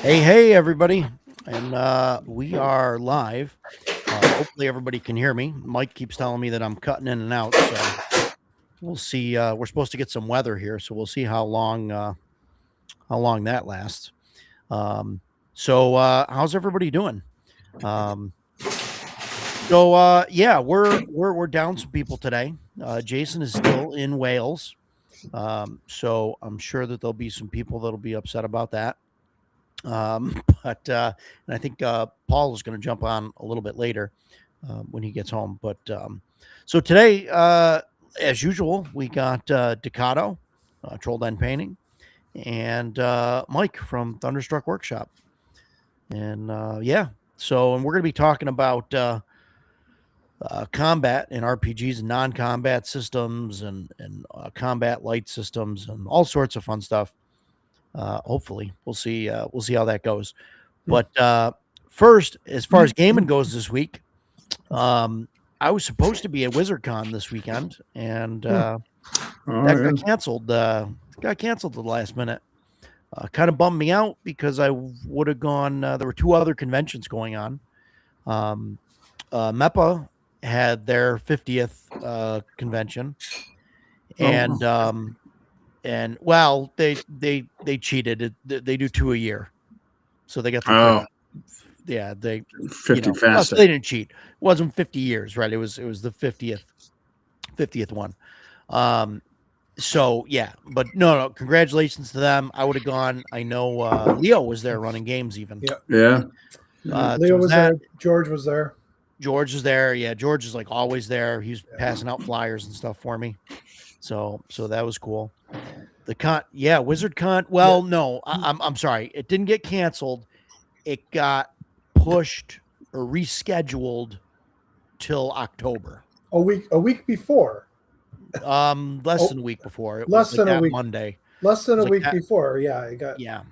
Hey, everybody. And we are live. Hopefully, everybody can hear me. Mike keeps telling me that I'm cutting in and out. So we'll see. We're supposed to get some weather here. So we'll see how long that lasts. Um, so how's everybody doing? Um, yeah, we're down some people today. Jason is still in Wales. So I'm sure that there'll be some people that'll be upset about that. And I think Paul is going to jump on a little bit later when he gets home. So today, as usual, we got Ducato, Troll Den Painting, and Mike from Thunderstruck Workshop. And and we're going to be talking about combat and RPGs and non-combat systems and combat light systems and all sorts of fun stuff. Hopefully, we'll see. We'll see how that goes. But first, as far as gaming goes this week, I was supposed to be at WizardCon this weekend, and that got canceled. Got canceled at the last minute. Kind of bummed me out because I would have gone. There were two other conventions going on. MEPA had their 50th convention, and well, they cheated. They do two a year, so they got the yeah, they 50 fast. They didn't cheat. It wasn't 50 years, right? It was the 50th one. So yeah, but no, congratulations to them. I would have gone. I know Leo was there running games even. Yeah. Leo was there. George was there. George is there. Yeah, George is like always there. He's passing out flyers and stuff for me. So that was cool. The WizardCon. Well, no, I'm sorry. It didn't get canceled. It got pushed or rescheduled till October. A week before. Less than a week before. It less was than like a week. Monday. Less than a week before. Yeah, it got. Yeah.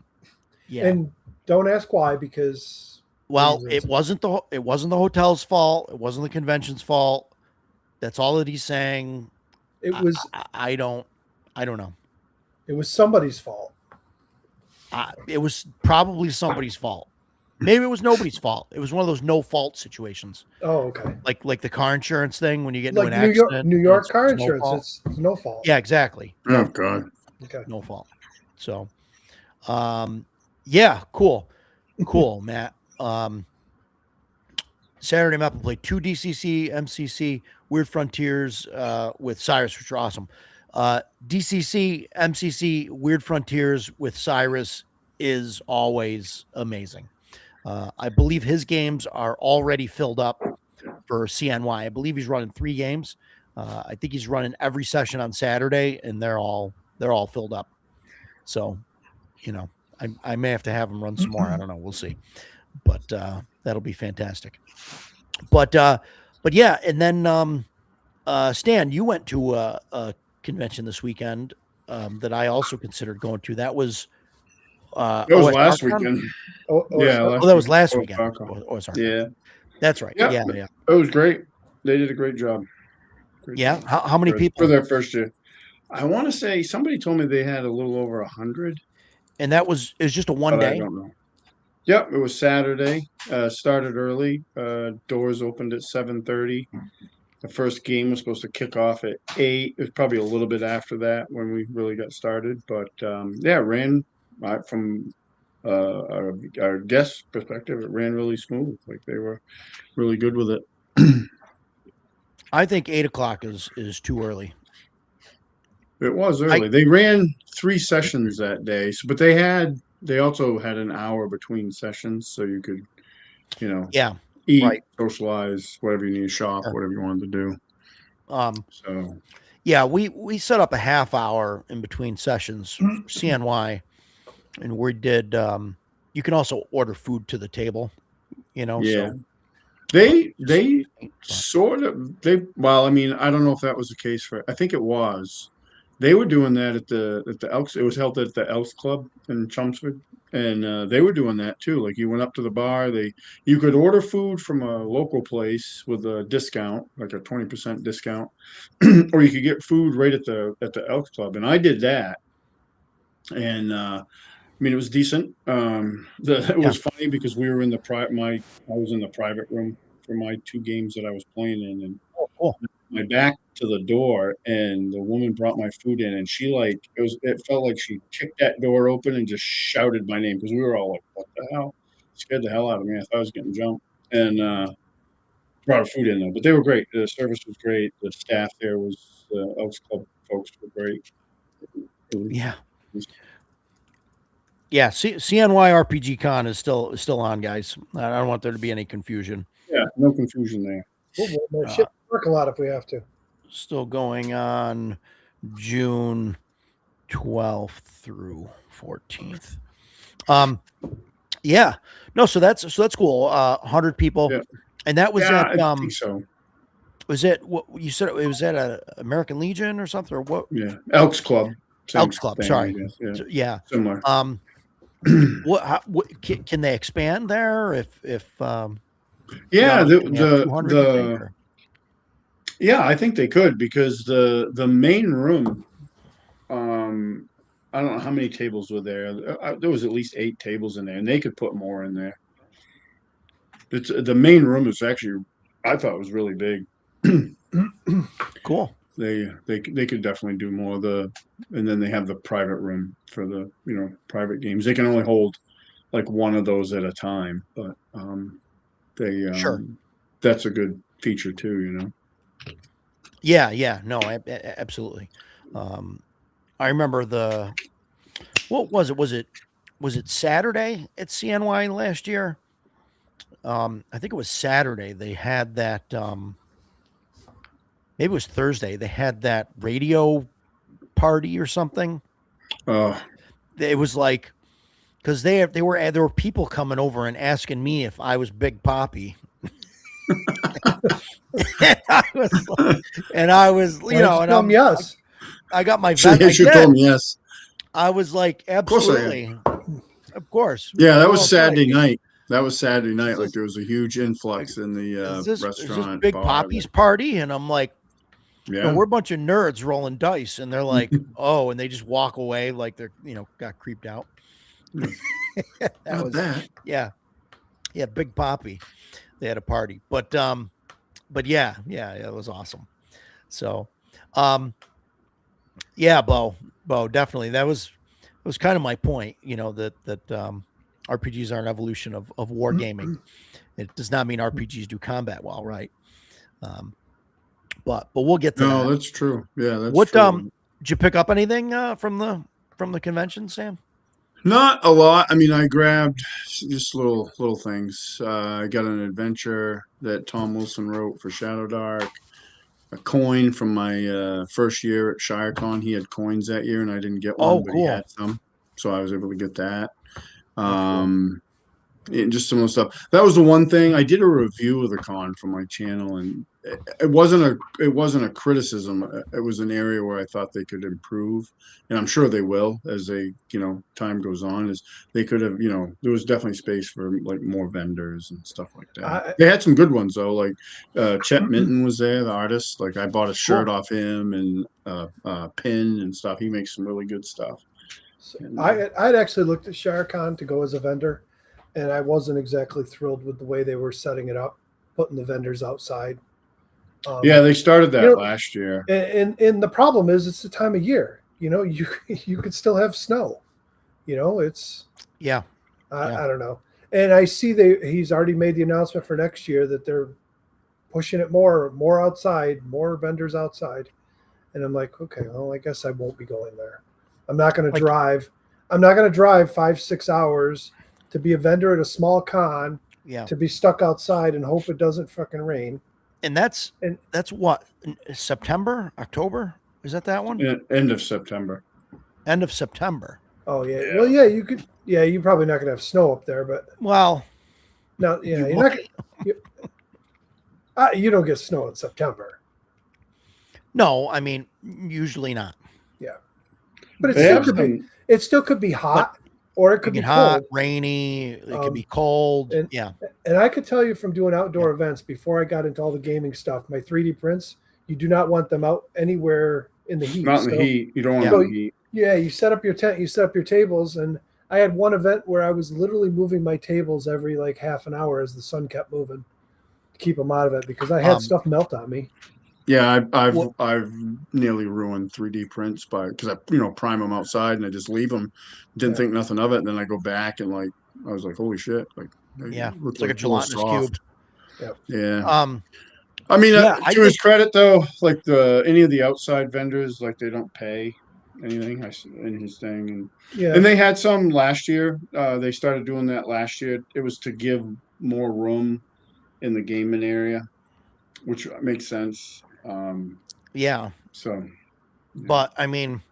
And don't ask why, because. Well, it wasn't the hotel's fault. It wasn't the convention's fault. That's all that he's saying. It was. I don't know. It was somebody's fault. It was probably somebody's fault. Maybe it was nobody's fault. It was one of those no fault situations. Oh, okay. Like the car insurance thing when you get into an accident. New York car insurance, it's no fault. Yeah, exactly. Oh God. Okay. No fault. So, yeah, cool, Matt. Saturday map will play 2 DCC, MCC, Weird Frontiers with Cyrus, which are awesome. DCC, MCC, Weird Frontiers with Cyrus is always amazing. I believe his games are already filled up for CNY. I believe he's running 3 games. I think he's running every session on Saturday, and they're all filled up. So, I may have to have him run some more. I don't know. We'll see. But that'll be fantastic. But yeah, and then Stan, you went to a convention this weekend that I also considered going to. That was last weekend. That was last weekend. Yeah, that's right. Yeah. It was great. They did a great job. How many people for their first year? I want to say somebody told me they had a little over 100. And it was just a one day. I don't know. Yep, it was Saturday. Started early. Doors opened at 7:30. The first game was supposed to kick off at 8. It was probably a little bit after that when we really got started. But it ran from our guest perspective. It ran really smooth. Like they were really good with it. I think 8 o'clock is too early. It was early. They ran 3 sessions that day, but they also had an hour between sessions, so you could, eat, right, socialize, whatever you need to shop, whatever you wanted to do. Yeah, we set up a half hour in between sessions for CNY, and we did. You can also order food to the table, Yeah. So. They sort of well, I mean, I don't know if that was the case I think it was. They were doing that at the Elks. It was held at the Elks Club in Chelmsford, and they were doing that too. Like you went up to the bar, you could order food from a local place with a discount, like a 20% discount, or you could get food right at the Elks Club. And I did that, and mean, it was decent. It was funny because we were in the I was in the private room for my two games that I was playing in, and Oh, cool. my back to the door, and the woman brought my food in, and she it felt like she kicked that door open and just shouted my name because we were all like, "What the hell?" Scared the hell out of me. I thought I was getting jumped, and brought our food in though. But they were great. The service was great. The staff there was the Elks Club folks were great. Yeah. Yeah, CNY RPG Con is still on, guys. I don't want there to be any confusion. Yeah, no confusion there. We'll shit work a lot if we have to. Still going on June 12th through 14th. Yeah. No, so that's cool. 100 people. Yeah. And that was Yeah, at I think so. was it what you said it was at a American Legion or something or what? Yeah, Elks Club. Same Elks Club, thing, sorry. I guess. Yeah, Yeah. similar. What can they expand there if Yeah, you know, 200, you think, or? yeah, I think they could because the main room, I don't know how many tables were there. There was at least 8 tables in there, and they could put more in there. The main room is actually, I thought, was really big. Cool. They could definitely do more. And then they have the private room for the private games. They can only hold like one of those at a time, but Sure. that's a good feature too. Yeah, no, absolutely. I remember what was it? Was it Saturday at CNY last year? I think it was Saturday. They had that. Maybe it was Thursday. They had that radio party or something. It was like because there were people coming over and asking me if I was Big Poppy. and I was, and yes. I got my You should tell me yes. I was like, absolutely, of course. Yeah, that was Saturday night. That was Saturday night. Like there was a huge influx in the restaurant. Is this Big Poppy's party? And I'm like, yeah, we're a bunch of nerds rolling dice, and they're like, oh, and they just walk away like they're got creeped out. Yeah, Big Poppy. They had a party, but yeah, it was awesome. So, yeah, Bo, definitely. That was kind of my point, that RPGs are an evolution of wargaming. It does not mean RPGs do combat well, right? But we'll get to that. No, that's true. Yeah, that's what true. Did you pick up anything from the convention, Sam? Not a lot. I mean, I grabbed just little things. I got an adventure that Tom Wilson wrote for Shadow Dark. A coin from my first year at ShireCon. He had coins that year, and I didn't get one, but he had some, so I was able to get that. And just some of the stuff. That was the one thing. I did a review of the con for my channel, and it wasn't a criticism. It was an area where I thought they could improve, and I'm sure they will as time goes on. Is they could have, there was definitely space for like more vendors and stuff like that. They had some good ones though, like Chet Minton was there, the artist. Like I bought a shirt off him and a pin and stuff. He makes some really good stuff. So I'd actually looked at ShireCon to go as a vendor, and I wasn't exactly thrilled with the way they were setting it up, putting the vendors outside. Yeah, they started that last year. And the problem is it's the time of year. You could still have snow. It's I don't know. And I see he's already made the announcement for next year that they're pushing it more outside, more vendors outside. And I'm like, okay, well, I guess I won't be going there. I'm not going to drive. I'm not going to drive 5-6 hours to be a vendor at a small con. Yeah. To be stuck outside and hope it doesn't fucking rain. And that's what, September, October? Is that one? End of September. End of September. Oh yeah. Well, yeah, you could. Yeah, you're probably not gonna have snow up there, but well, no, yeah, you're not. You don't get snow in September. No, I mean usually not. Yeah, but it still could be hot, or it could be hot, cold. Rainy. It could be cold. And I could tell you from doing outdoor events before I got into all the gaming stuff, my 3D prints, you do not want them out anywhere in the heat. Not in the heat. You don't want them in the heat. Yeah, you set up your tent, you set up your tables, and I had one event where I was literally moving my tables every like half an hour as the sun kept moving to keep them out of it because I had stuff melt on me. Yeah, I've nearly ruined 3D prints because I prime them outside and I just leave them, didn't think nothing of it, and then I go back and like I was like, holy shit, like it's like a gelatinous cube. Yep. Yeah. I mean, to his credit though, like any of the outside vendors, like they don't pay anything in his thing, and they had some last year. They started doing that last year. It was to give more room in the gaming area, which makes sense. But I mean,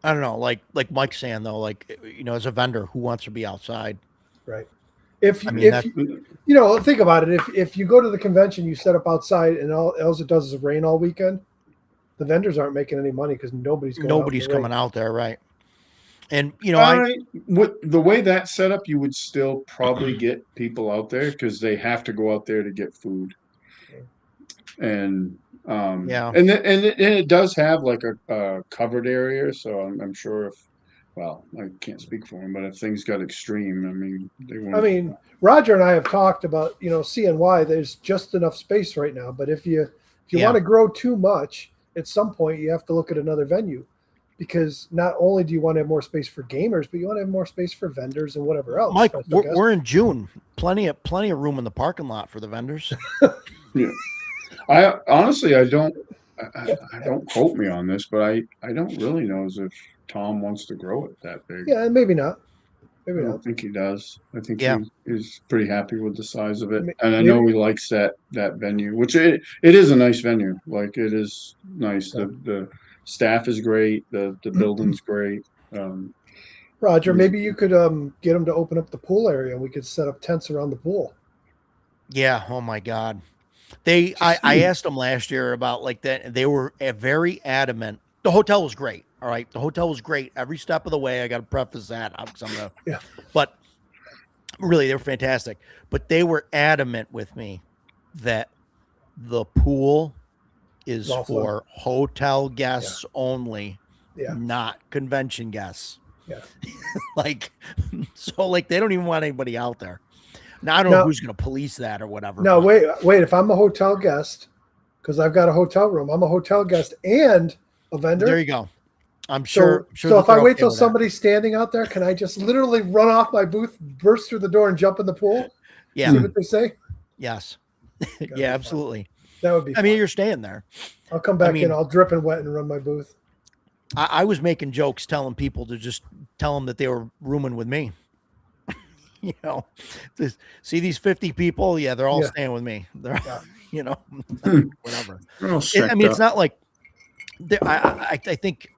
I don't know, like Mike's saying though, like as a vendor, who wants to be outside? Right. If you think about it, if you go to the convention, you set up outside, and all else it does is rain all weekend, the vendors aren't making any money because nobody's coming out there, right? And with the way that's set up, you would still probably get people out there because they have to go out there to get food, and and it does have like a covered area, so I'm sure if. Well, I can't speak for him, but if things got extreme, I mean, Roger and I have talked about, CNY. There's just enough space right now, but if you want to grow too much, at some point you have to look at another venue, because not only do you want to have more space for gamers, but you want to have more space for vendors and whatever else. Mike, we're in June. Plenty of room in the parking lot for the vendors. Yeah, I honestly, I don't quote me on this, but I don't really know as if Tom wants to grow it that big. Yeah, maybe not. I don't think he does. I think he's pretty happy with the size of it, and I know he likes that venue, which it is a nice venue. Like it is nice. The staff is great. The building's great. Roger, maybe you could get him to open up the pool area, and we could set up tents around the pool. Yeah. Oh my God. I asked them last year about like that. They were very adamant. The hotel was great. All right. The hotel was great every step of the way. I got to preface that because but really they were fantastic, but they were adamant with me that the pool is for hotel guests only, not convention guests. Yeah. So they don't even want anybody out there. Now I don't know who's going to police that or whatever. No, wait. If I'm a hotel guest, because I've got a hotel room, I'm a hotel guest and a vendor. There you go. I'm sure. So if I wait till somebody's standing out there, can I just literally run off my booth, burst through the door, and jump in the pool? Yeah. See what they say? Yes. Yeah, absolutely. That would be fun. I mean, you're staying there. I'll come back in all dripping wet and run my booth. I was making jokes telling people to just tell them that they were rooming with me. See these 50 people? Yeah, they're all staying with me. They're, whatever. It's not like I think,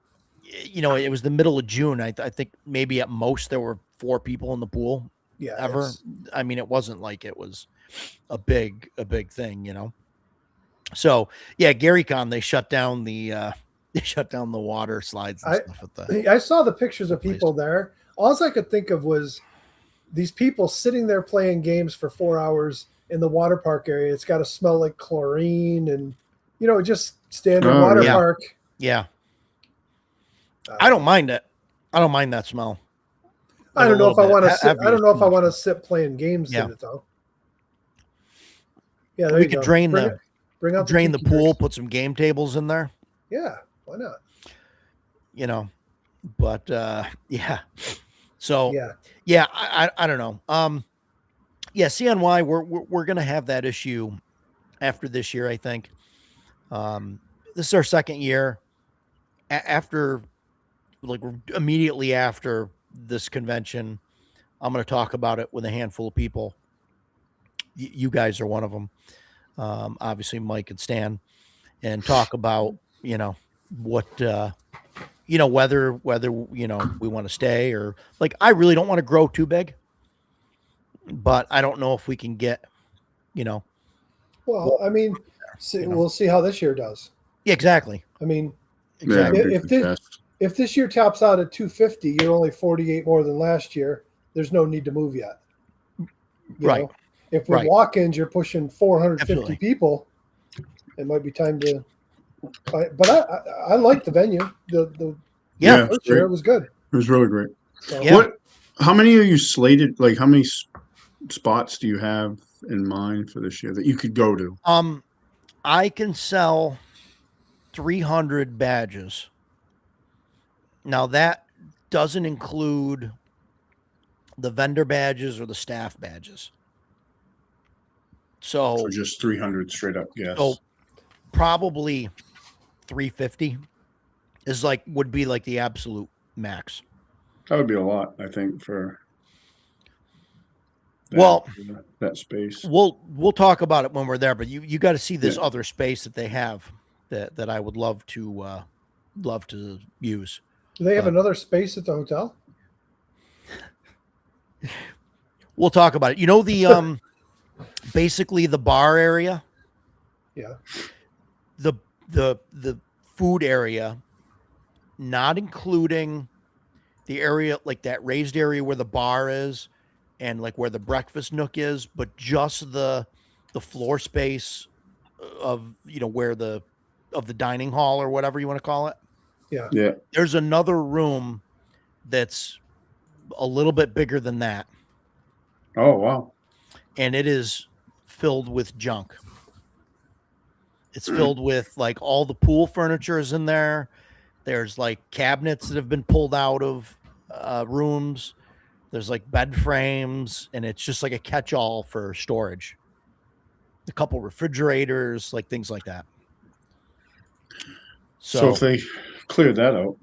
it was the middle of June. I think maybe at most there were 4 people in the pool. Yeah. Ever. I mean, it wasn't like it was a big thing, So yeah, GaryCon, they shut down the water slides and stuff I saw the pictures of people there. All I could think of was these people sitting there playing games for 4 hours in the water park area. It's got to smell like chlorine and just standard water park. Yeah. I don't mind it. I don't mind that smell. I don't know if I want to sit. I don't know if I want to sit playing games in it though. Yeah, we could drain the pool, drinks. Put some game tables in there. Yeah, why not? But yeah. So yeah, I don't know. CNY, we're gonna have that issue after this year, I think. This is our second year. After immediately after this convention, I'm going to talk about it with a handful of people. You guys are one of them. Obviously Mike and Stan, and talk about, what, whether, we want to stay or I really don't want to grow too big, but I don't know if we can get, well, I mean, we'll see how this year does. Yeah, exactly. I mean, exactly. If this year tops out at 250, you're only 48 more than last year. There's no need to move yet. You know? If with walk-ins you're pushing 450 people, it might be time to. But I like the venue. The first year it was good. It was really great. So, How many are you slated? Like, how many spots do you have in mind for this year that you could go to? I can sell 300 badges. Now that doesn't include the vendor badges or the staff badges. So just 300 straight up, yes. So probably 350 is would be like the absolute max. That would be a lot, I think, for that space. We'll talk about it when we're there, but you got to see this other space that they have that I would love to use. Do they have another space at the hotel? We'll talk about it. You know, the basically the bar area. Yeah. The food area, not including the area, like that raised area where the bar is and like where the breakfast nook is, but just the floor space of, where of the dining hall or whatever you want to call it. Yeah. Yeah. There's another room that's a little bit bigger than that. Oh, wow. And it is filled with junk. It's filled with like all the pool furniture is in there. There's like cabinets that have been pulled out of rooms. There's like bed frames, and it's just like a catch-all for storage. A couple refrigerators, like things like that. So if they cleared that out.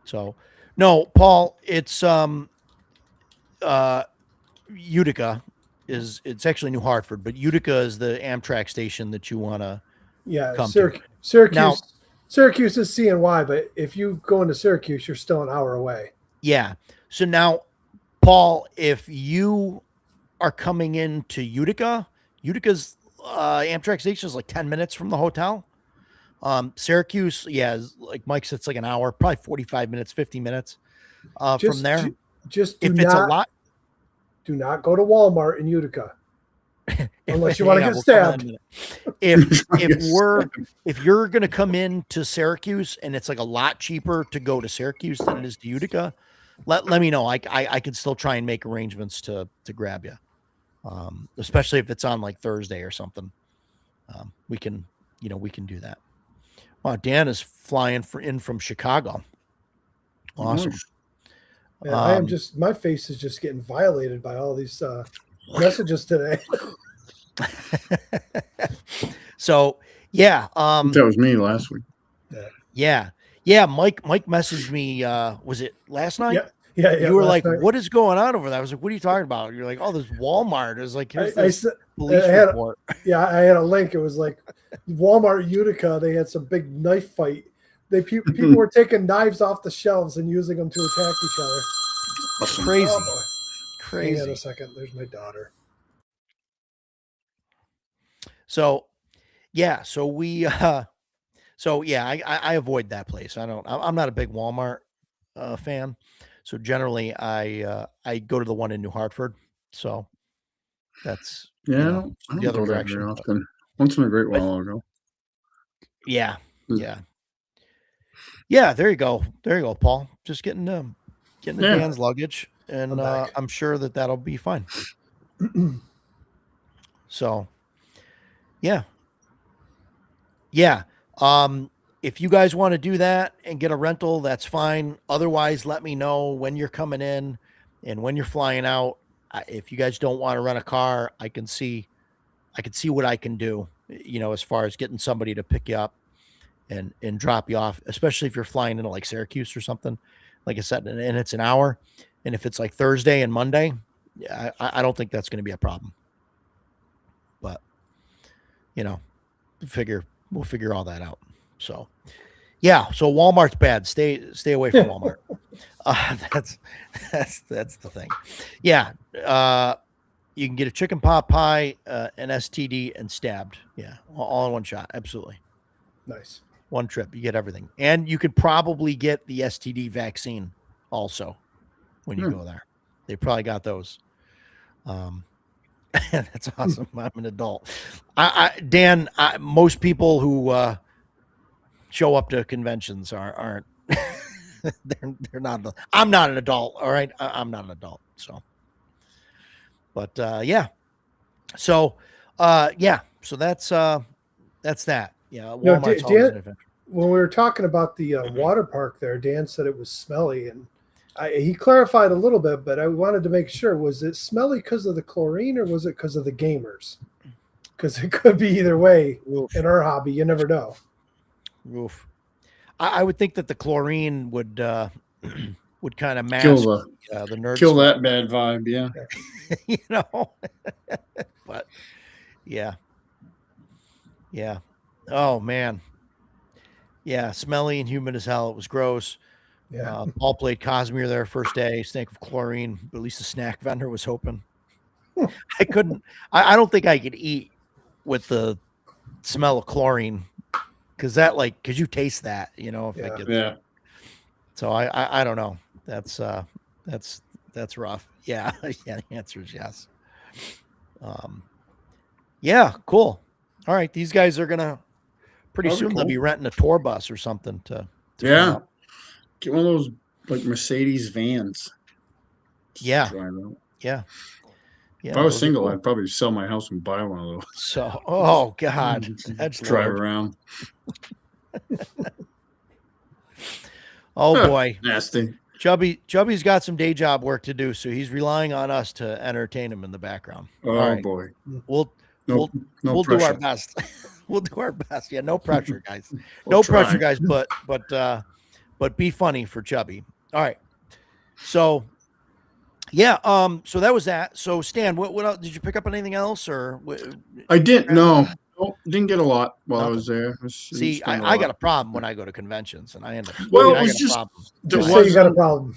So no, Paul, it's Utica it's actually New Hartford, but Utica is the Amtrak station that you want to come to. Syracuse. Now, Syracuse is CNY, but if you go into Syracuse, you're still an hour away. Yeah. So now, Paul, if you are coming into Utica's Amtrak station is like 10 minutes from the hotel. Syracuse, like Mike said, it's like an hour, probably 45 minutes, 50 minutes from there. Just do not go to Walmart in Utica. Unless you want to get stabbed. If you're going to come into Syracuse and it's like a lot cheaper to go to Syracuse than it is to Utica, let me know. I can still try and make arrangements to grab you. Especially if it's on like Thursday or something. We can do that. Wow, Dan is flying in from Chicago. Awesome. Yeah, my face is just getting violated by all these messages today. So yeah, that was me last week. Yeah. Mike messaged me. Was it last night? Yeah. You were like, night. What is going on over there? I was like, what are you talking about? You're like, oh, there's Walmart. It was like, here's this police report. I had a link. It was like Walmart Utica. They had some big knife fight. People were taking knives off the shelves and using them to attack each other. Crazy. Oh, crazy. Hang on a second. There's my daughter. So, yeah. So we, I avoid that place. I'm not a big Walmart fan. So generally I go to the one in New Hartford. So that's, I don't the other direction. Very often. Once in a great while I'll go. Yeah. Yeah. There you go, Paul. Just getting Dan's luggage, and I'm sure that'll be fine. So, yeah. If you guys want to do that and get a rental, that's fine. Otherwise, let me know when you're coming in and when you're flying out. If you guys don't want to rent a car, I can see what I can do, as far as getting somebody to pick you up and drop you off, especially if you're flying into like Syracuse or something, like I said, and it's an hour. And if it's like Thursday and Monday, I don't think that's going to be a problem, but we'll figure all that out. So, yeah. So Walmart's bad. Stay away from Walmart. That's the thing. Yeah. You can get a chicken pot pie, an STD, and stabbed. Yeah, all in one shot. Absolutely. Nice. One trip, you get everything, and you could probably get the STD vaccine also when you go there. They probably got those. That's awesome. I'm an adult. Dan, most people who show up to conventions aren't they're not. I'm not an adult. All right, I'm not an adult. So, but yeah. So, yeah. So that's that. Yeah, Walmart's always an adventure. When we were talking about the water park there, Dan said it was smelly, and he clarified a little bit, but I wanted to make sure: was it smelly because of the chlorine, or was it because of the gamers? Because it could be either way. Oof. In our hobby, you never know. Oof. I would think that the chlorine would kind of mask Kill the nerd. Kill that bad vibe, yeah. You know, but yeah. Oh man, yeah, smelly and humid as hell. It was gross. Yeah. Paul played Cosmere there first day, stank of chlorine, but at least the snack vendor was open. I couldn't. I don't think I could eat with the smell of chlorine because you taste that, if it gets. Yeah. So I don't know. That's rough. Yeah. Yeah. The answer is yes. Yeah. Cool. All right. These guys are gonna pretty That'll be soon. cool. They'll be renting a tour bus or something to Yeah. Get one of those like Mercedes vans. Yeah. Drive out. Yeah. If I was single, I'd probably sell my house and buy one of those. So, oh God, that's drive Lord. around. Oh boy, Nasty. Chubby's got some day job work to do, so he's relying on us to entertain him in the background. Oh boy, we'll no do our best. We'll do our best. Yeah, no pressure, guys. No pressure, guys. But be funny for Chubby. All right. So. Yeah. So that was that. So Stan, what else, did you pick up anything else or? I didn't. No, didn't get a lot while I was there. See, I got a problem when I go to conventions and I end up. Well, it was just you got a problem.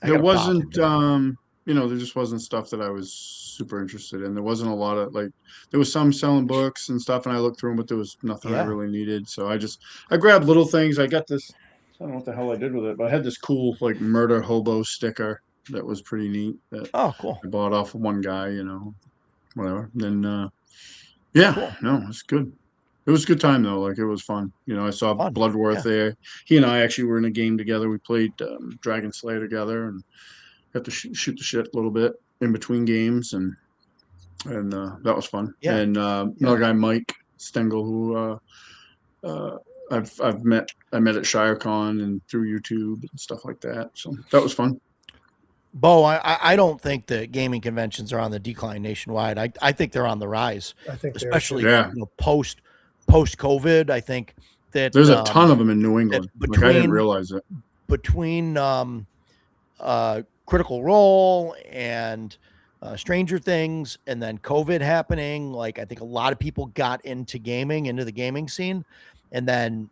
There wasn't, there just wasn't stuff that I was super interested in. There wasn't a lot of there was some selling books and stuff, and I looked through them, but there was nothing I really needed. So I grabbed little things. I got this. I don't know what the hell I did with it, but I had this cool murder hobo sticker. That was pretty neat. Cool. I bought off of one guy, whatever. Then, cool. No, it's good. It was a good time though. It was fun. I saw Bloodworth there. He and I actually were in a game together. We played Dragon Slayer together and got to shoot the shit a little bit in between games, and that was fun. Yeah. And another guy, Mike Stengel, who I met at ShireCon and through YouTube and stuff like that. So that was fun. Bo, I don't think the gaming conventions are on the decline nationwide. I think they're on the rise. I think especially post COVID. I think that there's a ton of them in New England. I didn't realize it. Between Critical Role and Stranger Things, and then COVID happening, I think a lot of people got into the gaming scene, and then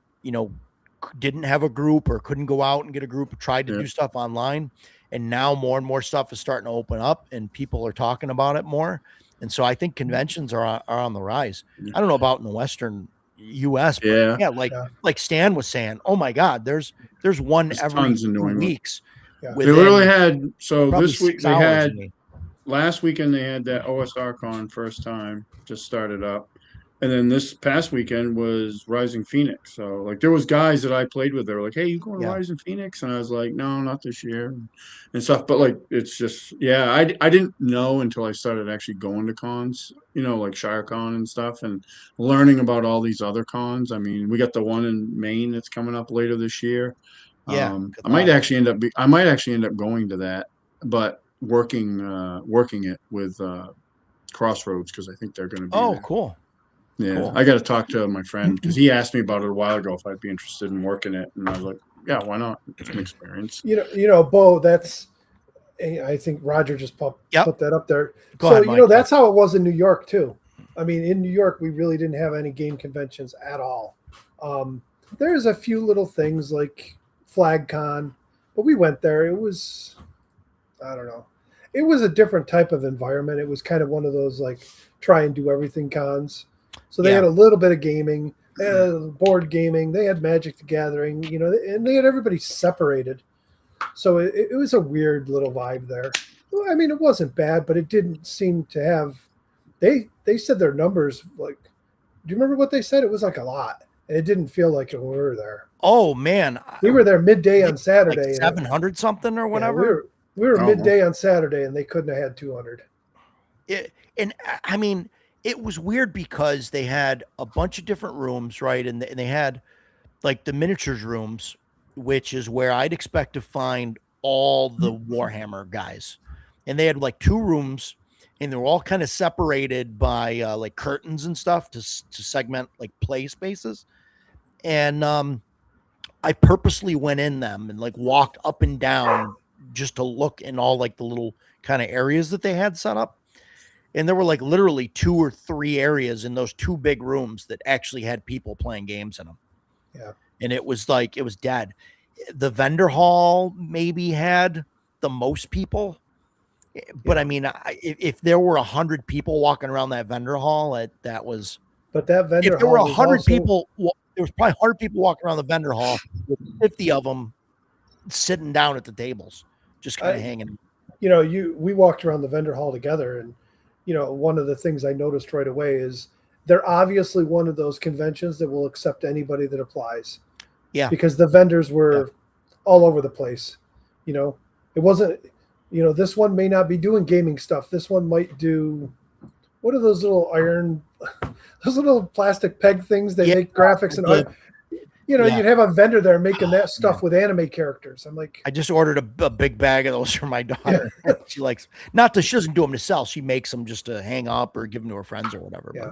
didn't have a group or couldn't go out and get a group, tried to do stuff online. And now more and more stuff is starting to open up and people are talking about it more. And so I think conventions are on the rise. I don't know about in the Western US, but like Stan was saying, oh my God, there's one every 2 weeks. Yeah. They literally had, this week they had, last weekend they had that OSR Con first time, just started up. And then this past weekend was Rising Phoenix. So there was guys that I played with. They were like, "Hey, you going to Rising Phoenix?" And I was like, "No, not this year," and stuff. But it's just, I didn't know until I started actually going to cons, like ShireCon and stuff, and learning about all these other cons. I mean, we got the one in Maine that's coming up later this year. Yeah, I might actually end up going to that, but working it with Crossroads because I think they're going to be. Oh, cool. Yeah, cool. I got to talk to my friend because he asked me about it a while ago if I'd be interested in working it, and I was like, "Yeah, why not? It's an experience." Bo, that's. I think Roger just put that up there. Go ahead, Mike. That's how it was in New York too. I mean, in New York, we really didn't have any game conventions at all. There's a few little things like FlagCon, but we went there. It was, I don't know, it was a different type of environment. It was kind of one of those try and do everything cons. So they had a little bit of gaming, board gaming. They had Magic the Gathering, and they had everybody separated. So it was a weird little vibe there. I mean, it wasn't bad, but it didn't seem to have. They said their numbers do you remember what they said? It was a lot. And it didn't feel like it when we were there. Oh man, we were there midday on Saturday. Like 700 something or whatever. Yeah, we were midday on Saturday, and they couldn't have had 200. And I mean, it was weird because they had a bunch of different rooms, right? And they had like the miniatures rooms, which is where I'd expect to find all the Warhammer guys. And they had like 2 rooms, and they were all kind of separated by like curtains and stuff to segment like play spaces. And I purposely went in them and like walked up and down just to look in all like the little kind of areas that they had set up. And there were like literally 2 or 3 areas in those 2 big rooms that actually had people playing games in them. Yeah. And it was like, it was dead. The vendor hall maybe had the most people, but I mean, if there were 100 people walking around that vendor hall, that was, but that vendor hall, if there were 100 people, there was probably 100 people walking around the vendor hall with 50 of them sitting down at the tables, just kind of hanging. You know, we walked around the vendor hall together, and you know, one of the things I noticed right away is they're obviously one of those conventions that will accept anybody that applies. Yeah. Because the vendors were all over the place. You know, it wasn't, you know, this one may not be doing gaming stuff. This one might do, what are those little those little plastic peg things that make graphics and art? You know, you'd have a vendor there making that stuff with anime characters. I'm like, I just ordered a big bag of those for my daughter. She likes, she doesn't do them to sell. She makes them just to hang up or give them to her friends or whatever. Yeah.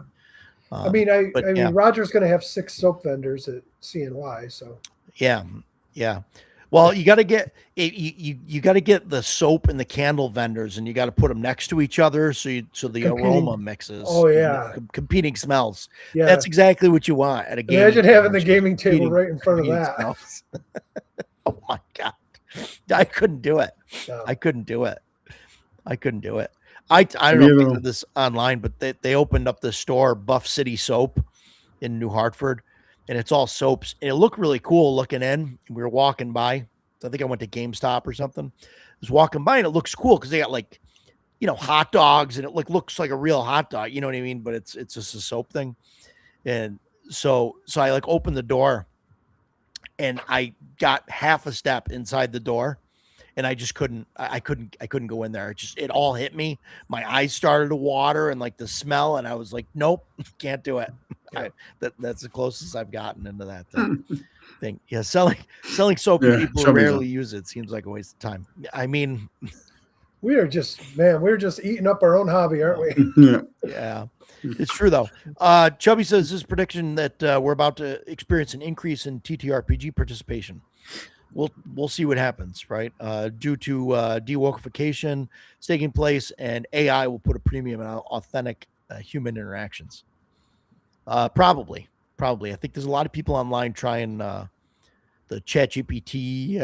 But, I mean, Roger's going to have 6 soap vendors at CNY. So yeah. Well, you got to get you got to get the soap and the candle vendors, and you got to put them next to each other so the aroma mixes. Oh yeah, competing smells. Yeah, that's exactly what you want at a game. Imagine having the gaming table right in front of that. Oh my god, I couldn't do it. No. I couldn't do it. I don't know if they did this online, but they opened up the store, Buff City Soap, in New Hartford. And it's all soaps. And it looked really cool looking in. We were walking by. I think I went to GameStop or something. I was walking by, and it looks cool because they got like, you know, hot dogs, and it looks like a real hot dog. You know what I mean? But it's just a soap thing. And so I like opened the door, and I got half a step inside the door, and I just couldn't go in there. It all hit me. My eyes started to water, and like the smell, and I was like, nope, can't do it. That's the closest I've gotten into that thing. Yeah, selling soap to people who rarely use it seems like a waste of time. I mean, we're just eating up our own hobby, aren't we? Yeah, it's true though. Chubby says his prediction that we're about to experience an increase in TTRPG participation. We'll see what happens, right? Due to de-wokification taking place, and AI will put a premium on authentic human interactions. Probably. I think there's a lot of people online trying the ChatGPT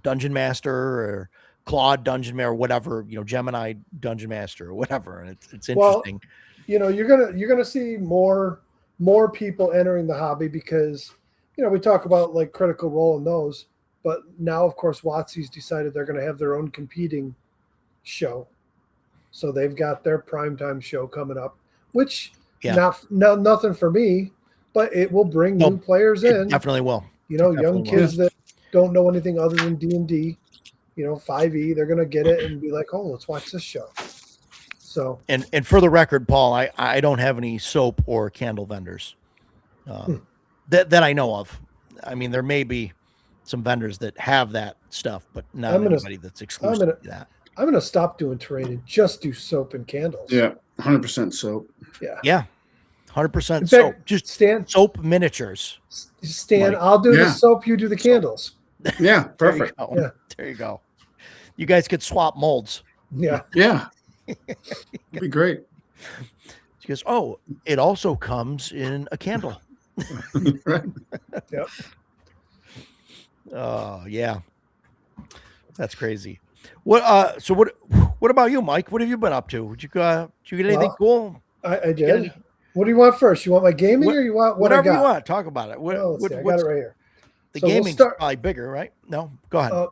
Dungeon Master or Claude Dungeon Master or whatever, you know, Gemini Dungeon Master or whatever, and it's interesting. Well, you know, you're gonna see more people entering the hobby because, you know, we talk about like Critical Role and those, but now of course WotC's decided they're going to have their own competing show, so they've got their primetime show coming up, which. Yeah. Nothing for me, but it will bring new players in. Definitely will. You know, young kids that don't know anything other than D&D, you know, 5e, they're going to get it and be like, oh, let's watch this show. So, and for the record, Paul, I don't have any soap or candle vendors that I know of. I mean, there may be some vendors that have that stuff, but not anybody that's exclusive to that. I'm going to stop doing terrain and just do soap and candles. Yeah. 100% soap. Yeah. 100% soap. Just soap miniatures. Stan, I'll do the soap, you do the candles. Yeah, perfect. There you go. You guys could swap molds. Yeah. It'd be great. She goes, oh, it also comes in a candle. Right. Yep. Oh, yeah. That's crazy. So what about you, Mike? What have you been up to? Did you get anything cool? I did. What do you want first? You want my gaming or you want what whatever I got? you want? Talk about it. I got it right here. The gaming's probably bigger, right? No, go ahead.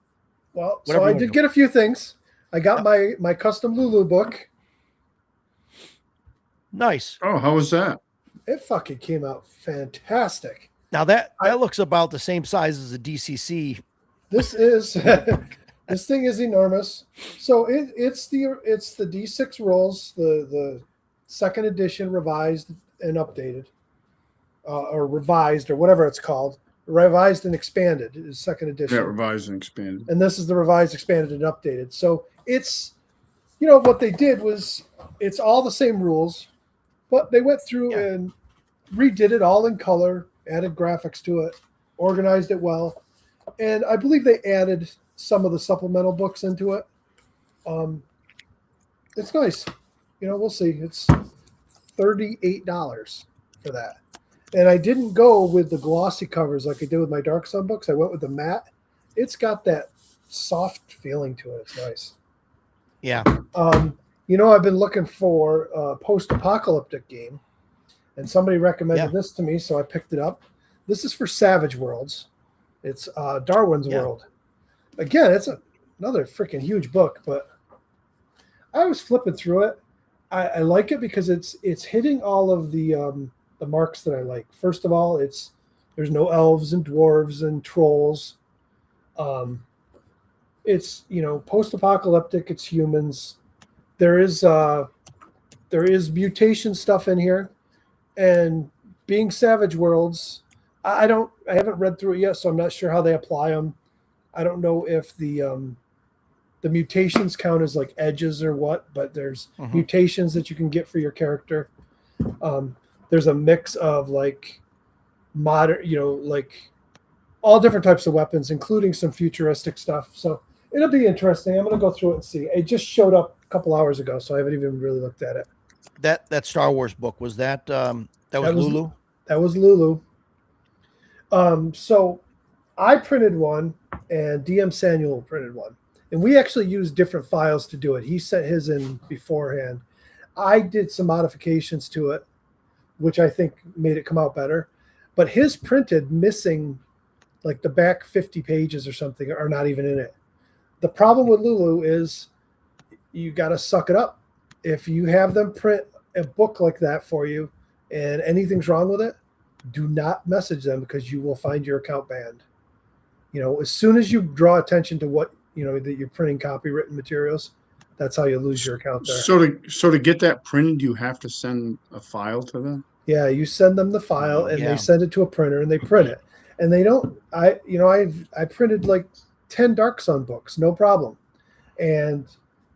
So I did get a few things. I got my custom Lulu book. Nice. Oh, how was that? It fucking came out fantastic. Now that looks about the same size as a DCC. This is this thing is enormous. So it's the D6 rolls, the second edition, revised and updated, or revised, or whatever it's called. Revised and expanded is second edition. Yeah, revised and expanded. And this is the revised, expanded, and updated. So it's, what they did was it's all the same rules, but they went through and redid it all in color, added graphics to it, organized it well. And I believe they added some of the supplemental books into it. It's nice. We'll see. It's $38 for that. And I didn't go with the glossy covers like I did with my Dark Sun books. I went with the matte. It's got that soft feeling to it. It's nice. Yeah. I've been looking for a post-apocalyptic game, and somebody recommended this to me, so I picked it up. This is for Savage Worlds. It's Darwin's World. Again, it's another freaking huge book, but I was flipping through it. I like it because it's hitting all of the marks that I like. First of all, there's no elves and dwarves and trolls. It's post-apocalyptic. It's humans. There is mutation stuff in here, and being Savage Worlds, I haven't read through it yet, so I'm not sure how they apply them. I don't know if the mutations count as like edges or what, but there's mutations that you can get for your character. There's a mix of like modern, like all different types of weapons, including some futuristic stuff. So it'll be interesting. I'm going to go through it and see. It just showed up a couple hours ago, so I haven't even really looked at it. That Star Wars book, was that was Lulu? That was Lulu. So I printed one, and DM Samuel printed one. And we actually used different files to do it. He sent his in beforehand. I did some modifications to it, which I think made it come out better. But his printed missing, like the back 50 pages or something, are not even in it. The problem with Lulu is you got to suck it up. If you have them print a book like that for you and anything's wrong with it, do not message them, because you will find your account banned. As soon as you draw attention to what, that you're printing copywritten materials, that's how you lose your account there. So to get that printed, you have to send a file to them? Yeah, you send them the file, and they send it to a printer, and they print it. And they don't. I printed like 10 Dark Sun books, no problem, and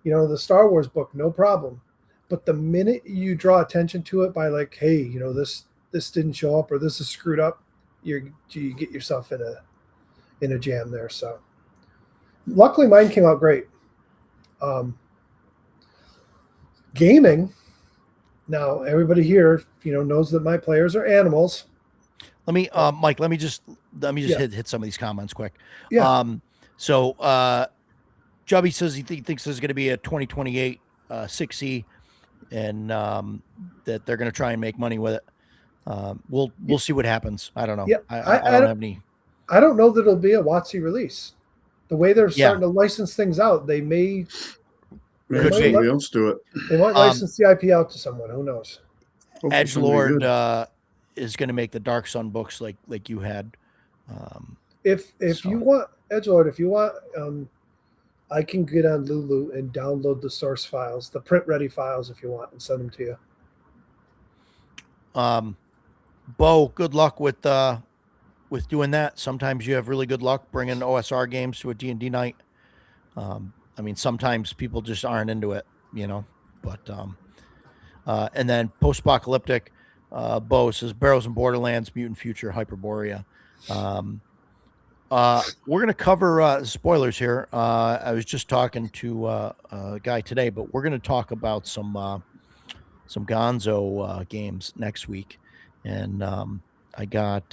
the Star Wars book, no problem. But the minute you draw attention to it by like, hey, this didn't show up, or this is screwed up, you get yourself in a jam there. So luckily mine came out great. Gaming. Now everybody here, knows that my players are animals. Let me, Mike, let me just hit some of these comments quick. Yeah. So Jubby says he thinks there's going to be a 2028 6E, and that they're going to try and make money with it. We'll see what happens. I don't know. Yeah, I don't have any. I don't know that it'll be a WotC release. The way they're starting to license things out, they may. Maybe somebody else do it. They might license the IP out to someone. Who knows? Edgelord is going to make the Dark Sun books like you had. If you want Edgelord, if you want, I can get on Lulu and download the source files, the print ready files, if you want, and send them to you. Bo, good luck with doing that. Sometimes you have really good luck bringing OSR games to a D&D night. I mean, sometimes people just aren't into it, but, and then post-apocalyptic, Bo says Barrows and Borderlands, Mutant Future, Hyperborea. We're going to cover spoilers here. I was just talking to a guy today, but we're going to talk about some Gonzo games next week. And I got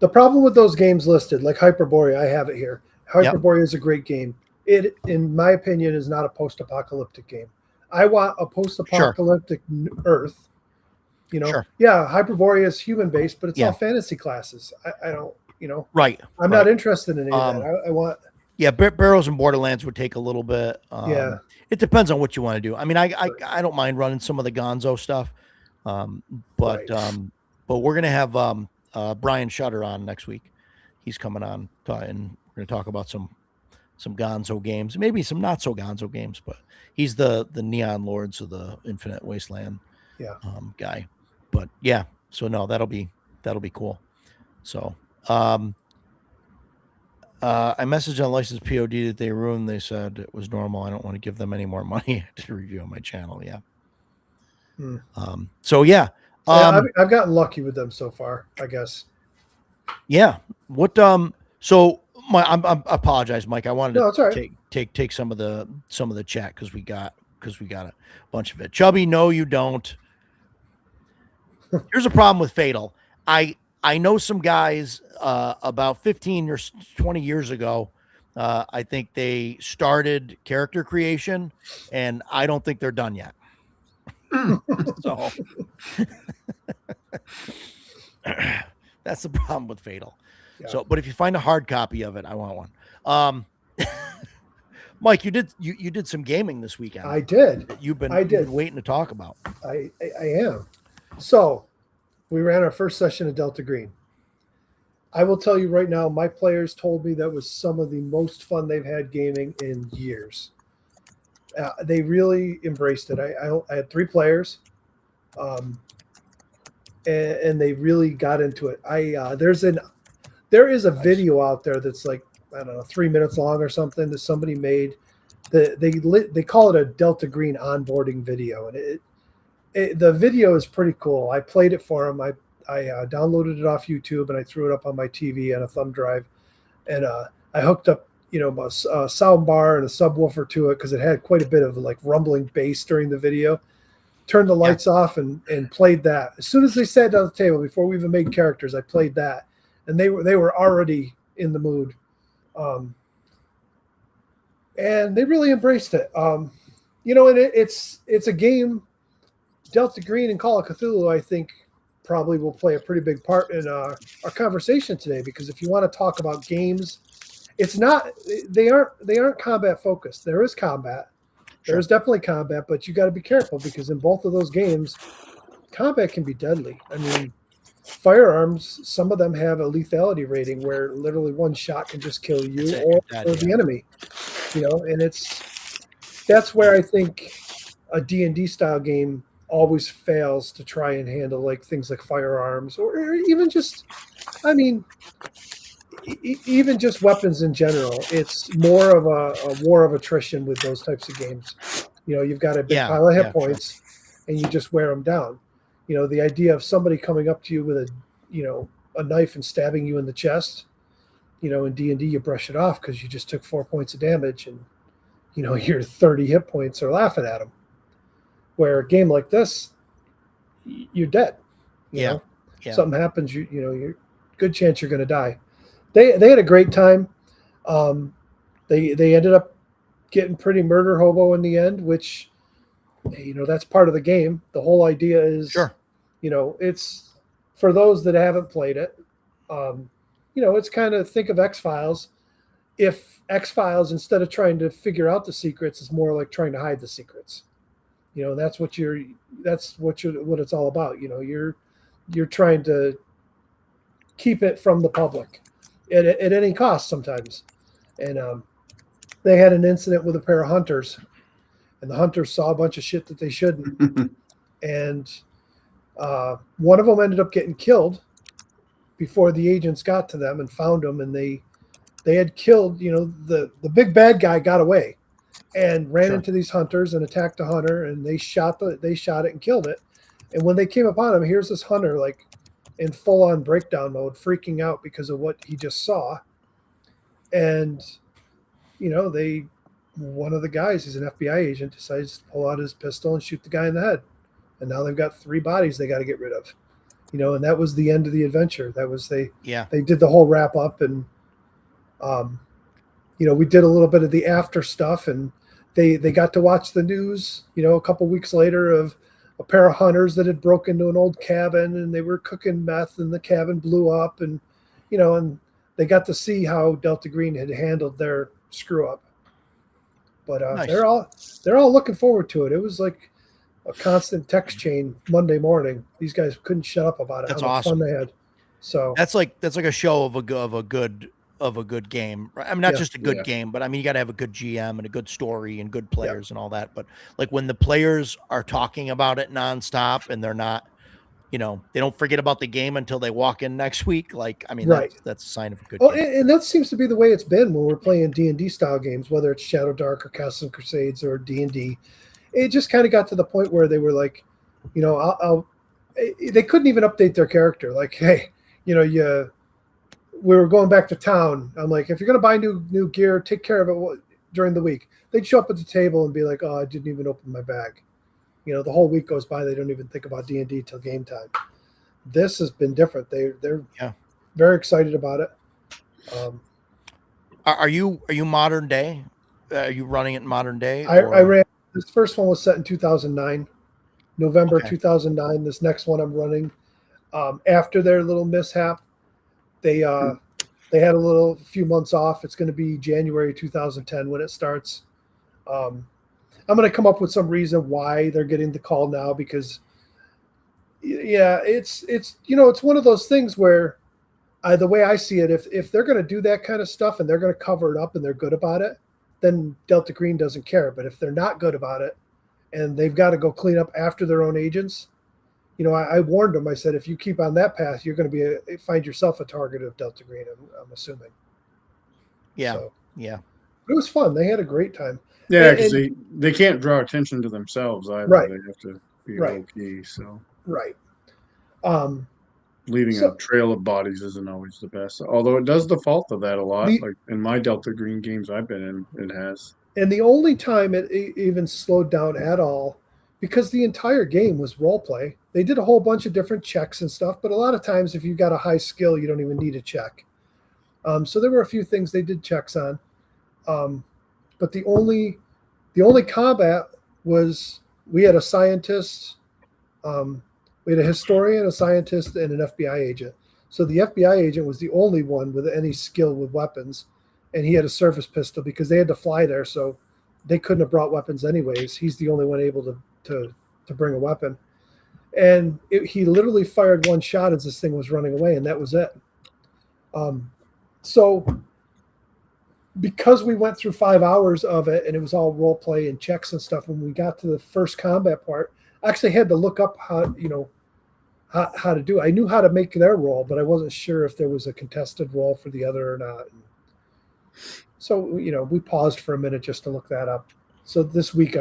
the problem with those games listed, like Hyperborea, I have it here. Hyperborea is a great game. It, in my opinion, is not a post-apocalyptic game. I want a post-apocalyptic Earth. Hyperborea is human-based, but it's all fantasy classes. I don't, right. I'm not interested in any of that. I want Yeah, Barrows and Borderlands would take a little bit. Yeah. It depends on what you want to do. I mean, I don't mind running some of the Gonzo stuff, but we're gonna have Brian Shutter on next week. He's coming on, and we're gonna talk about some Gonzo games, maybe some not so Gonzo games, but he's the Neon Lords of the Infinite Wasteland guy. But yeah, so no, that'll be cool. So I messaged on Licensed POD that they ruined. They said it was normal. I don't want to give them any more money to review on my channel. Yeah. So yeah, I've gotten lucky with them so far, I guess. Yeah. What? So I apologize, Mike. I wanted to take some of the chat because we got a bunch of it. Chubby, no, you don't. Here's a problem with Fatal. I know some guys about 15 or 20 years ago. I think they started character creation, and I don't think they're done yet. So that's the problem with Fatal. Yeah. So, but if you find a hard copy of it, I want one. Mike, you did some gaming this weekend. I did. You've been waiting to talk about. I am. So we ran our first session of Delta Green. I will tell you right now, my players told me that was some of the most fun they've had gaming in years. They really embraced it. I had 3 players, and they really got into it. There is a video out there that's like, I don't know, 3 minutes long or something that somebody made. They call it a Delta Green onboarding video, and the video is pretty cool. I played it for them. I downloaded it off YouTube and I threw it up on my TV on a thumb drive, and I hooked up a sound bar and a subwoofer to it because it had quite a bit of like rumbling bass during the video. Turned the lights off and played that. As soon as they sat down at the table, before we even made characters, I played that, and they were already in the mood, and they really embraced it. And it's a game. Delta Green and Call of Cthulhu, I think, probably will play a pretty big part in our conversation today, because if you want to talk about games, they aren't combat focused. There is combat. There's definitely combat, but you got to be careful, because in both of those games, combat can be deadly. I mean, firearms, some of them have a lethality rating where literally one shot can just kill you or the enemy. And that's where I think a D&D style game always fails to try and handle like things like firearms or even just, even just weapons in general. It's more of a war of attrition with those types of games. You've got a big pile of hit points and you just wear them down. The idea of somebody coming up to you with a knife and stabbing you in the chest, in D&D you brush it off because you just took 4 points of damage and, your 30 hit points are laughing at them. Where a game like this, you're dead. You know? Something happens, you're good chance you're going to die. They had a great time. They ended up getting pretty murder hobo in the end, which, that's part of the game. The whole idea is, it's for those that haven't played it. It's kind of, think of X-Files. If X-Files, instead of trying to figure out the secrets, is more like trying to hide the secrets. That's what it's all about. You're trying to keep it from the public at any cost sometimes. And they had an incident with a pair of hunters, and the hunters saw a bunch of shit that they shouldn't. And one of them ended up getting killed before the agents got to them and found them. And they had killed, the big bad guy got away and ran into these hunters and attacked a hunter, and they shot it and killed it. And when they came upon him, here's this hunter like in full on breakdown mode, freaking out because of what he just saw. And one of the guys, he's an FBI agent, decides to pull out his pistol and shoot the guy in the head. And now they've got 3 bodies they got to get rid of. And that was the end of the adventure. That was they did the whole wrap up, and we did a little bit of the after stuff, and they got to watch the news, a couple weeks later, of a pair of hunters that had broken into an old cabin and they were cooking meth and the cabin blew up, and and they got to see how Delta Green had handled their screw up. But Nice. they're all looking forward to it. It was like a constant text chain Monday morning. These guys couldn't shut up about it. That's how much awesome. fun they had. So that's like a show of a good game. I mean, not just a good game, but I mean, you got to have a good GM and a good story and good players and all that. But like when the players are talking about it nonstop and they're not, they don't forget about the game until they walk in next week. Like, I mean, that's a sign of a good game. And that seems to be the way it's been when we're playing D&D style games, whether it's Shadow Dark or Castles and Crusades or D&D. It just kind of got to the point where they were like, they couldn't even update their character. Like, hey, we were going back to town. I'm like, if you're going to buy new gear, take care of it during the week. They'd show up at the table and be like, oh, I didn't even open my bag. The whole week goes by. They don't even think about D&D till game time. This has been different. They're very excited about it. Are you modern day? Are you running it in modern day? I ran. This first one was set in 2009, November 2009. This next one I'm running after their little mishap. They had a few months off. It's going to be January 2010 when it starts. I'm going to come up with some reason why they're getting the call now because, it's one of those things where the way I see it, if they're going to do that kind of stuff and they're going to cover it up and they're good about it, then Delta Green doesn't care. But if they're not good about it and they've got to go clean up after their own agents, I warned them. I said, if you keep on that path, you're going to find yourself a target of Delta Green, I'm assuming. Yeah. So, yeah. But it was fun. They had a great time. Yeah, because they can't draw attention to themselves either. Right. They have to be low key. So right. Leaving a trail of bodies isn't always the best. Although it does default to that a lot. Like in my Delta Green games I've been in, it has. And the only time it even slowed down at all, because the entire game was role play. They did a whole bunch of different checks and stuff, but a lot of times if you've got a high skill, you don't even need a check. So there were a few things they did checks on. But the only combat was we had a scientist, we had a historian, a scientist, and an FBI agent. So the FBI agent was the only one with any skill with weapons, and he had a service pistol because they had to fly there, so they couldn't have brought weapons anyways. He's the only one able to bring a weapon. And he literally fired one shot as this thing was running away, and that was it. So because we went through 5 hours of it and it was all role play and checks and stuff, when we got to the first combat part, I actually had to look up how to do it. I knew how to make their roll, but I wasn't sure if there was a contested roll for the other or not. So, we paused for a minute just to look that up. So this week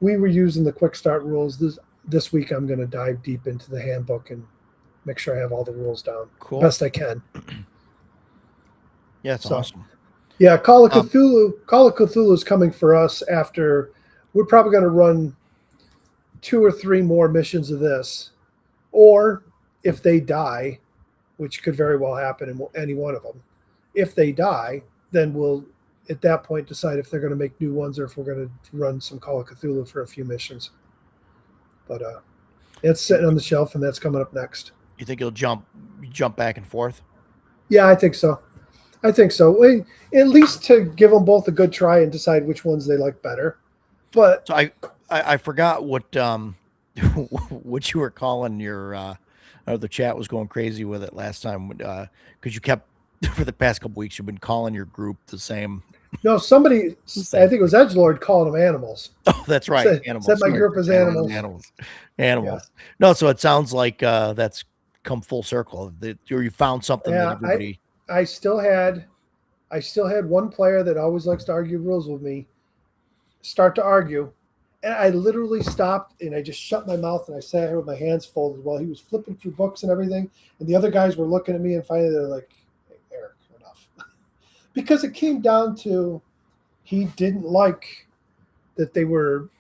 we were using the quick start rules. This week I'm going to dive deep into the handbook and make sure I have all the rules down best I can. Yeah, it's awesome. Yeah, Call of Cthulhu is coming for us after. We're probably going to run 2 or 3 more missions of this, or if they die, which could very well happen in any one of them. If they die, then we'll at that point decide if they're going to make new ones or if we're going to run some Call of Cthulhu for a few missions. But it's sitting on the shelf, and that's coming up next. You think you'll jump back and forth? Yeah, I think so. At least to give them both a good try and decide which ones they like better. But so I forgot what what you were calling your the chat was going crazy with it last time because you kept for the past couple weeks you've been calling your group the same. No, somebody, I think it was Edgelord calling them animals. Oh, as right. Animals. Said my group is animals. Animals. Yeah. No, so it sounds like that's come full circle. You found something that everybody. I still had one player that always likes to argue rules with me start to argue. And I literally stopped and I just shut my mouth and I sat here with my hands folded while he was flipping through books and everything. And the other guys were looking at me and finally they're like, hey, Eric, enough. Because it came down to he didn't like that they were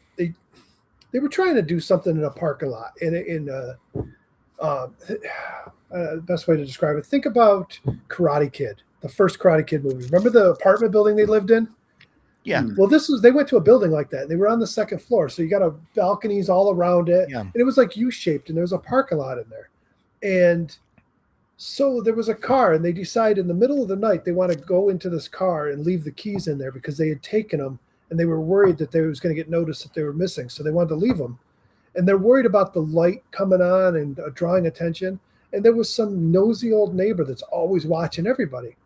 trying to do something in a parking lot. Best way to describe it. Think about Karate Kid, the first Karate Kid movie. Remember the apartment building they lived in? Yeah. Well, they went to a building like that. They were on the second floor. So you got balconies all around it. Yeah. And it was like U-shaped and there was a parking lot in there. And So there was a car, and they decide in the middle of the night they want to go into this car and leave the keys in there because they had taken them, and they were worried that they was going to get noticed that they were missing. So they wanted to leave them, and they're worried about the light coming on and drawing attention. And there was some nosy old neighbor that's always watching everybody.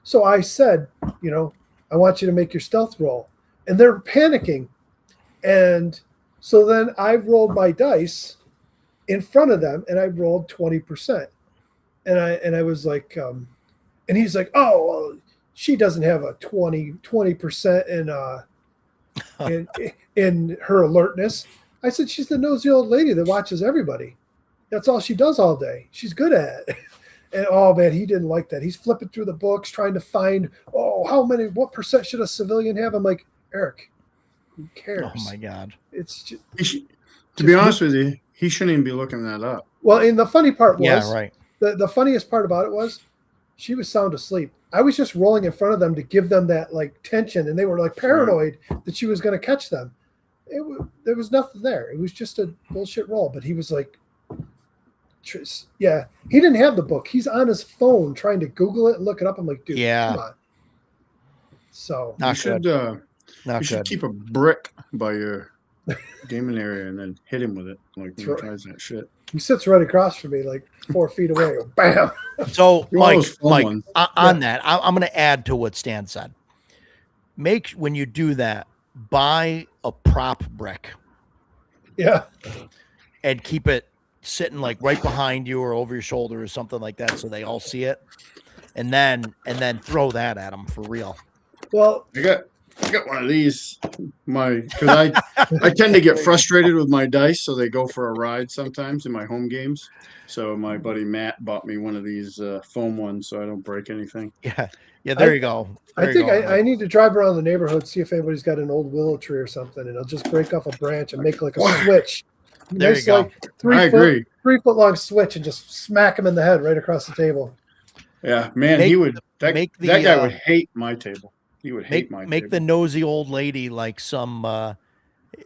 So I said, I want you to make your stealth roll, and they're panicking. And so then I rolled my dice in front of them, and I rolled 20%. And I was like, and he's like, oh, well, she doesn't have a 20% in her alertness. I said, she's the nosy old lady that watches everybody. That's all she does all day. She's good at it. And oh man, he didn't like that. He's flipping through the books trying to find, what percent should a civilian have? I'm like, Eric, who cares? Oh my God. It's just, to be honest with you, he shouldn't even be looking that up. Well, and the funny part was, yeah, right. The funniest part about it was she was sound asleep. I was just rolling in front of them to give them that like tension, and they were like paranoid that she was going to catch them. There was nothing there. It was just a bullshit roll. But he was like, yeah, he didn't have the book. He's on his phone trying to Google it and look it up. I'm like, dude, come on. So you should keep a brick by your gaming area and then hit him with it like when he tries that shit. He sits right across from me, like 4 feet away. Bam. So, Mike, on that, I'm going to add to what Stan said. When you do that, buy a prop brick. Yeah. And keep it sitting like right behind you or over your shoulder or something like that, so they all see it, and then throw that at them for real. Well, I got one of these. Because I tend to get frustrated with my dice, so they go for a ride sometimes in my home games. So my buddy Matt bought me one of these foam ones, so I don't break anything. Yeah. There you go. I need to drive around the neighborhood, see if anybody's got an old willow tree or something, and I'll just break off a branch and make like a switch. There you go. Like 3 foot long switch and just smack him in the head right across the table. Yeah, man, that guy would hate my table. He would hate my make table. the nosy old lady like some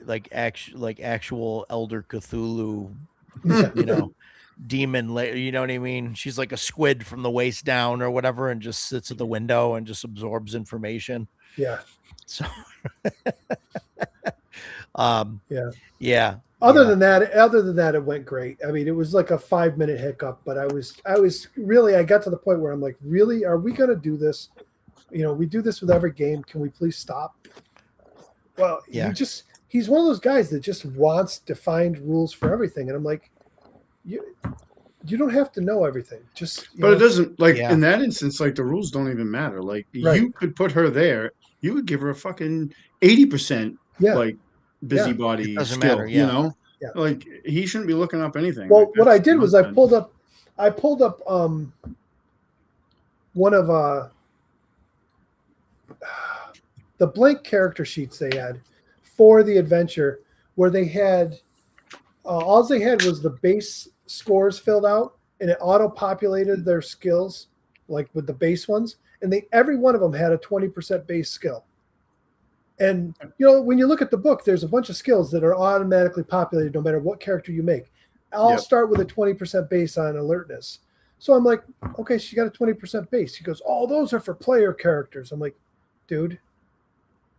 like actual Elder Cthulhu, demon. You know what I mean? She's like a squid from the waist down or whatever, and just sits at the window and just absorbs information. Yeah. So. Yeah. Other than that, it went great. I mean, it was like a 5-minute hiccup, but I was really, I got to the point where I'm like, really, are we going to do this? We do this with every game. Can we please stop? Well, yeah. He's one of those guys that just wants defined rules for everything. And I'm like, you don't have to know everything. But it doesn't in that instance, like the rules don't even matter. Like you could put her there. You would give her a fucking 80%, busybody skill, Yeah. Like he shouldn't be looking up anything. Well, what I did was I pulled up one of the blank character sheets they had for the adventure, where they had all they had was the base scores filled out, and it auto populated their skills like with the base ones, and every one of them had a 20% base skill. And, when you look at the book, there's a bunch of skills that are automatically populated no matter what character you make. I'll start with a 20% base on alertness. So I'm like, okay, she got a 20% base. He goes, oh, those are for player characters. I'm like, dude.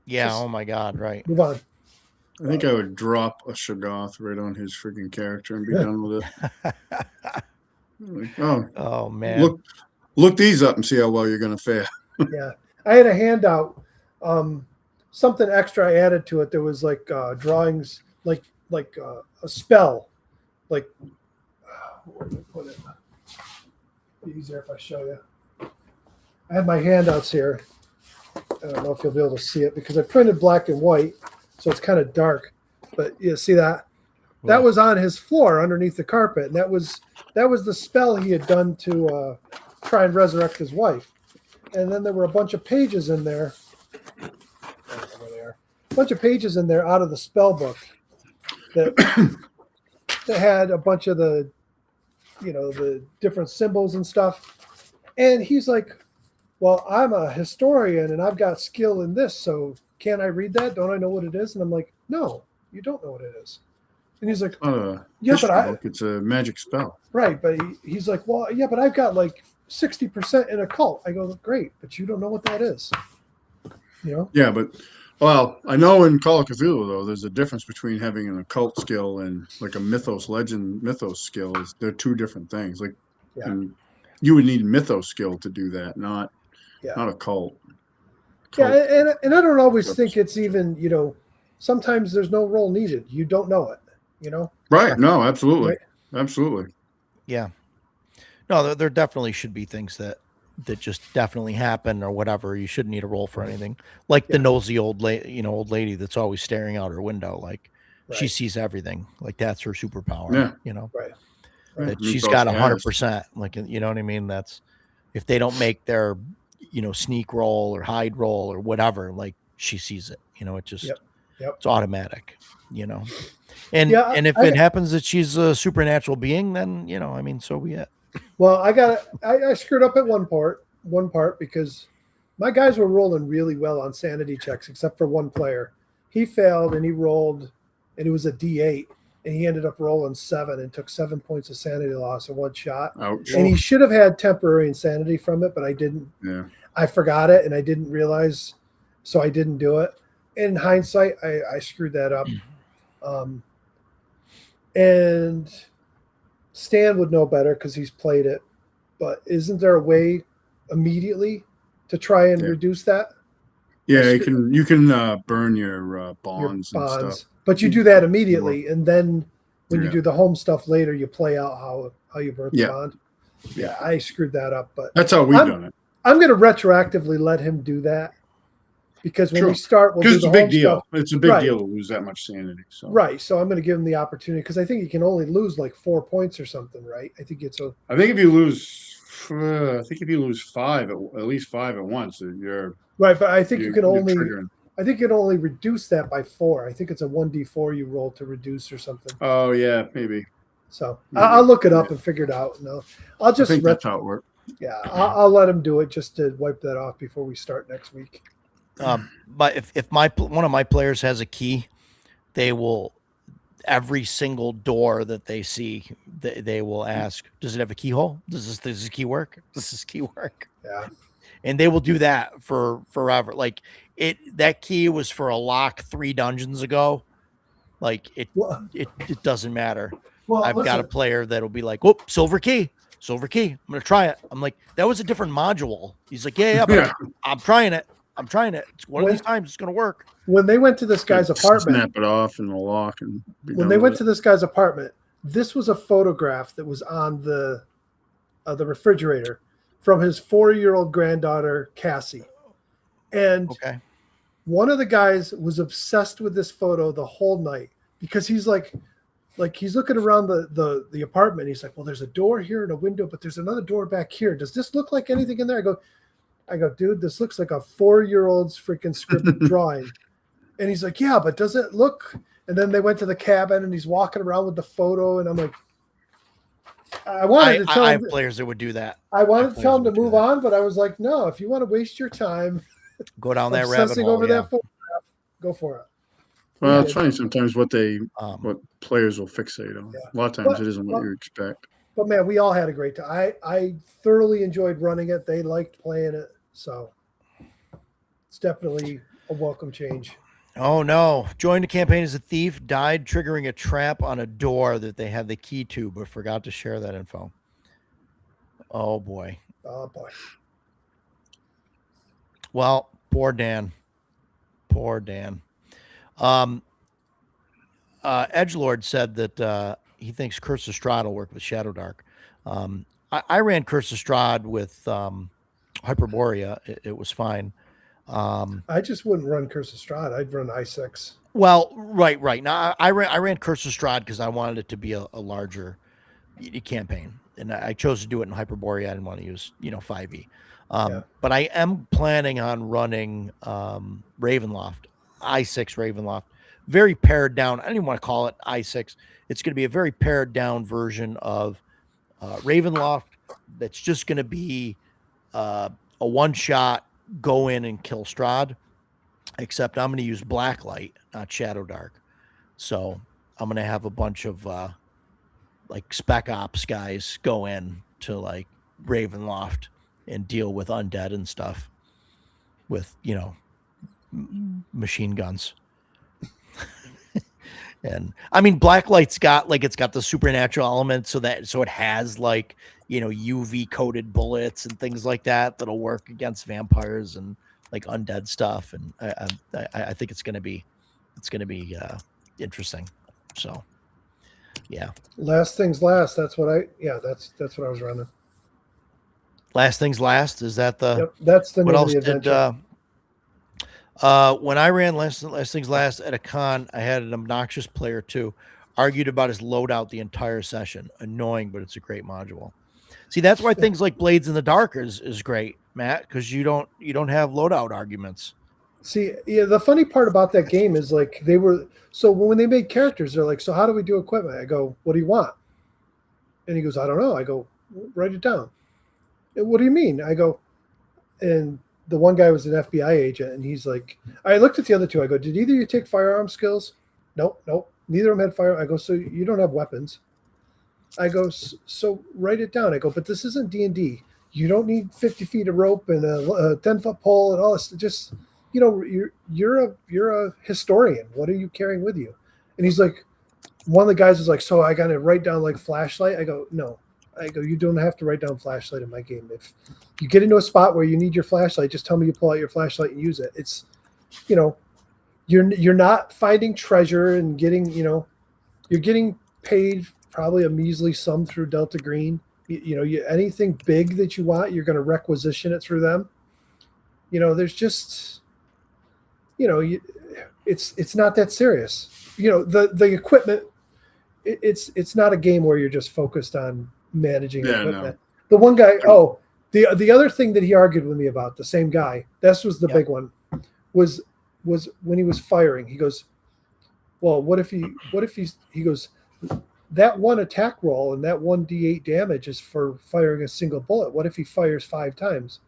Yeah, oh my God, right. Move on. I think I would drop a Shoggoth right on his freaking character and be done with it. Oh, man. Look these up and see how well you're going to fare. Yeah. I had a handout. Something extra I added to it. There was like drawings, like a spell, like where did I put it? It'd be easier if I show you. I had my handouts here. I don't know if you'll be able to see it because I printed black and white, so it's kind of dark. But you see that? That was on his floor underneath the carpet, and that was the spell he had done to try and resurrect his wife. And then there were a bunch of pages in there. A bunch of pages in there out of the spell book that had a bunch of the different symbols and stuff. And he's like, well, I'm a historian and I've got skill in this, so can't I read that? Don't I know what it is? And I'm like, no, you don't know what it is. And he's like, It's not a yeah, history but I, book. It's a magic spell. right. But he's like, well, yeah, but I've got like 60% in occult. I go, great, but you don't know what that is. You know? Yeah, but well, I know in Call of Cthulhu though, there's a difference between having an occult skill and like a mythos skill. They're two different things. Like, Yeah. and you would need mythos skill to do that, not Yeah. occult. Yeah, and I don't always think it's even, you know, sometimes there's no roll needed. You don't know it, you know? Right. No, absolutely. Right. Absolutely. Yeah. No, there definitely should be things that just definitely happen or whatever. You shouldn't need a roll for anything. Like the nosy old lady that's always staring out her window. Like she sees everything. Like that's her superpower. Yeah. You know? Right. That she's got 100%. Like, you know what I mean? That's if they don't make their, you know, sneak roll or hide roll or whatever, like she sees it. You know, it just it's automatic, you know. And and if it happens that she's a supernatural being, then, you know, I mean, so be it. Well, I screwed up at one part because my guys were rolling really well on sanity checks, except for one player. He failed and he rolled, and it was a D8, and he ended up rolling 7 and took 7 points of sanity loss in one shot. Ouch. And he should have had temporary insanity from it, but I didn't. Yeah. I forgot it and I didn't realize, so I didn't do it. In hindsight, I screwed that up. And Stan would know better because he's played it. But isn't there a way immediately to try and reduce that? Yeah, you can burn your bonds and stuff. But you do that immediately, and then when you do the home stuff later, you play out how you burn the bond. Yeah, I screwed that up, but that's how we've done it. I'm going to retroactively let him do that because when we start, we'll do it's a big deal. Stuff. It's a big deal to lose that much sanity. So. Right. So I'm going to give him the opportunity because I think you can only lose like 4 points or something, right? I think it's I think if you lose 5, at least 5 at once, you're right. But I think you can only. Triggering. I think you can only reduce that by 4. I think it's a 1d4 you roll to reduce or something. Oh yeah, maybe. So I'll look it up and figure it out. No, I'll just. I think that's how it works. Yeah, I'll let him do it just to wipe that off before we start next week. But if one of my players has a key, they will every single door that they see, they will ask, "Does it have a keyhole? Does this key work? Does this key work?" Yeah, and they will do that for forever. Like that key was for a lock 3 dungeons ago. Like it doesn't matter. Well, I've got a player that'll be like, "Whoop, silver key. I'm gonna try it." I'm like, "That was a different module." He's like, "Yeah, but I'm trying it. It's one of these times it's gonna work." When they went to this guy's apartment, snap it off in the lock, and when they went to this guy's apartment, this was a photograph that was on the refrigerator from his 4-year-old granddaughter Cassie, and one of the guys was obsessed with this photo the whole night because he's like he's looking around the apartment. He's like, "Well, there's a door here and a window, but there's another door back here. Does this look like anything in there?" I go, "Dude, this looks like a 4-year-old's freaking scribbled drawing." And he's like, "Yeah, but does it look?" And then they went to the cabin and he's walking around with the photo. And I'm like, I wanted to tell him. I have players that would do that. I wanted to tell him to move on, but I was like, no, if you want to waste your time, go down that rabbit hole. Over that photograph, go for it. Well, it's funny sometimes what players will fixate on. A lot of times it isn't what you expect. But man, we all had a great time. I thoroughly enjoyed running it. They liked playing it, so it's definitely a welcome change. Oh no! Joined the campaign as a thief, died triggering a trap on a door that they had the key to, but forgot to share that info. Oh boy! Oh boy! Well, poor Dan. Poor Dan. Edgelord said that he thinks Curse of Strahd will work with Shadow Dark. I ran Curse of Strahd with Hyperborea. It was fine. I just wouldn't run Curse of Strahd. I'd run I6. Well, right. Now I ran Curse of Strahd because I wanted it to be a larger campaign, and I chose to do it in Hyperborea. I didn't want to use 5e. But I am planning on running Ravenloft, I6 Ravenloft, very pared down. I don't even want to call it I6. It's going to be a very pared down version of Ravenloft that's just going to be a one-shot go in and kill Strahd, except I'm going to use Blacklight, not Shadow Dark. So gonna have a bunch of like spec ops guys go in to like Ravenloft and deal with undead and stuff with machine guns. And I mean, Blacklight's got the supernatural element, so it has like UV coated bullets and things like that'll work against vampires and like undead stuff. And I think it's gonna be interesting. So yeah. Last things last. That's what I was running. Last things last. Is that the? Yep, that's the name what of else the did? adventure. When I ran last things last at a con, I had an obnoxious player too. Argued about his loadout the entire session. Annoying, but it's a great module. See, that's why things like Blades in the Dark is great, Matt, because you don't have loadout arguments. See, yeah, the funny part about that game is like when they made characters, they're like, so how do we do equipment? I go, what do you want? And he goes, I don't know. I go, write it down. And what do you mean? I go, and the one guy was an FBI agent, and he's like, I looked at the other two. I go, did either of you take firearm skills? Nope. Neither of them had fire. I go, so you don't have weapons. I go, so write it down. I go, but this isn't D&D. You don't need 50 feet of rope and a 10-foot pole and all this. Just, you're a historian. What are you carrying with you? And he's like, one of the guys was like, so I got to write down like flashlight. I go, no. I go, you don't have to write down flashlight in my game. If you get into a spot where you need your flashlight, just tell me you pull out your flashlight and use it. It's, you're not finding treasure and getting, you're getting paid probably a measly sum through Delta Green. Anything big that you want, you're going to requisition it through them. There's just, it's not that serious. The equipment, it's not a game where you're just focused on managing equipment. No. The one guy, the other thing that he argued with me about, the same guy, this was the big one, was when he was firing. He goes, well, what if he goes, that one attack roll and that 1d8 damage is for firing a single bullet. What if he fires 5 times?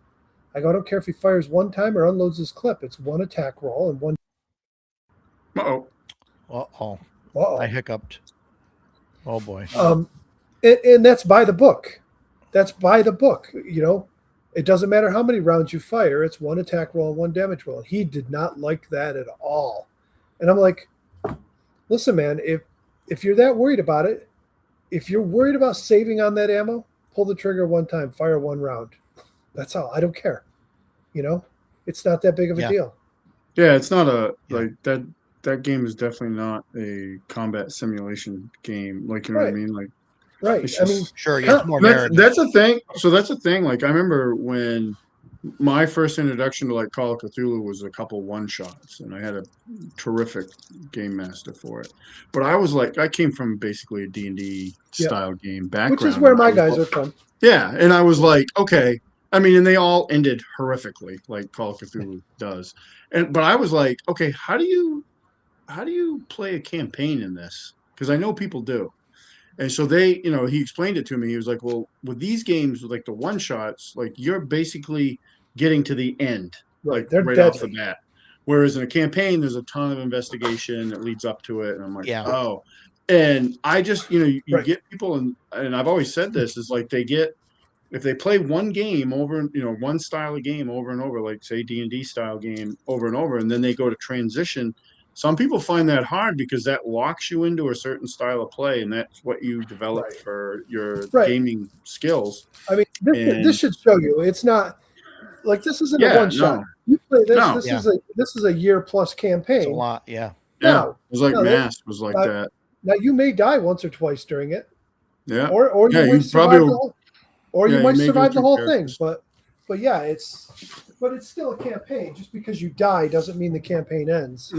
I go, I don't care if he fires 1 time or unloads his clip. It's 1 attack roll and 1. Uh-oh. I hiccuped. Oh boy. And that's by the book. That's by the book. It doesn't matter how many rounds you fire. It's 1 attack roll and 1 damage roll. He did not like that at all. And I'm like, listen, man, if you're that worried about it, if you're worried about saving on that ammo, pull the trigger 1 time, fire 1 round. That's all. I don't care. It's not that big of a deal. Yeah, it's not like that. That game is definitely not a combat simulation game. Like, you know what I mean? Like, right. Just, sure. Yeah, more narrative. That's a thing. So that's a thing. Like, I remember when my first introduction to like Call of Cthulhu was a couple one-shots, and I had a terrific game master for it. But I came from basically a D&D style game background, which is where my guys are from. Yeah, and I was like, okay. I mean, and they all ended horrifically, like Call of Cthulhu does. But I was like, okay, how do you play a campaign in this? Because I know people do. And so he explained it to me. He was like, well, with these games, with like the one shots, like you're basically getting to the end, right off the bat. Whereas in a campaign, there's a ton of investigation that leads up to it. And I'm like, oh. And I just, you get people, and I've always said this, is like if they play one game over, one style of game over and over, like say D&D style game over and over, and then they go to transition. Some people find that hard because that locks you into a certain style of play, and that's what you develop for your gaming skills. I mean, this should show you it's not like this isn't a one shot. You play this. This is a year plus campaign. It's a lot, yeah. No, it was like Mass was like that. Now you may die once or twice during it. Yeah. Or you might survive you might survive the whole thing. But it's still a campaign. Just because you die doesn't mean the campaign ends.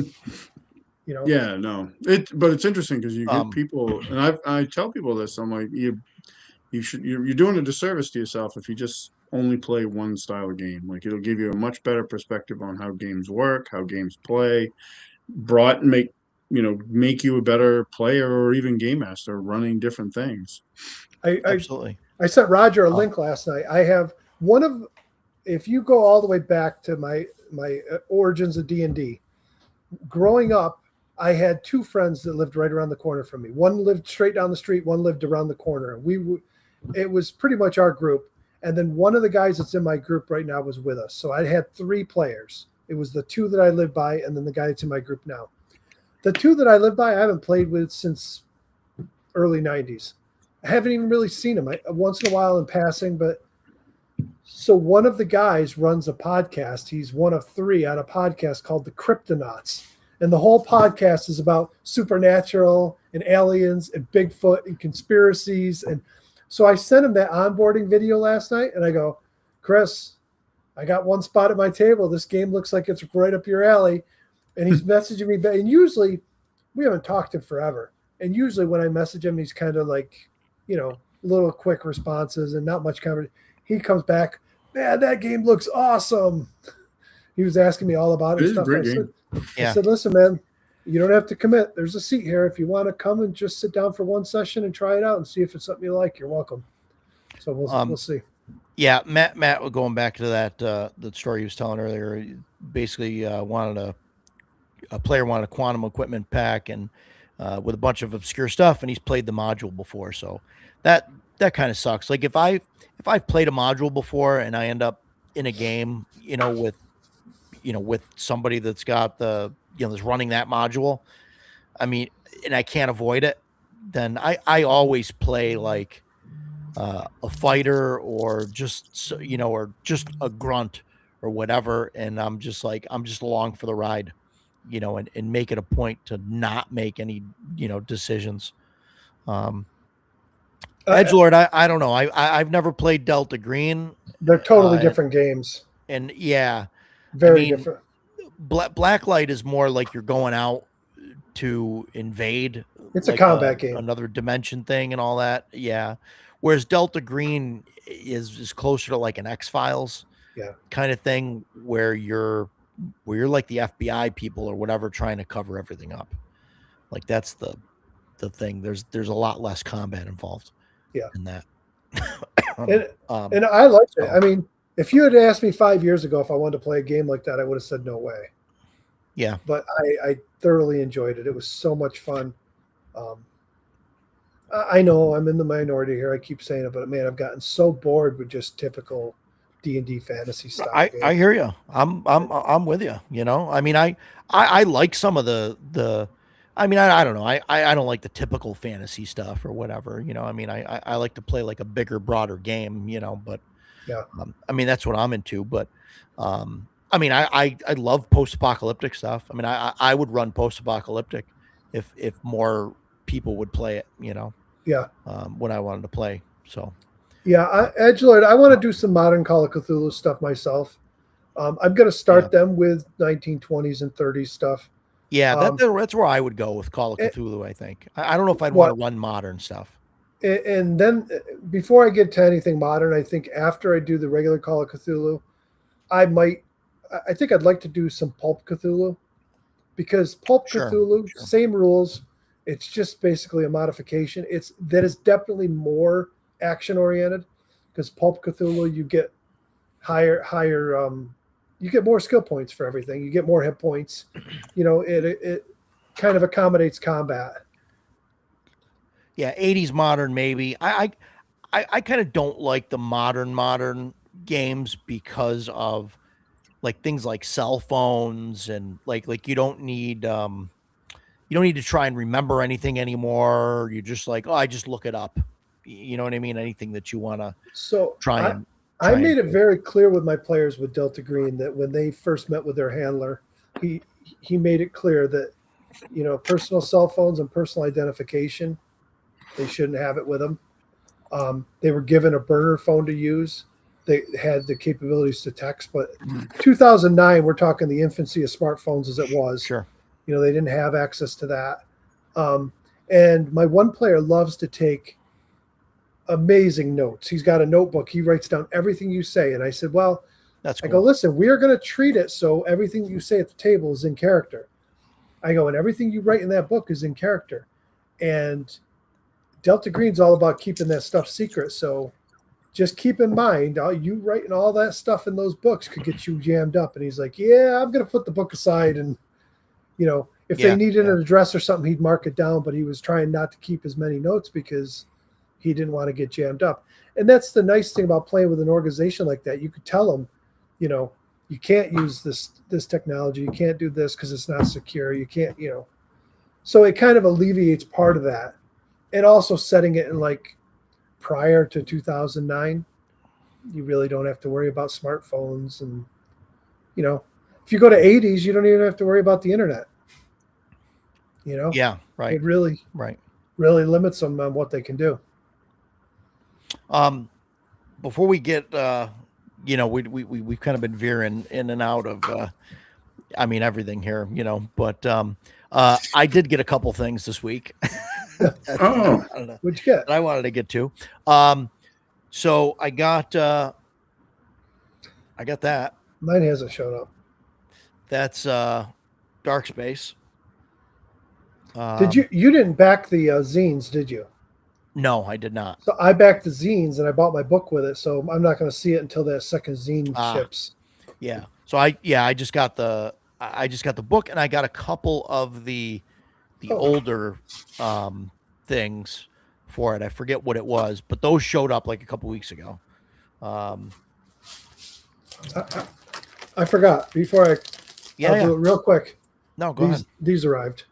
Yeah, no. But it's interesting because you get people, and I tell people this. I'm like, you're doing a disservice to yourself if you just only play one style of game. Like, it'll give you a much better perspective on how games work, how games play, make you a better player or even game master running different things. Absolutely. I sent Roger a link last night. I have one of, if you go all the way back to my origins of D&D, growing up, I had two friends that lived right around the corner from me. One lived straight down the street, one lived around the corner. It was pretty much our group. And then one of the guys that's in my group right now was with us. So I had 3 players. It was the 2 that I lived by, and then the guy that's in my group now. The 2 that I live by, I haven't played with since early 90s. I haven't even really seen them. Once in a while in passing, but so one of the guys runs a podcast. He's one of 3 on a podcast called The Cryptonauts. And the whole podcast is about supernatural and aliens and Bigfoot and conspiracies. And so I sent him that onboarding video last night, and I go, Chris, I got one spot at my table. This game looks like it's right up your alley. And he's messaging me back. And usually we haven't talked in forever. And usually when I message him, he's kind of like, little quick responses and not much conversation. He comes back, man, that game looks awesome. He was asking me all about it. And stuff. I said, listen, man, you don't have to commit. There's a seat here. If you want to come and just sit down for one session and try it out and see if it's something you like, you're welcome. So we'll see. Yeah, Matt, going back to that the story he was telling earlier, basically a player wanted a quantum equipment pack and with a bunch of obscure stuff, and he's played the module before. So that kind of sucks. Like if I've played a module before and I end up in a game, with somebody that's got that's running that module, I mean, and I can't avoid it, then I always play like a fighter or just or just a grunt or whatever, and I'm just along for the ride, and make it a point to not make any decisions. Edgelord, I don't know. I've never played Delta Green. They're totally different games. And yeah, very different. Blacklight is more like you're going out to invade. It's like a combat game, another dimension thing, and all that. Yeah. Whereas Delta Green is closer to like an X-Files kind of thing, where you're like the FBI people or whatever, trying to cover everything up. Like that's the thing. There's a lot less combat involved. In that. And I like it. I mean, if you had asked me 5 years ago if I wanted to play a game like that, I would have said no way. Yeah. But I thoroughly enjoyed it. It was so much fun. I know I'm in the minority here. I keep saying it, but man, I've gotten so bored with just typical D&D fantasy stuff. I hear you. I'm with you. I mean, I like some of the. I mean, I don't know. I don't like the typical fantasy stuff or whatever. I mean, I like to play like a bigger, broader game. But I mean, that's what I'm into. But I mean, I love post-apocalyptic stuff. I mean, I would run post-apocalyptic if more people would play it. When I wanted to play. So. Yeah, Edgelord, I want to do some modern Call of Cthulhu stuff myself. I'm going to start them with 1920s and 30s stuff. Yeah, that's where I would go with Call of Cthulhu, I think. I don't know if I'd want to run modern stuff. And then before I get to anything modern, I think after I do the regular Call of Cthulhu, I think I'd like to do some Pulp Cthulhu, because Pulp Cthulhu, same rules. It's just basically a modification. That is definitely more action oriented, because Pulp Cthulhu, you get higher you get more skill points for everything. You get more hit points. It kind of accommodates combat. Yeah, 80s modern maybe. I kind of don't like the modern games because of like things like cell phones and like you don't need to try and remember anything anymore. You're just like, I just look it up. You know what I mean? Anything that you want to try and. I made it very clear with my players with Delta Green that when they first met with their handler, he made it clear that, personal cell phones and personal identification, they shouldn't have it with them. They were given a burner phone to use. They had the capabilities to text, but 2009, we're talking the infancy of smartphones as it was. Sure. They didn't have access to that. And my one player loves to take amazing notes. He's got a notebook. He writes down everything you say. And I said, well, that's cool. I go, listen, we are going to treat it so everything you say at the table is in character. I go, and everything you write in that book is in character. And Delta Green's all about keeping that stuff secret. So just keep in mind, you writing all that stuff in those books could get you jammed up. And he's like, yeah, I'm going to put the book aside. And, If they needed an address or something, he'd mark it down, but he was trying not to keep as many notes because he didn't want to get jammed up. And that's the nice thing about playing with an organization like that. You could tell them, you know, you can't use this technology. You can't do this because it's not secure. You can't, you know. So it kind of alleviates part of that. And also setting it in like prior to 2009, you really don't have to worry about smartphones. And, you know, if you go to 80s, you don't even have to worry about the internet. You know? Yeah, right. It really limits them on what they can do. Before we get, you know, we've kind of been veering in and out of, I mean, everything here, you know, but I did get a couple things this week. Oh, I don't know. What'd you get? That I wanted to get to. So I got that. Mine hasn't shown up. That's Dark Space. Did you didn't back the zines, did you? No, I did not. So I backed the zines and I bought my book with it, so I'm not going to see it until that second zine ships. Yeah. So I just got the book, and I got a couple of the older things for it. I forget what it was, but those showed up like a couple weeks ago. I forgot before I'll do it real quick. No, go ahead. These arrived.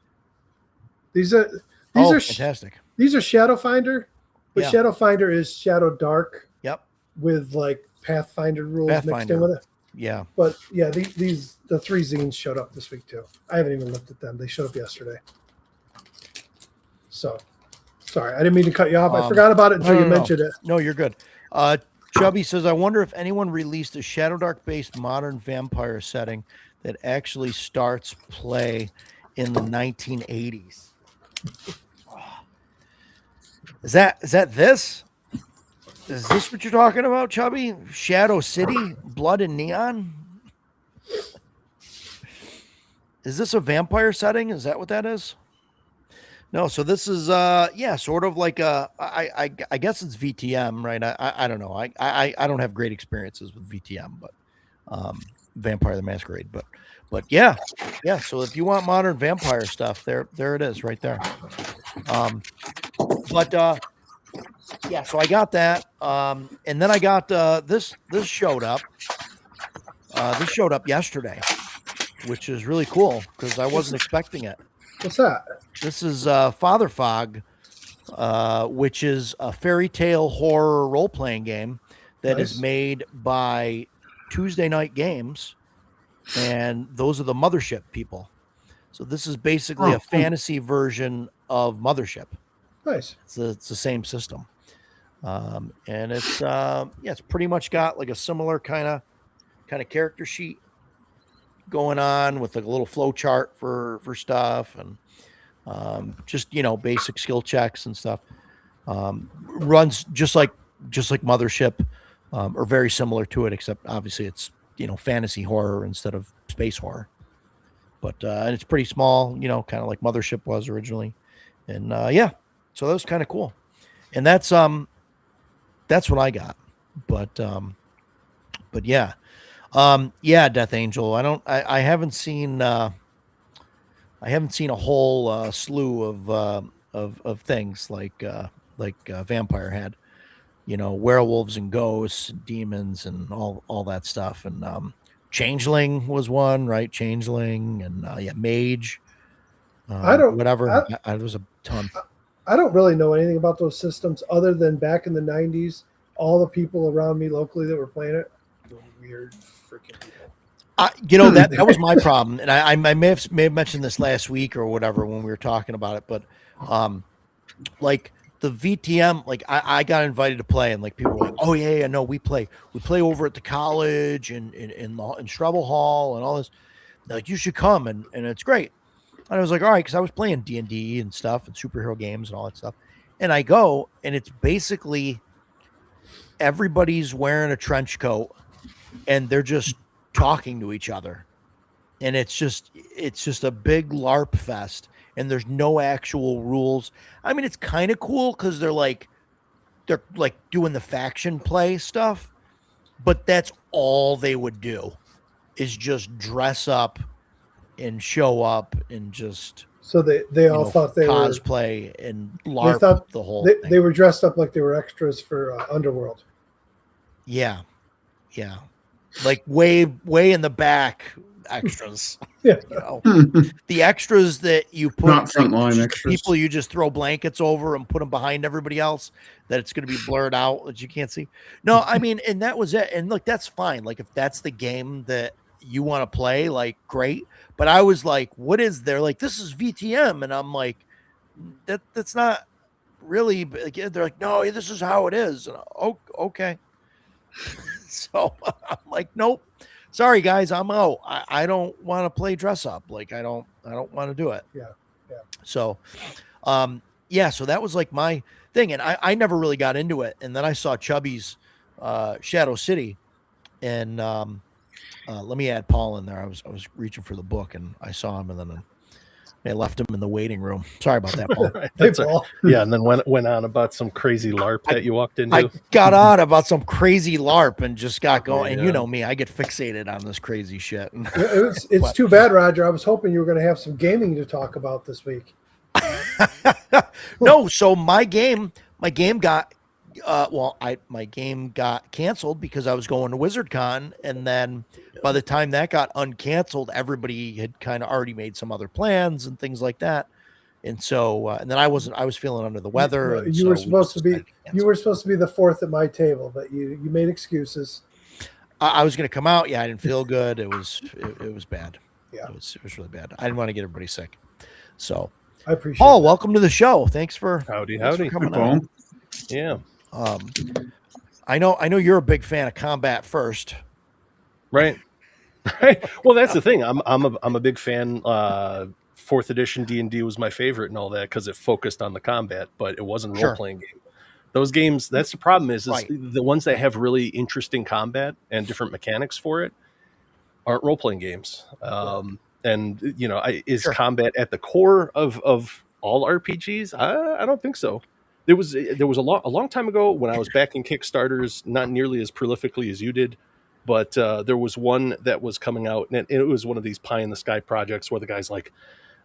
These are fantastic. These are Shadow Finder, but Shadow Finder is Shadow Dark. Yep. With like Pathfinder rules mixed in with it. Yeah. But yeah, the 3 zines showed up this week too. I haven't even looked at them. They showed up yesterday. So, sorry, I didn't mean to cut you off. I forgot about it until you mentioned it. No, you're good. Chubby says, I wonder if anyone released a Shadow Dark based modern vampire setting that actually starts play in the 1980s. Is that this? Is this what you're talking about, Chubby? Shadow City, Blood and Neon? Is this a vampire setting? Is that what that is? No, so this is sort of like I guess it's VTM, right? I don't know. I don't have great experiences with VTM, but Vampire the Masquerade, but yeah. So if you want modern vampire stuff, there it is, right there. So I got that, and then I got this showed up. This showed up yesterday, which is really cool because I wasn't expecting it. What's that? This is Father Fog, which is a fairy tale horror role-playing game that is made by Tuesday Night Games, and those are the Mothership people. So this is basically a fantasy version of Mothership. Nice. It's the same system, and it's it's pretty much got like a similar kind of character sheet going on with like a little flow chart for stuff, and just basic skill checks and stuff. Runs just like Mothership, or very similar to it, except obviously it's fantasy horror instead of space horror. But and it's pretty small, kind of like Mothership was originally, and so that was kind of cool. And that's what I got. But yeah. Death Angel. I haven't seen a whole slew of things like Vampire had, werewolves and ghosts, and demons, and all that stuff. And Changeling was one, right? Changeling and Mage. There was a ton. I don't really know anything about those systems other than back in the 90s, all the people around me locally that were playing it were weird freaking people. That was my problem, and I may have mentioned this last week or whatever when we were talking about it, but like the VTM, like I got invited to play, and like people were like, oh yeah, no, we play over at the college and in Strebel Hall and all this. They're like, you should come, and it's great. And I was like, all right, because I was playing D&D and stuff and superhero games and all that stuff. And I go, and it's basically everybody's wearing a trench coat, and they're just talking to each other. And it's just a big LARP fest, and there's no actual rules. I mean, it's kind of cool because they're like doing the faction play stuff, but that's all they would do is just dress up and show up and just So they all thought they cosplay and LARP the whole thing. thing. They were dressed up like they were extras for Underworld. Yeah. Like way in the back extras. Yeah. The extras that you put, not frontline extras. People you just throw blankets over and put them behind everybody else, that it's going to be blurred out that you can't see. No, I mean, and that was it. And look, that's fine. Like, if that's the game that you want to play, like, great. But I was like, what is there? Like, this is VTM. And I'm like, that's not really. They're like, no, this is how it is. And okay. So I'm like, nope. Sorry guys, I'm out. I don't want to play dress up. Like, I don't want to do it. Yeah. So, so that was like my thing, and I never really got into it. And then I saw Chubby's Shadow City, and let me add Paul in there. I was reaching for the book, and I saw him, and then I left him in the waiting room. Sorry about that, Paul. Hey, Paul. Yeah, and then went on about some crazy LARP that you walked into. I got on about some crazy LARP and just got going. And you know me, I get fixated on this crazy shit. It's too bad, Roger. I was hoping you were going to have some gaming to talk about this week. No, so my game got my game got canceled because I was going to WizardCon, and then by the time that got uncanceled, everybody had kind of already made some other plans and things like that. And so, and then I was feeling under the weather. You were supposed to be the fourth at my table, but you made excuses. I was going to come out. Yeah, I didn't feel good. It was bad. Yeah, it was really bad. I didn't want to get everybody sick. So I appreciate. Paul, welcome to the show. Thanks for howdy for coming on. Yeah. I know you're a big fan of Combat First, right? Well, that's the thing. I'm a big fan. 4th edition D&D was my favorite and all that because it focused on the combat, but it wasn't a role-playing game. Those games, that's the problem is Right. The ones that have really interesting combat and different mechanics for it aren't role-playing games. And is combat at the core of all RPGs? I don't think so. There was a long time ago when I was backing Kickstarters, not nearly as prolifically as you did, but there was one that was coming out, and it was one of these pie in the sky projects where the guy's like,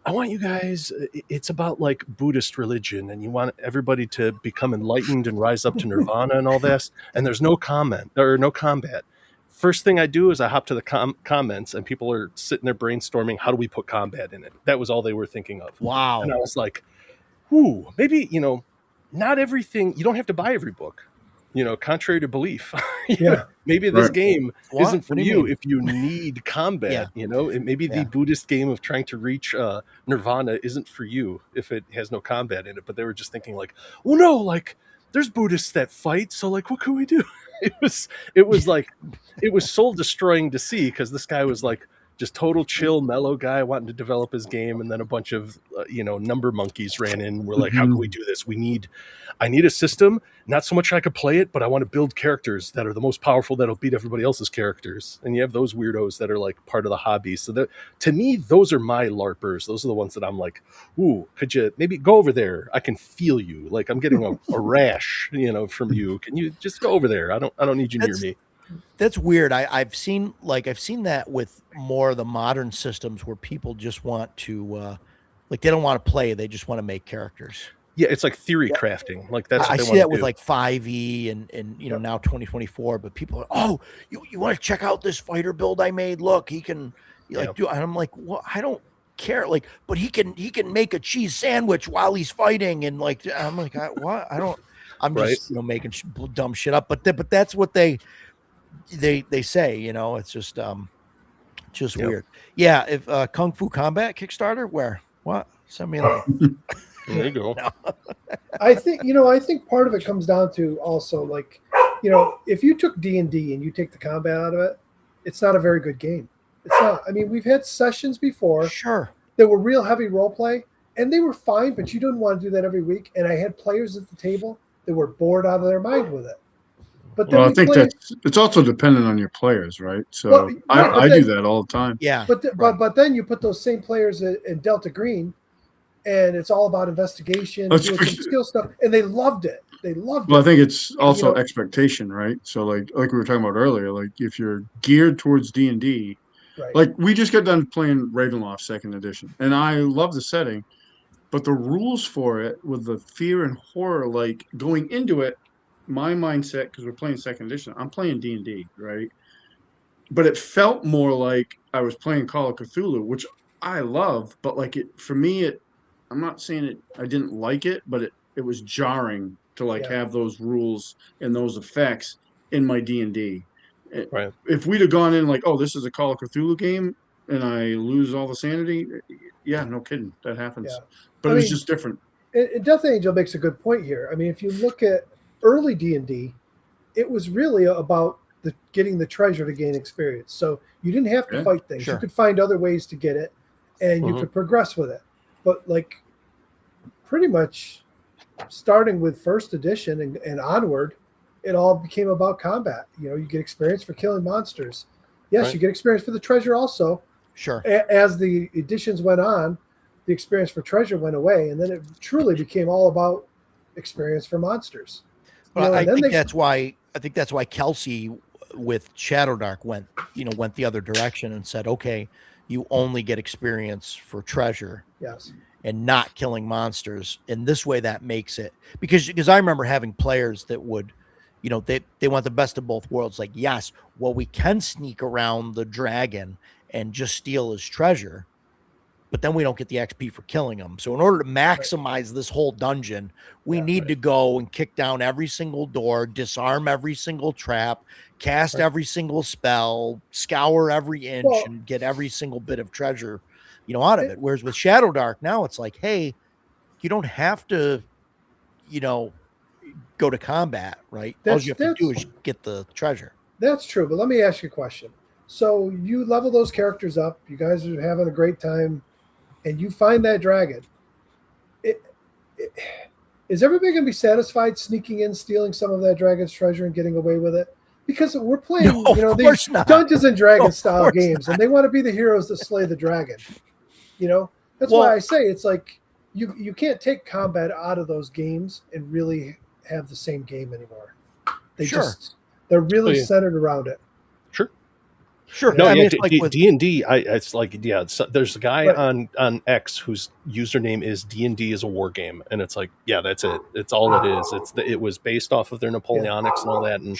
I want you guys, it's about like Buddhist religion, and you want everybody to become enlightened and rise up to nirvana and all this, and there's no combat. First thing I do is I hop to the comments, and people are sitting there brainstorming, how do we put combat in it? That was all they were thinking of. Wow. And I was like, ooh, maybe, not everything, you don't have to buy every book, contrary to belief. Maybe this game isn't for you if you need combat. Maybe the Buddhist game of trying to reach nirvana isn't for you if it has no combat in it. But they were just thinking like, well, no, like there's Buddhists that fight, so like, what can we do? It was like, it was soul destroying to see, because this guy was like just total chill, mellow guy wanting to develop his game, and then a bunch of number monkeys ran in and were like, how can we do this? I need a system, not so much I could play it, but I want to build characters that are the most powerful, that'll beat everybody else's characters. And you have those weirdos that are like part of the hobby. So to me, those are my LARPers. Those are the ones that I'm like, ooh, could you maybe go over there? I can feel you. Like I'm getting a rash, from you. Can you just go over there? I don't need you near me. That's weird. I've seen that with more of the modern systems where people just want to, they don't want to play. They just want to make characters. Yeah, it's like theory crafting. Like that's what I see that with like 5e and now 2024. But people are, oh, you want to check out this fighter build I made? Look, he can do. And I'm like, well, I don't care. Like, but he can make a cheese sandwich while he's fighting, and like I'm like, what? I don't. I'm just making dumb shit up. But that's what they say. It's just weird. Yeah. If Kung Fu Combat Kickstarter, where what? Send me a link. There you go. No. I think part of it comes down to also like, if you took D&D and you take the combat out of it, it's not a very good game. It's not. I mean, we've had sessions before that were real heavy role play, and they were fine, but you didn't want to do that every week. And I had players at the table that were bored out of their mind with it. But then I think it's also dependent on your players, right? So I do that all the time. Yeah. But then you put those same players in Delta Green, and it's all about investigation, doing some skill stuff, and they loved it. Well, I think it's also expectation, right? So like we were talking about earlier, like if you're geared towards D&D, Right. Like we just got done playing Ravenloft Second Edition, and I love the setting, but the rules for it with the fear and horror, like going into it, my mindset because we're playing Second Edition, I'm playing D&D, right? But it felt more like I was playing Call of Cthulhu, which I love, but like it for me, I'm not saying it I didn't like it, but it was jarring to like Yeah. have those rules and those effects in my D&D. Right. If we'd have gone in like, oh, this is a Call of Cthulhu game, and I lose all the sanity, yeah, no kidding, that happens. Yeah. But it was just different. And Death Angel makes a good point here. I mean, if you look at early D&D, it was really about getting the treasure to gain experience. So you didn't have to fight things. Sure. You could find other ways to get it, and you could progress with it. But like pretty much starting with first edition and onward, it all became about combat. You know, you get experience for killing monsters. Yes, you get experience for the treasure also. Sure. As the editions went on, the experience for treasure went away, and then it truly became all about experience for monsters. Well, I think that's why Kelsey with Shadowdark went the other direction and said, okay, you only get experience for treasure. Yes. And not killing monsters. And this way that makes it because I remember having players that would, they want the best of both worlds. Like, yes, well, we can sneak around the dragon and just steal his treasure, but then we don't get the XP for killing him. So in order to maximize this whole dungeon, we need to go and kick down every single door, disarm every single trap, cast every single spell, scour every inch, and get every single bit of treasure, out of it. Whereas with Shadowdark now it's like, hey, you don't have to, go to combat, right? All you have to do is get the treasure. That's true. But let me ask you a question. So you level those characters up, you guys are having a great time, and you find that dragon. Is everybody going to be satisfied sneaking in, stealing some of that dragon's treasure and getting away with it? Because we're playing, these Dungeons and Dragons style games, and they want to be the heroes that slay the dragon. That's why I say it's like you can't take combat out of those games and really have the same game anymore. They're really centered around it. Sure. No, D&D. There's a guy on X whose username is D&D is a war game, and it's like, yeah, that's it. It's all it is. It was based off of their Napoleonics and all that, and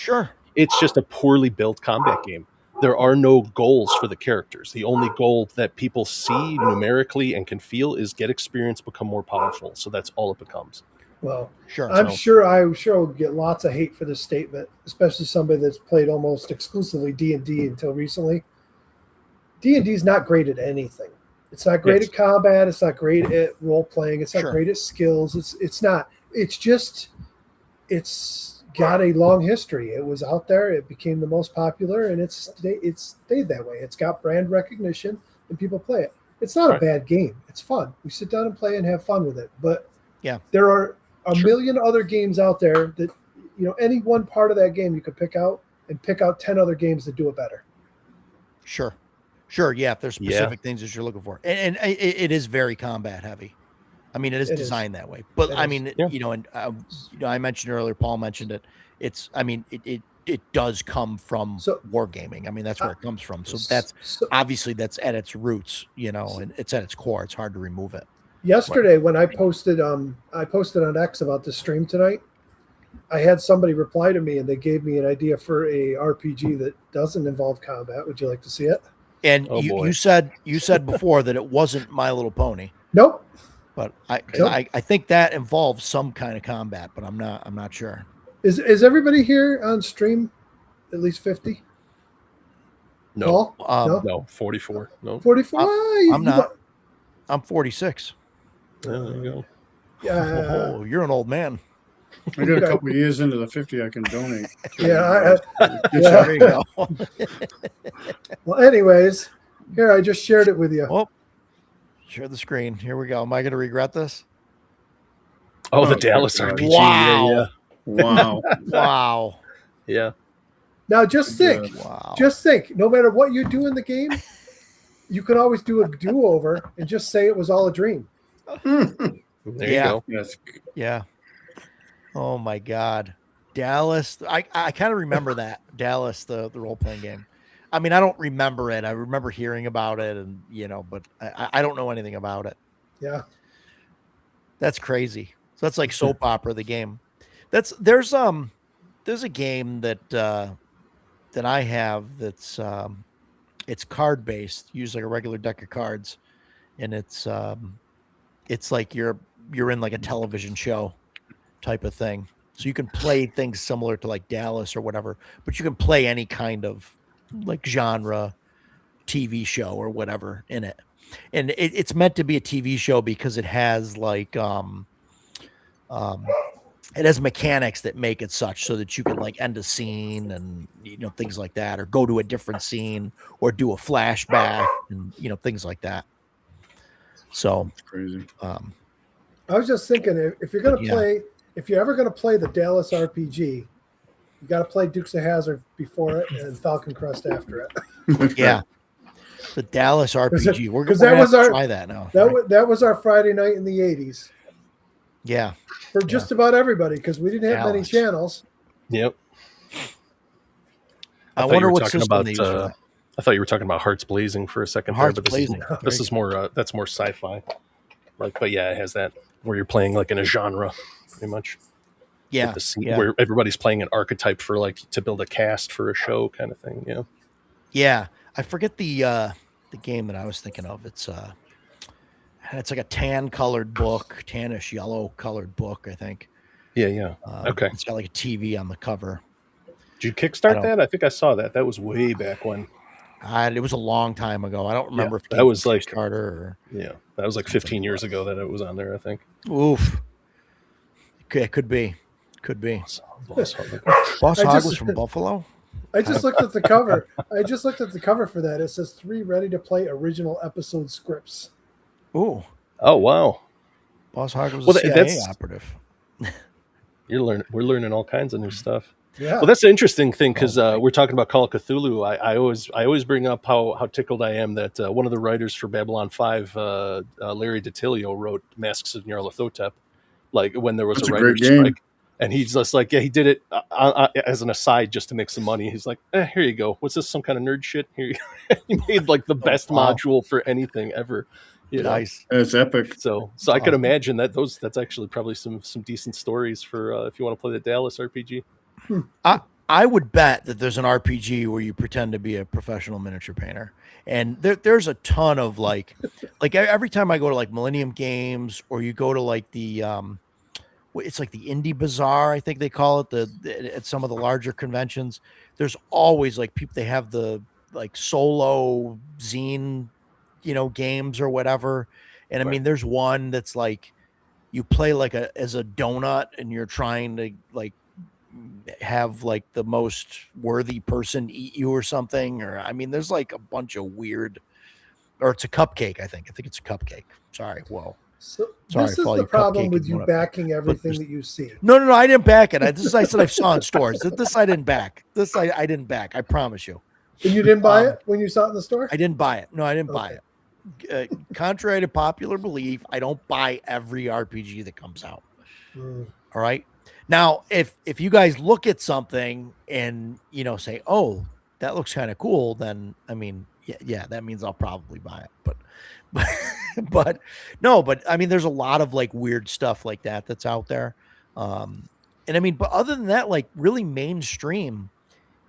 it's just a poorly built combat game. There are no goals for the characters. The only goal that people see numerically and can feel is get experience, become more powerful. So that's all it becomes. Well, I'm sure I'll get lots of hate for this statement, especially somebody that's played almost exclusively D&D until recently. D&D is not great at anything. It's not great at combat. It's not great at role playing. It's not great at skills. It's not. It's got a long history. It was out there. It became the most popular, and it's stayed that way. It's got brand recognition, and people play it. It's not a bad game. It's fun. We sit down and play and have fun with it. But there are a million other games out there that, any one part of that game you could pick out and pick out 10 other games that do it better. Sure. Yeah. If there's specific things that you're looking for, and it is very combat heavy. I mean, it is designed that way, but I mean, and I mentioned earlier, Paul mentioned it. It does come from wargaming. I mean, that's where it comes from. So obviously that's at its roots, and it's at its core. It's hard to remove it. Yesterday, when I posted on X about the stream tonight, I had somebody reply to me, and they gave me an idea for a RPG that doesn't involve combat. Would you like to see it? And you said before that it wasn't My Little Pony. Nope. But I think that involves some kind of combat, but I'm not sure. Is everybody here on stream at least 50? No. No, 44. No. 44? I'm not. I'm 46. There you go. Yeah. You're an old man. I got a couple of years into the 50 I can donate. There you go. Well, anyways, here, I just shared it with you. Oh, share the screen. Here we go. Am I going to regret this? Oh, the Dallas RPG. Wow. Yeah. Wow. Wow. Yeah. Now, just think. Just think. No matter what you do in the game, you can always do a do-over and just say it was all a dream. There you go. Yes. Yeah. Oh my God. Dallas. I kind of remember that. Dallas, the role-playing game. I mean, I don't remember it. I remember hearing about it, and but I don't know anything about it. Yeah, that's crazy. So that's like soap opera. The game. There's a game that I have that's it's card based. Use like a regular deck of cards, and it's like you're in like a television show type of thing. So you can play things similar to like Dallas or whatever, but you can play any kind of like genre TV show or whatever in it. And it's meant to be a TV show because it has like it has mechanics that make it such so that you can like end a scene and things like that, or go to a different scene or do a flashback and things like that. So it's crazy. I was just thinking, if you're gonna play, if you're ever gonna play the Dallas RPG, you got to play Dukes of Hazzard before it and Falcon Crest after it. Yeah, the Dallas RPG. We're gonna try that now. That was our Friday night in the '80s. Yeah, for just about everybody because we didn't have many channels. Yep. I wonder what system they use for that. I thought you were talking about Hearts Blazing for a second. Hearts Blazing. This is more. That's more sci-fi. But yeah, it has that where you're playing like in a genre, pretty much. Yeah. Where everybody's playing an archetype for like to build a cast for a show kind of thing. Yeah. Yeah, I forget the game that I was thinking of. It's like a tannish yellow colored book, I think. Yeah. Okay. It's got like a TV on the cover. Did you kickstart that? I think I saw that. That was way back when. It was a long time ago. I don't remember if that was like Kickstarter or that was like 15 years ago that it was on there. I think. Oof. It could be. Boss Hog was from Buffalo. I just looked at the cover. For that. It says 3 ready-to-play original episode scripts. Ooh. Oh wow. Boss Hog was a CIA operative. We're learning all kinds of new stuff. Yeah. Well, that's an interesting thing because we're talking about Call of Cthulhu. I always bring up how tickled I am that one of the writers for Babylon 5, Larry DiTilio, wrote Masks of Nyarlathotep, like when there was a writer's strike. And he's just like, he did it as an aside just to make some money. He's like, here you go. What's this, some kind of nerd shit? Here you go. He made like the best module for anything ever. Nice. It's epic. So I could imagine that's actually probably some decent stories for if you want to play the Dallas RPG. I would bet that there's an RPG where you pretend to be a professional miniature painter, and there's a ton of like every time I go to like Millennium Games or you go to like the it's like the Indie Bazaar, I think they call it, at some of the larger conventions. There's always like people, they have the like solo zine, games or whatever. And I mean, there's one that's like you play like as a donut and you're trying to like have like the most worthy person eat you or something. Or I mean, there's like a bunch of weird, or it's a cupcake. I think it's a cupcake. Sorry. Whoa. So this is the problem with you backing everything that you see. No, I didn't back it. This I said I saw in stores. This I didn't back. This I didn't back. I promise you. And you didn't buy it when you saw it in the store? I didn't buy it. No, I didn't buy it. Contrary to popular belief, I don't buy every RPG that comes out. All right. Now, if you guys look at something and say, "Oh, that looks kind of cool," then I mean, yeah, that means I'll probably buy it. But I mean, there's a lot of like weird stuff like that's out there. And I mean, but other than that, like really mainstream,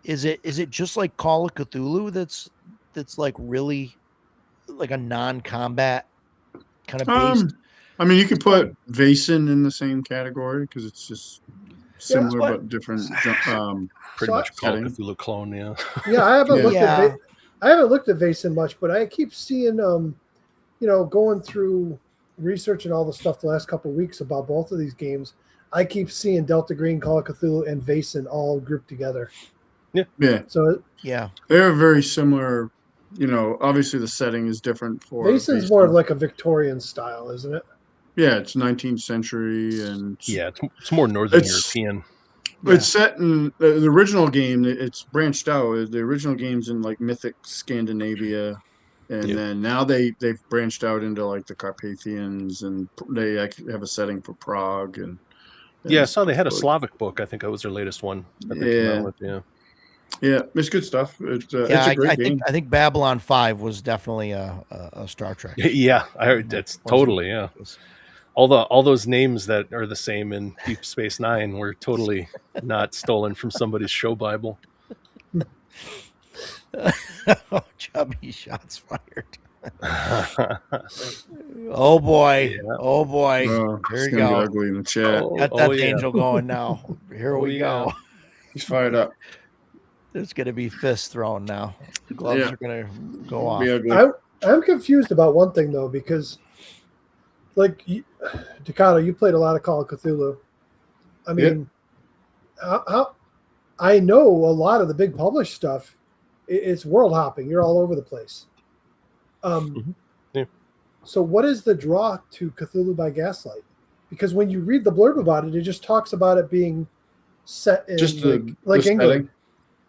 is it just like Call of Cthulhu that's like really like a non-combat kind of based? I mean, you could put Vaesen in the same category because it's just similar but different. Pretty much Call of Cthulhu clone, yeah. Yeah, I haven't looked at Vaesen much, but I keep seeing going through research and all the stuff the last couple of weeks about both of these games. I keep seeing Delta Green, Call of Cthulhu, and Vaesen all grouped together. Yeah. So they're very similar. Obviously the setting is different for Vaesen's more of like a Victorian style, isn't it? Yeah, it's 19th century and it's more Northern European. It's set in the original game. It's branched out. The original game's in like mythic Scandinavia, and then now they've branched out into like the Carpathians, and they actually have a setting for Prague. And I saw they had a Slavic book. I think that was their latest one. That they came out with, Yeah, it's good stuff. It's a great game. I think Babylon 5 was definitely a Star Trek. Yeah, I heard that's totally all those names that are the same in Deep Space Nine were totally not stolen from somebody's show Bible. Oh, chubby shots fired. Oh boy! Yeah. Oh boy! Here we go. Ugly in the chat. Got that angel going now. Here we go. He's fired up. There's going to be fists thrown now. The gloves are going to go off. I'm confused about one thing though, because like Takata, you played a lot of Call of Cthulhu. I mean, I know a lot of the big published stuff. It's world hopping. You're all over the place. So what is the draw to Cthulhu by Gaslight? Because when you read the blurb about it, it just talks about it being set in just the Setting. England.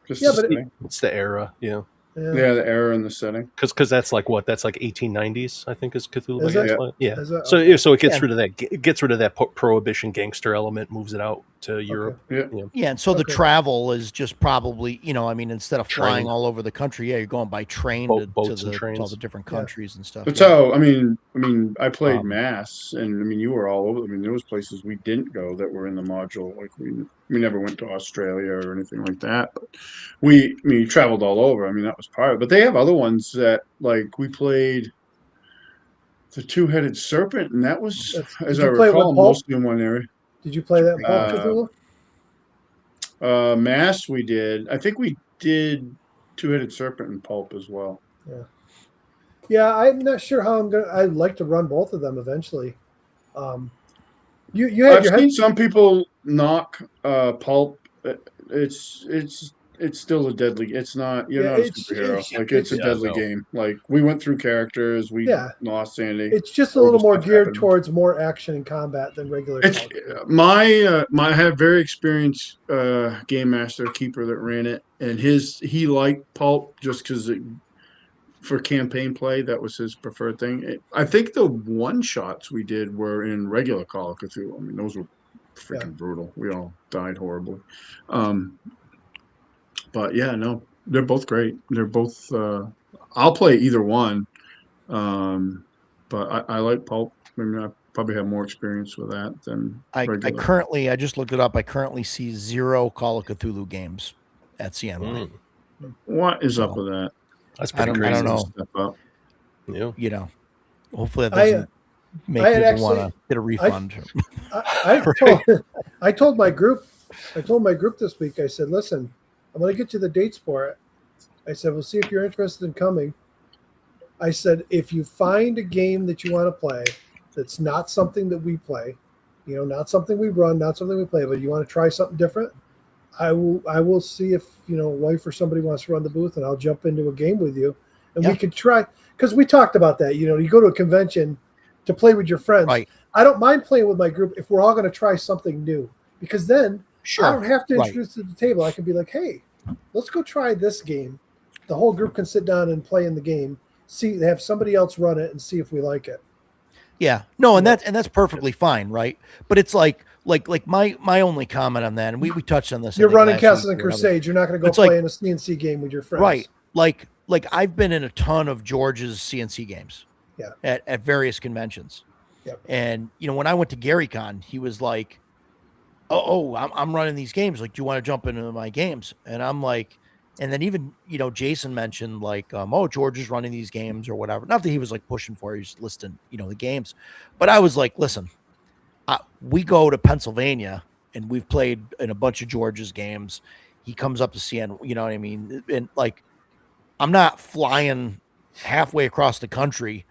It's the era, Yeah, the era and the setting. Because that's like what? That's like 1890s, I think, is Cthulhu by Gaslight. Yeah. So it gets rid of that. It gets rid of that prohibition gangster element, moves it out to Europe. Yeah, and so the travel is just probably, I mean, instead of flying all over the country, you're going by train to all the different countries and stuff. That's how. I mean, I played Mass, and I mean, you were all over. I mean, there was places we didn't go that were in the module. Like we never went to Australia or anything like that, but we traveled all over. I mean, that was part of it. But they have other ones that, like, we played the Two-Headed Serpent, and that was, as I recall, mostly in one area. Did you play that in Pulp Cthulhu? Mass we did. I think we did Two-Headed Serpent and Pulp as well. Yeah, I'm not sure how I'd like to run both of them eventually. I've seen some people knock Pulp. It's still a deadly. It's not. You're not a superhero. It's a deadly game. Like, we went through characters. We lost Sandy. It's just a little more geared towards more action and combat than regular. I had very experienced game master keeper that ran it, and he liked Pulp just because for campaign play, that was his preferred thing. I think the one shots we did were in regular Call of Cthulhu. I mean, those were freaking brutal. We all died horribly. But yeah, no, they're both great. They're both. I'll play either one, but I like Pulp. I mean, I probably have more experience with that than regular. I just looked it up. I currently see 0 Call of Cthulhu games at CNY. What is up with that? That's pretty crazy. I don't know. Step up. Yeah. Hopefully that doesn't make people want to get a refund. I told my group this week, I said, listen, I'm going to get you the dates for it. I said, we'll see if you're interested in coming. I said, if you find a game that you want to play that's not something that we play, not something we run, not something we play, but you want to try something different, I will see if, wife or somebody wants to run the booth, and I'll jump into a game with you. And we could try, because we talked about that. You go to a convention to play with your friends. Right. I don't mind playing with my group if we're all going to try something new, because then I don't have to introduce it to the table. I can be like, hey, let's go try this game. The whole group can sit down and play in the game, have somebody else run it, and see if we like it. Yeah, no, and that's perfectly fine, right? But it's like my only comment on that, and we touched on this. You're running Castles and Crusades. You're not going to go play in a CNC game with your friends, right? Like I've been in a ton of George's CNC games, at various conventions. Yep. And when I went to GaryCon, he was like, "Oh, I'm running these games. Like, do you want to jump into my games?" And I'm like. And then even, Jason mentioned like, George is running these games or whatever. Not that he was like pushing for it, he was listing, the games. But I was like, listen, we go to Pennsylvania and we've played in a bunch of George's games. He comes up to CN, you know what I mean? And like, I'm not flying halfway across the country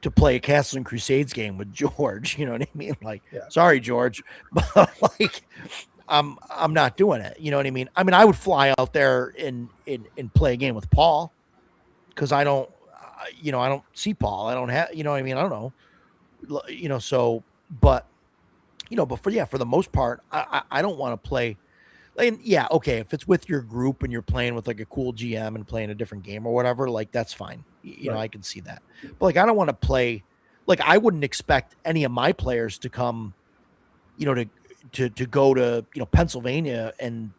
to play a Castles and Crusades game with George. You know what I mean? Like, sorry, George, but like, I'm not doing it. You know what I mean? I mean, I would fly out there and play a game with Paul, because I don't see Paul. I don't have, I mean, I don't know, so, but for the most part, I don't want to play. And okay, if it's with your group and you're playing with like a cool GM and playing a different game or whatever, like that's fine. I can see that. But like, I don't want to play. Like, I wouldn't expect any of my players to come, to go to Pennsylvania and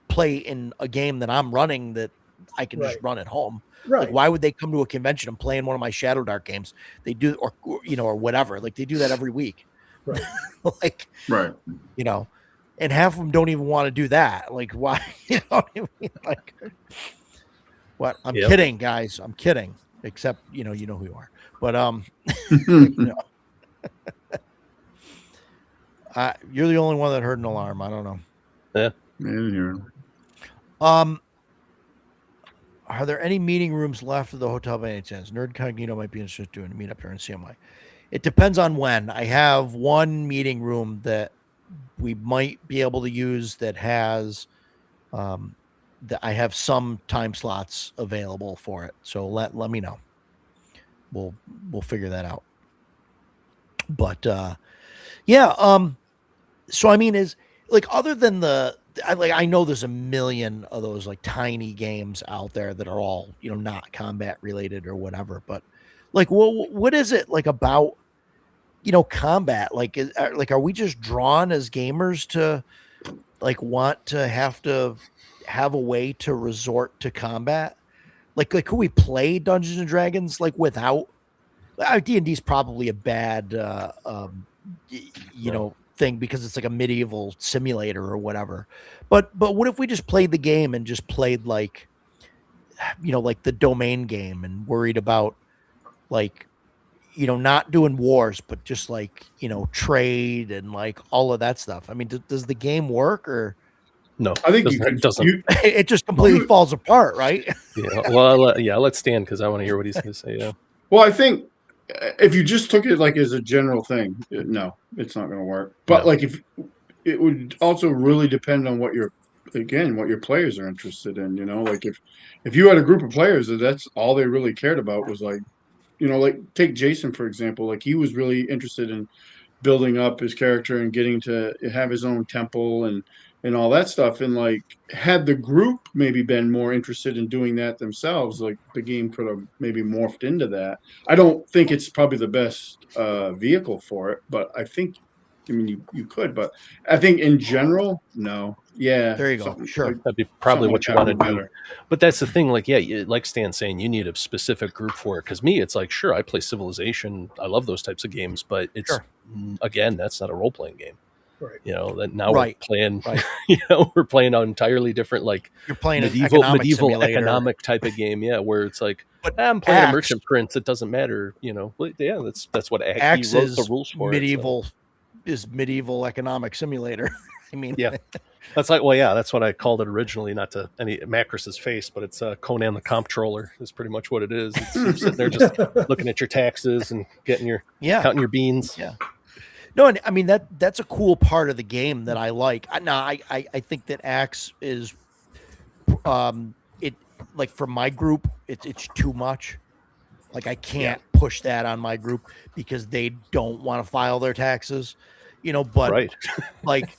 play in a game that I'm running that I can just run at home. Right. Like, why would they come to a convention and play in one of my Shadow Dark games? They do, or whatever. Like, they do that every week. Right. Right. And half of them don't even want to do that. Like, why? You know what I mean? Like, what? I'm kidding, guys. I'm kidding. Except, you know who you are. But you're the only one that heard an alarm. I don't know. Yeah. I didn't hear him. Are there any meeting rooms left at the hotel by any chance? Nerd Cognito might be interested in doing a meetup here in CMY. It depends on when. I have one meeting room that we might be able to use that has that I have some time slots available for it. So let me know. We'll figure that out. But so I mean, is like, other than I know there's a million of those like tiny games out there that are all, not combat related or whatever, but like, what is it like about, combat? Like, are we just drawn as gamers to like want to have a way to resort to combat? Like could we play Dungeons and Dragons like without? D&D is probably a bad, thing because it's like a medieval simulator or whatever. But what if we just played the game and just played like, like the domain game and worried about like, not doing wars, but just like, trade and like all of that stuff. I mean, does the game work or? No, I think it doesn't. It just completely falls apart, right? Yeah. Well, let's Stan, because I want to hear what he's going to say. Yeah. Well, I think if you just took it like as a general thing, no, it's not going to work. But like, if it would also really depend on what your players are interested in. Like if you had a group of players that's all they really cared about was like, like take Jason for example. Like, he was really interested in building up his character and getting to have his own temple and all that stuff. And like, had the group maybe been more interested in doing that themselves, like the game could have maybe morphed into that. I don't think it's probably the best vehicle for it, but I think, you could, but I think in general, no. Yeah. There you go. Sure. That'd be probably what you want to do. But that's the thing. Like, like Stan's saying, you need a specific group for it. Because me, it's like, sure, I play Civilization. I love those types of games, but it's, again, that's not a role-playing game. Right. That now we're playing, we're playing an entirely different, like, you're playing medieval simulator. economic type of game. Yeah. Where it's like, I'm playing a merchant prince. It doesn't matter. Yeah, that's what Axe he wrote is the rules for. Medieval is medieval economic simulator. I mean, yeah, that's like, that's what I called it originally, not to any Macris's face, but it's Conan the Comptroller is pretty much what it is. You're sitting there just looking at your taxes and getting counting your beans. Yeah. No, and I mean that's a cool part of the game that I like. Now, I think that Axe is, it like for my group, it's too much. Like, I can't push that on my group because they don't want to file their taxes, but like,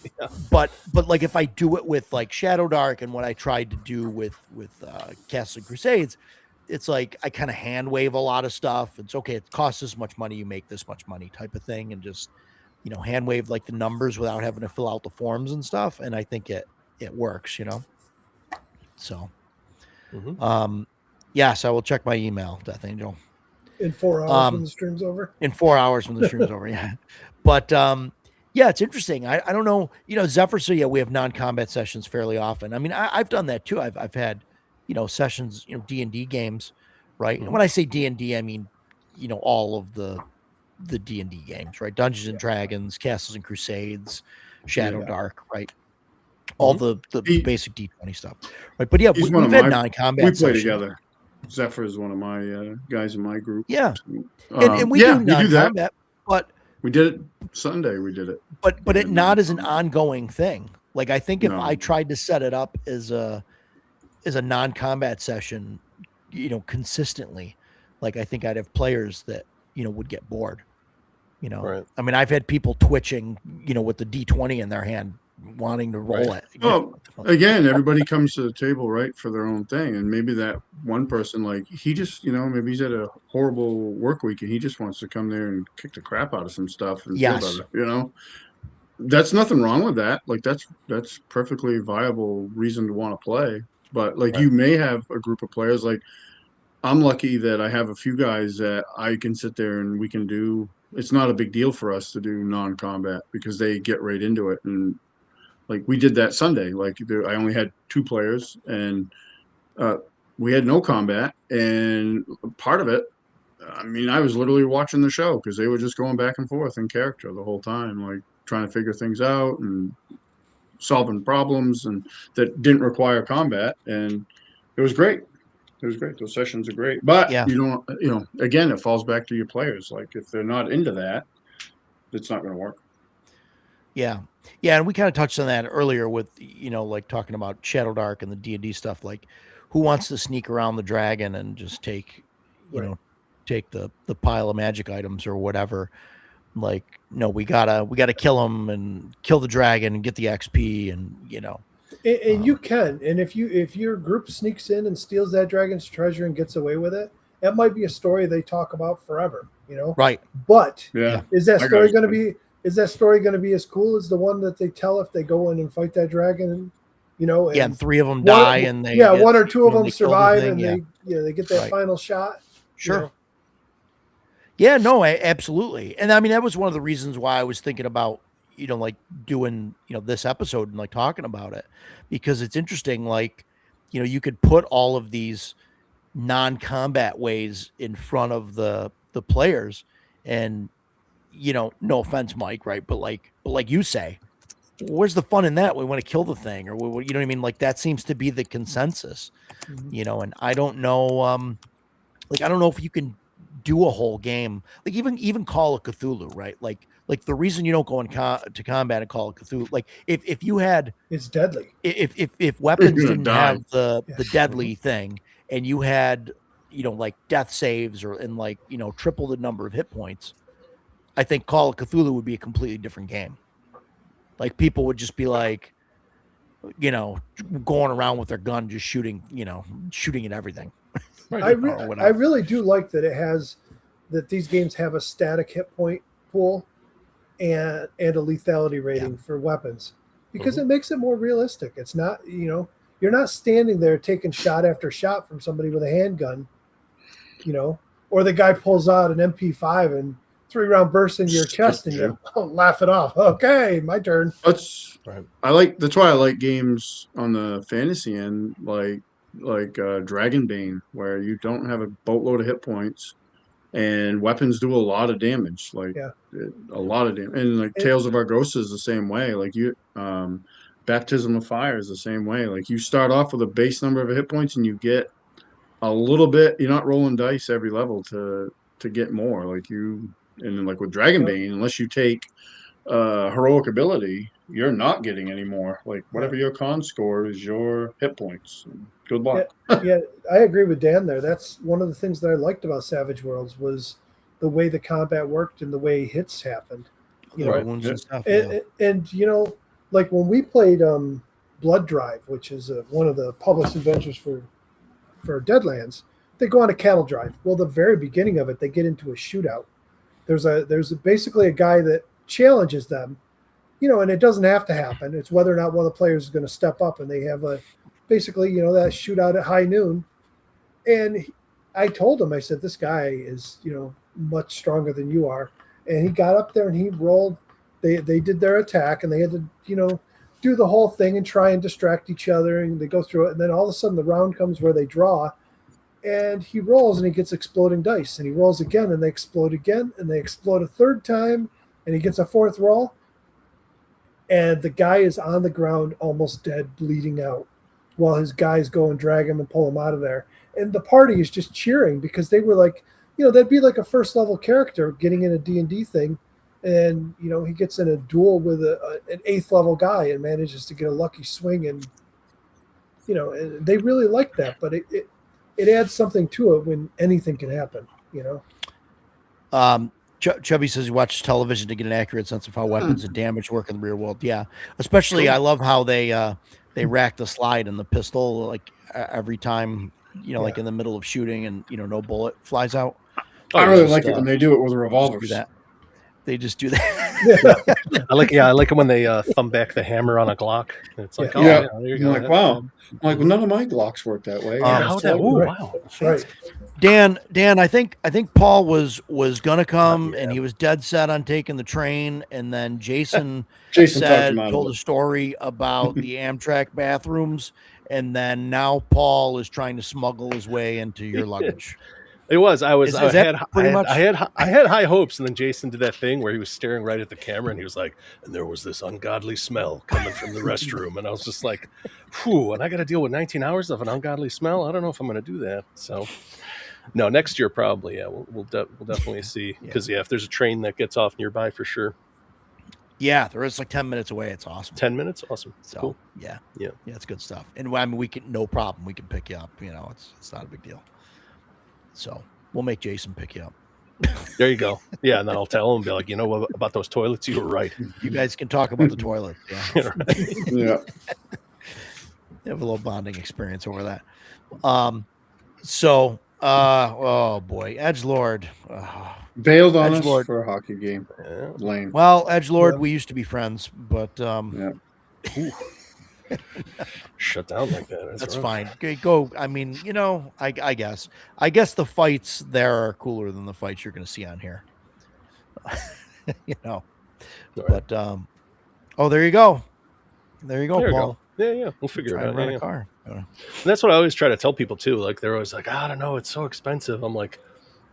but like if I do it with like Shadow Dark and what I tried to do with Castles and Crusades, it's like I kind of hand wave a lot of stuff. It's okay. It costs this much money. You make this much money type of thing. And just, hand wave like the numbers without having to fill out the forms and stuff. And I think it works, so, yes, I will check my email, Death Angel. In 4 hours when the stream's over? In 4 hours when the stream's over, yeah. But, it's interesting. I don't know, Zephyr, so we have non-combat sessions fairly often. I mean, I've done that too. I've had, sessions, D&D games, right? And when I say D&D, I mean, all of the D&D games, right? Dungeons and Dragons, Castles and Crusades, Shadow Dark, right? All the basic D20 stuff, right? But we've had non-combat we play together. Zephyr is one of my guys in my group. Yeah. And we do non-combat, but we did it Sunday. We did it, but it not as an ongoing thing. Like, I think if I tried to set it up as a non-combat session, consistently, like, I think I'd have players that, would get bored, Right. I mean, I've had people twitching, with the D20 in their hand, wanting to roll it. Well, again, everybody comes to the table, right, for their own thing. And maybe that one person, like, he just, maybe he's at a horrible work week and he just wants to come there and kick the crap out of some stuff and feel better, that's nothing wrong with that. Like that's perfectly viable reason to want to play. But like you may have a group of players. Like I'm lucky that I have a few guys that I can sit there and we can do. It's not a big deal for us to do non-combat because they get right into it. And like we did that Sunday. Like I only had 2 players and we had no combat. And part of it, I mean, I was literally watching the show because they were just going back and forth in character the whole time, like trying to figure things out and solving problems and that didn't require combat. And it was great. It was great. Those sessions are great. But you don't, again, it falls back to your players. Like if they're not into that, it's not going to work. Yeah. Yeah. And we kind of touched on that earlier with, like talking about Shadow Dark and the D&D stuff. Like who wants to sneak around the dragon and just take, take the pile of magic items or whatever. Like, no, we gotta kill him and kill the dragon and get the XP and And you can, and if your group sneaks in and steals that dragon's treasure and gets away with it, that might be a story they talk about forever, Right. But is that story going to be as cool as the one that they tell if they go in and fight that dragon? And 3 of them die, and they 1 or 2 of them survive, and they get that final shot. Sure. Yeah, no, absolutely. And I mean, that was one of the reasons why I was thinking about, like doing, this episode and like talking about it, because it's interesting. Like, you could put all of these non-combat ways in front of the players and, no offense, Mike, right. But like you say, where's the fun in that? We want to kill the thing, or you know what I mean? Like that seems to be the consensus, and I don't know, I don't know if you can do a whole game, like even Call of Cthulhu, right? Like the reason you don't go to combat and Call of Cthulhu, like if you had, it's deadly. If weapons didn't have the deadly thing, and you had, like death saves and like triple the number of hit points, I think Call of Cthulhu would be a completely different game. Like people would just be like, going around with their gun, just shooting at everything. I really do like that these games have a static hit point pool and a lethality rating for weapons, because it makes it more realistic. It's not, you're not standing there taking shot after shot from somebody with a handgun, or the guy pulls out an MP5 and 3-round bursts into your chest and you laugh it off. Okay, my turn. That's why I like games on the fantasy end, like Dragonbane, where you don't have a boatload of hit points and weapons do a lot of damage, a lot of damage. And like Tales of Argosa is the same way. Like Baptism of Fire is the same way. Like you start off with a base number of hit points and you get a little bit. You're not rolling dice every level to get more. And then like with Dragonbane, unless you take heroic ability, you're not getting any more. Like whatever your con score is, your hit points. Good luck. Yeah, I agree with Dan there. That's one of the things that I liked about Savage Worlds was the way the combat worked and the way hits happened. And stuff, and like when we played Blood Drive, which is one of the published adventures for Deadlands, they go on a cattle drive. Well, the very beginning of it, they get into a shootout. There's basically a guy that challenges them, and it doesn't have to happen. It's whether or not one of the players is going to step up, and they have basically that shootout at high noon. And I told him, I said, this guy is, much stronger than you are. And he got up there and he rolled. They did their attack and they had to, do the whole thing and try and distract each other. And they go through it. And then all of a sudden the round comes where they draw. And he rolls and he gets exploding dice. And he rolls again and they explode again. And they explode a third time. And he gets a fourth roll. And the guy is on the ground almost dead, bleeding out, while his guys go and drag him and pull him out of there. And the party is just cheering because they were like, that'd be like a first level character getting in a D&D thing. And, he gets in a duel with an 8th level guy and manages to get a lucky swing. And, and they really like that, but it adds something to it when anything can happen, Chubby says he watches television to get an accurate sense of how weapons and damage work in the real world. Yeah. Especially I love how they rack the slide in the pistol, like every time, like in the middle of shooting and, no bullet flies out. I really like it when they do it with revolvers. They just do that. I like it when they thumb back the hammer on a Glock. It's like, there you go. I'm like, wow. I'm like, well, none of my Glocks work that way. How that? Oh, wow. Right. Dan, I think Paul was gonna come, and he was dead set on taking the train, and then Jason told a story about the Amtrak bathrooms, and then now Paul is trying to smuggle his way into your luggage. It was. I had high hopes, and then Jason did that thing where he was staring right at the camera, and he was like, "And there was this ungodly smell coming from the restroom," and I was just like, "Whew!" And I got to deal with 19 hours of an ungodly smell. I don't know if I'm going to do that. So, no, next year probably. Yeah, we'll definitely see, because if there's a train that gets off nearby, for sure. Yeah, there is like 10 minutes away. It's awesome. 10 minutes, awesome. So cool. Yeah, it's good stuff. And I mean, we can, no problem. We can pick you up. You know, it's not a big deal. So we'll make Jason pick you up. There you go. Yeah, and then I'll tell him, be like, you know what about those toilets? You were right. You guys can talk about the toilet. Yeah. Yeah. You have a little bonding experience over that. Oh boy, Edgelord. Bailed on us for a hockey game. Yeah. Lame. Well, Edgelord, we used to be friends, but shut down like that. That's fine. Go. I mean, you know, I guess the fights there are cooler than the fights you're going to see on here. You know, right. But there you go. There you go, Paul. Yeah, we'll figure it out. Rent a car. And that's what I always try to tell people too. Like, they're always like, I don't know, it's so expensive. I'm like,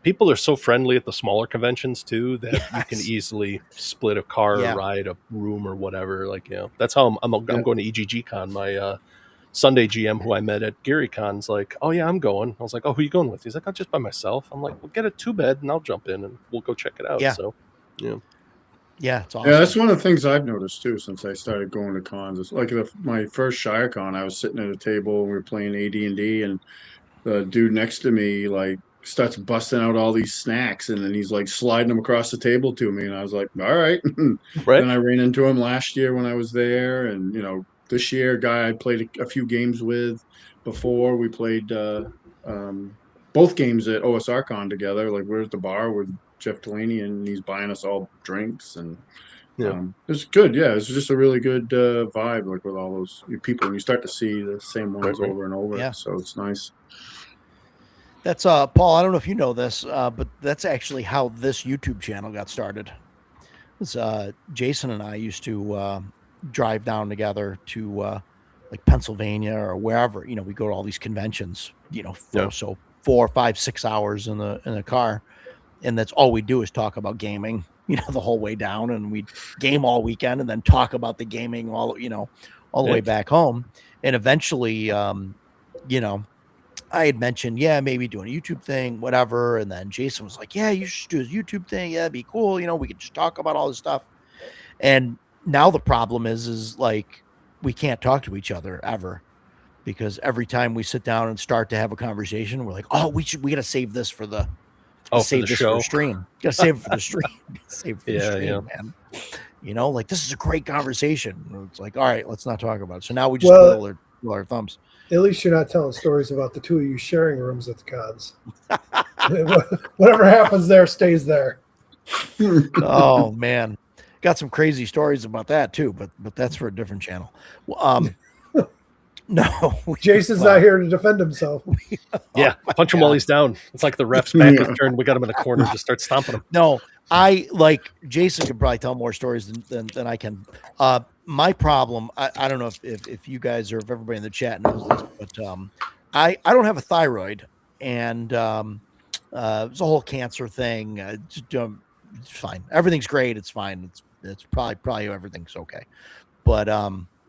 people are so friendly at the smaller conventions too that you can easily split a car, ride a room, or whatever. Like, that's how I'm going to EGG Con. My Sunday GM, who I met at Gary Con's, like, oh yeah, I'm going. I was like, oh, who are you going with? He's like, I'm just by myself. I'm like, well, get a 2-bed and I'll jump in and we'll go check it out. So yeah, it's awesome. Yeah, that's one of the things I've noticed too since I started going to cons. It's like my first Shire Con, I was sitting at a table and we were playing AD&D, and the dude next to me like starts busting out all these snacks, and then he's like sliding them across the table to me, and I was like, all right. Then I ran into him last year when I was there, and this year, guy I played a few games with before. We played both games at OSR Con together. Like, we're at the bar with Jeff Delaney, and he's buying us all drinks, and it's good. Yeah, it's just a really good vibe, like with all those people, and you start to see the same ones over and over. So it's nice. That's Paul. I don't know if you know this, but that's actually how this YouTube channel got started. It's Jason and I used to drive down together to like Pennsylvania or wherever. We go to all these conventions. So 4, 5, 6 hours in the car. And that's all we do is talk about gaming, the whole way down, and we game all weekend and then talk about the gaming all the way back home. And eventually, I had mentioned, maybe doing a YouTube thing, whatever. And then Jason was like, yeah, you should do a YouTube thing. Yeah, it'd be cool. We could just talk about all this stuff. And now the problem is like, we can't talk to each other ever, because every time we sit down and start to have a conversation, we're like, oh, we got to save this for the save this for the stream. Gotta save it for the stream. Save it for the stream, man. Like, this is a great conversation. It's like, all right, let's not talk about it. So now we just twiddle our thumbs. At least you're not telling stories about the two of you sharing rooms at the cons. Whatever happens there stays there. Oh man, got some crazy stories about that too, but that's for a different channel. No, Jason's not here to defend himself. Punch him while he's down. It's like the ref's back is turned. We got him in a corner. Just start stomping him. No, Jason could probably tell more stories than I can. My problem, I don't know if you guys or if everybody in the chat knows this, but I don't have a thyroid, and it's a whole cancer thing. It's fine. Everything's great. It's fine. It's probably everything's okay, but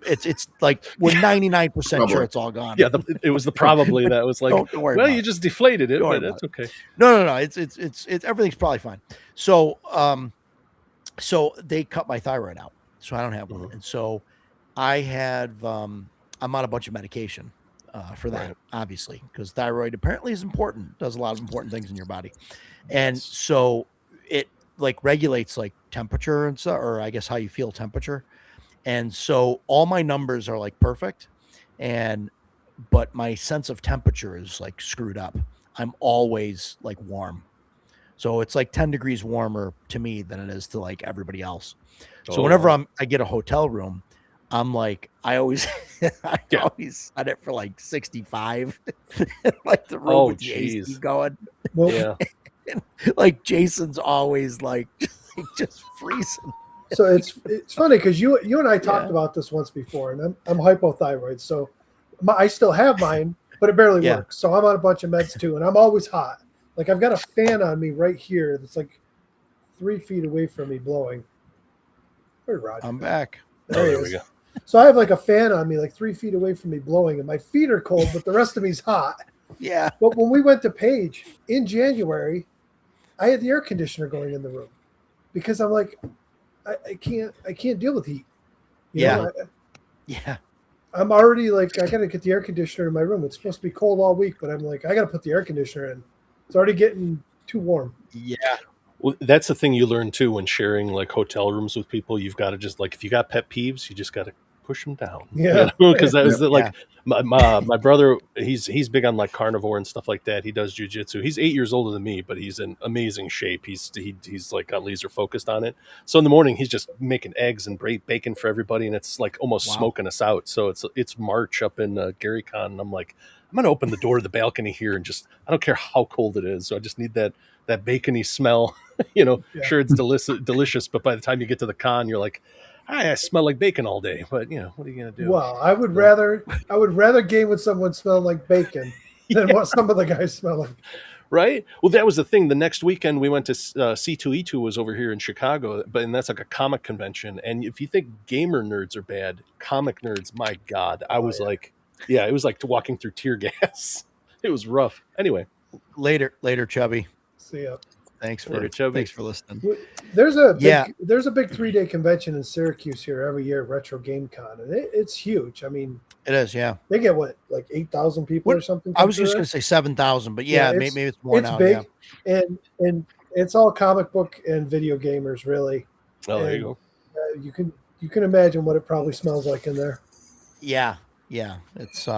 it's like we're 99% sure it's all gone. Yeah, it was the probably that was like, don't worry. Well, you just deflated it, but it's okay. No. It's everything's probably fine. So so they cut my thyroid out, so I don't have one, and so I have I'm on a bunch of medication for that, obviously, because thyroid apparently is important. Does a lot of important things in your body, and so it like regulates like temperature and stuff, or I guess how you feel temperature. And so all my numbers are like perfect, but my sense of temperature is like screwed up. I'm always like warm. So it's like 10 degrees warmer to me than it is to like everybody else. So whenever I get a hotel room, I'm like, I always always set it for like 65, like the room with the AC going. Well, like Jason's always like just freezing. So it's funny because you and I talked about this once before, and I'm hypothyroid, so I still have mine, but it barely works. So I'm on a bunch of meds too, and I'm always hot. Like I've got a fan on me right here that's like 3 feet away from me blowing. Where'd Roger? I'm back. There we go. So I have like a fan on me like 3 feet away from me blowing, and my feet are cold, but the rest of me's hot. Yeah. But when we went to Page in January, I had the air conditioner going in the room because I'm like, I can't deal with heat. You know, I'm already like, I gotta get the air conditioner in my room. It's supposed to be cold all week, but I'm like, I gotta put the air conditioner in. It's already getting too warm. Yeah. Well, that's the thing you learn too when sharing like hotel rooms with people. You've got to just like, if you got pet peeves, you just got to push them down. Yeah. Because that was like my brother, he's big on like carnivore and stuff like that. He does jujitsu. He's 8 years older than me, but he's in amazing shape. He's like got laser focused on it. So in the morning he's just making eggs and bacon for everybody, and it's like almost smoking us out. So it's March up in Gary Con, and I'm like, I'm gonna open the door to the balcony here and just, I don't care how cold it is. So I just need that bacony smell. Sure, it's delicious, but by the time you get to the con, you're like, I smell like bacon all day. But what are you gonna do? Well, I would rather game with someone smelling like bacon than what some of the guys smell like. Right. Well, that was the thing. The next weekend we went to C2E2 was over here in Chicago, and that's like a comic convention. And if you think gamer nerds are bad, comic nerds, my God, I was like, it was like walking through tear gas. It was rough. Anyway, later, Chubby. See ya. Thanks for listening. There's a big 3-day convention in Syracuse here every year, Retro Game Con, and it's huge. I mean, it is. Yeah, they get like 8,000 people or something. I was just going to say 7,000, but maybe it's more now. It's big, and it's all comic book and video gamers, really. Oh, there you go. You can imagine what it probably smells like in there. Yeah, it's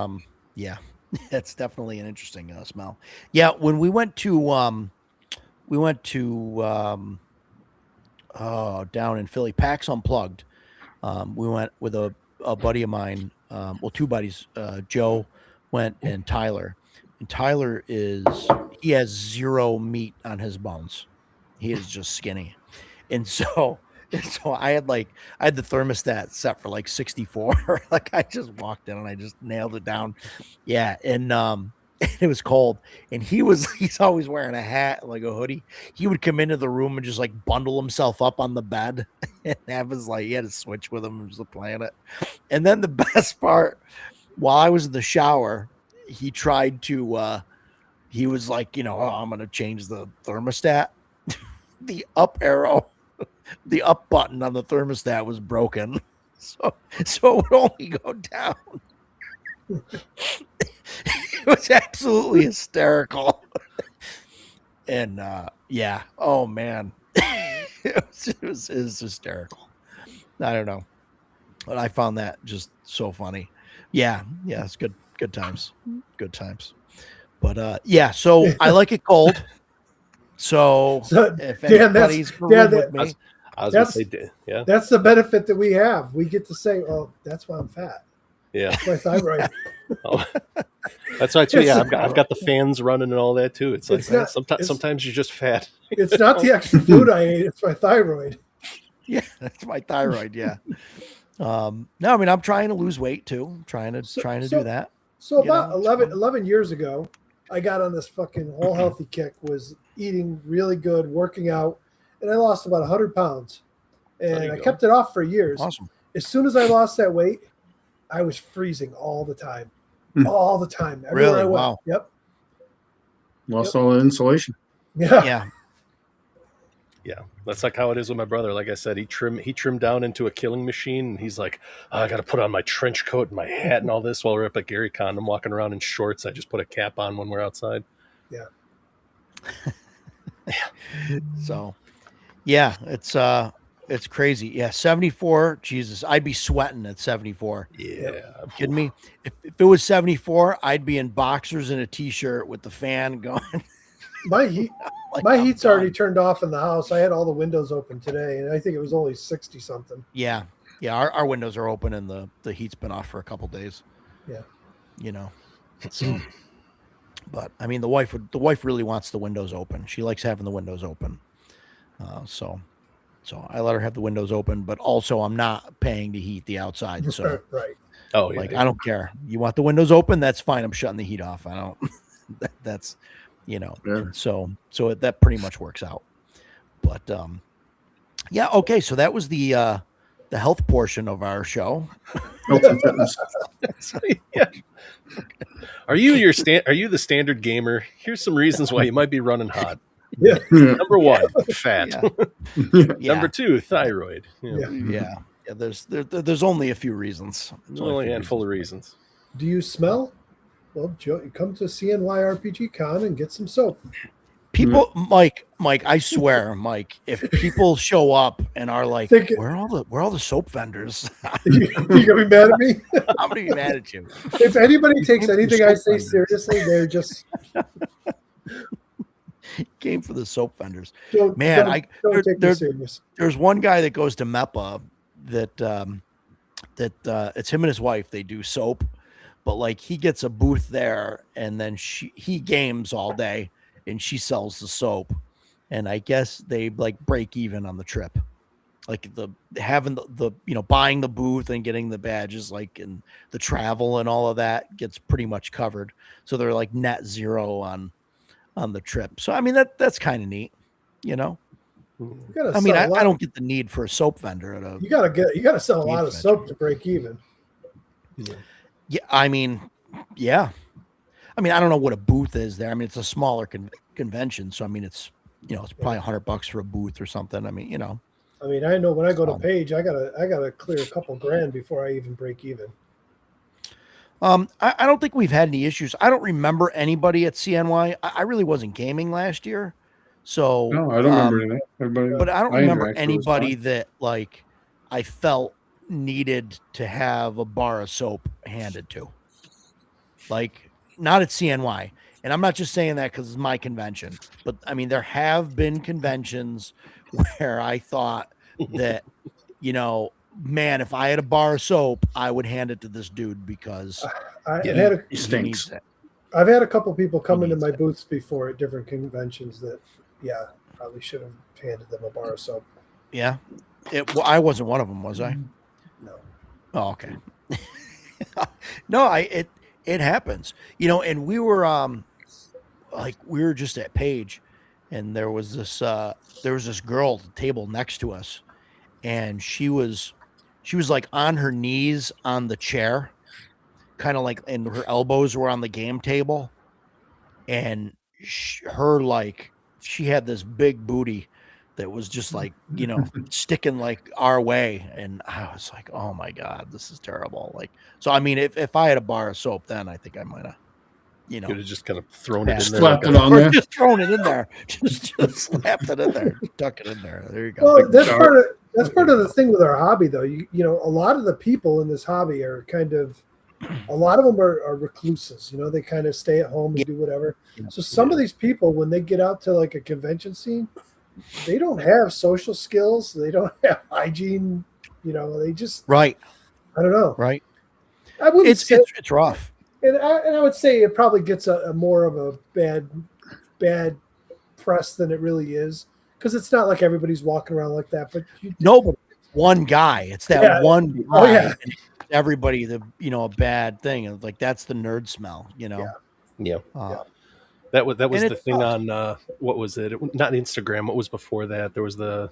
it's definitely an interesting smell. Yeah, when we went to down in Philly, PAX Unplugged. We went with a buddy of mine. Two buddies. Joe went and Tyler. And Tyler he has zero meat on his bones. He is just skinny. And so I had the thermostat set for like 64. Like I just walked in and I just nailed it down. Yeah. And it was cold, and he's always wearing a hat, like a hoodie. He would come into the room and just like bundle himself up on the bed and have he had a Switch with him and was playing it. And then the best part, while I was in the shower, he tried to he was like, I'm gonna change the thermostat. The up arrow, the up button on the thermostat was broken, so it would only go down. It was absolutely hysterical. And oh man, it was hysterical. I don't know, but I found that just so funny. Yeah, it's good times. But so I like it cold. So if anybody's with me, I was gonna say, that's the benefit that we have. We get to say, "Oh, that's why I'm fat." Yeah, that's my thyroid. That's right too. Yeah, I've got the fans running and all that too. It's like sometimes you're just fat. It's not the extra food I ate; it's my thyroid. Yeah, that's my thyroid. Yeah. No, I mean I'm trying to lose weight too. I'm trying to do that. So about 11 years ago, I got on this fucking whole healthy kick. Was eating really good, working out, and I lost about 100 pounds. And I kept it off for years. Awesome. As soon as I lost that weight, I was freezing all the time. All the time. Really? Wow. Yep. Lost all the insulation. Yeah. Yeah. That's like how it is with my brother. Like I said, he trimmed down into a killing machine, and he's like, I got to put on my trench coat and my hat and all this while we're up at Gary Con. I'm walking around in shorts. I just put a cap on when we're outside. Yeah. So, it's crazy. Yeah, 74. Jesus, I'd be sweating at 74. Yeah, you kidding me? If it was 74, I'd be in boxers and a t-shirt with the fan going. My heat Like, my heat's already turned off in the house. I had all the windows open today, and I think it was only 60 something. Yeah. Our windows are open, and the heat's been off for a couple days. Yeah. So, but I mean, the wife really wants the windows open. She likes having the windows open. So I let her have the windows open, but also I'm not paying to heat the outside. So right. Oh yeah. Like, I don't care. You want the windows open? That's fine. I'm shutting the heat off. I don't. That's, And so that pretty much works out. But yeah. Okay. So that was the health portion of our show. Health and fitness. Yeah. Are you the standard gamer? Here's some reasons why you might be running hot. Yeah. Number one, fat. Yeah. Number two, thyroid. Yeah. There's only a few reasons. There's only a handful of reasons. Do you smell? Well, Joe, you come to CNY RPG Con and get some soap. People, Mike, I swear, Mike, if people show up and are like, where are all the soap vendors? You gonna be mad at me? I'm gonna be mad at you. If anybody takes anything I say seriously, they're just came for the soap vendors. Don't take me serious. There's one guy that goes to MEPA that it's him and his wife. They do soap, but like he gets a booth there, and then he games all day, and she sells the soap, and I guess they like break even on the trip, like having the buying the booth and getting the badges, like, and the travel and all of that gets pretty much covered, so they're like net zero on the trip. So I mean that's kind of neat, I mean, I don't get the need for a soap vendor at a. You gotta sell a lot of soap to break even. Yeah, I mean, yeah. I mean, I don't know what a booth is there. I mean, it's a smaller convention, so I mean, it's it's probably $100 for a booth or something. I mean, I mean, I know when I go to Page, I gotta clear a couple grand before I even break even. I don't think we've had any issues. I don't remember anybody at CNY. I really wasn't gaming last year. So no, I don't remember anything. But I don't remember anybody that like I felt needed to have a bar of soap handed to. Like, not at CNY. And I'm not just saying that because it's my convention. But I mean, there have been conventions where I thought that, man, if I had a bar of soap, I would hand it to this dude because he stinks. I've had a couple people come into my booths before at different conventions that, probably should have handed them a bar of soap. Yeah. I wasn't one of them, was I? No. Oh, okay. No, it happens, and we were we were just at Page, and there was this girl at the table next to us, and she was like on her knees on the chair, kind of like, and her elbows were on the game table, and she had this big booty that was just like, sticking like our way. And I was like, oh my God, this is terrible. Like, so, I mean, if I had a bar of soap, then I think I might've, could have just kind of thrown it in there. Slapped it on there. Just thrown it in there. Just slapped it in there. Tuck it in there. There you go. Well, that's part of the thing with our hobby, though. A lot of the people in this hobby are kind of, a lot of them are recluses. They kind of stay at home and do whatever. So some of these people, when they get out to like a convention scene, they don't have social skills. They don't have hygiene. They just right. I don't know. Right. I wouldn't say it's rough. And I would say it probably gets a more of a bad press than it really is, because it's not like everybody's walking around like that. But one guy. It's that one guy. Oh yeah. Everybody, a bad thing. Like, that's the nerd smell. Yeah. That was the thing on what was it? Not Instagram. What was before that? There was the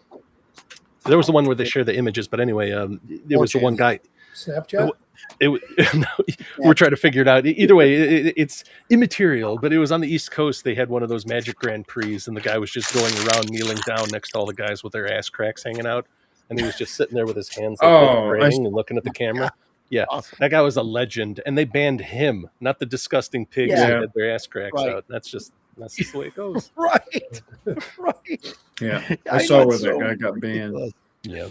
one where they share the images. But anyway, there was the one guy. Snapchat. We're trying to figure it out. Either way, it's immaterial. But it was on the East Coast. They had one of those Magic Grand Prix, and the guy was just going around kneeling down next to all the guys with their ass cracks hanging out, and he was just sitting there with his hands praying and looking at the camera. Yeah, awesome. That guy was a legend, and they banned him, not the disgusting pigs who had their ass cracks out. That's just the way it goes. Right. Yeah, I saw where that guy got banned. Yeah.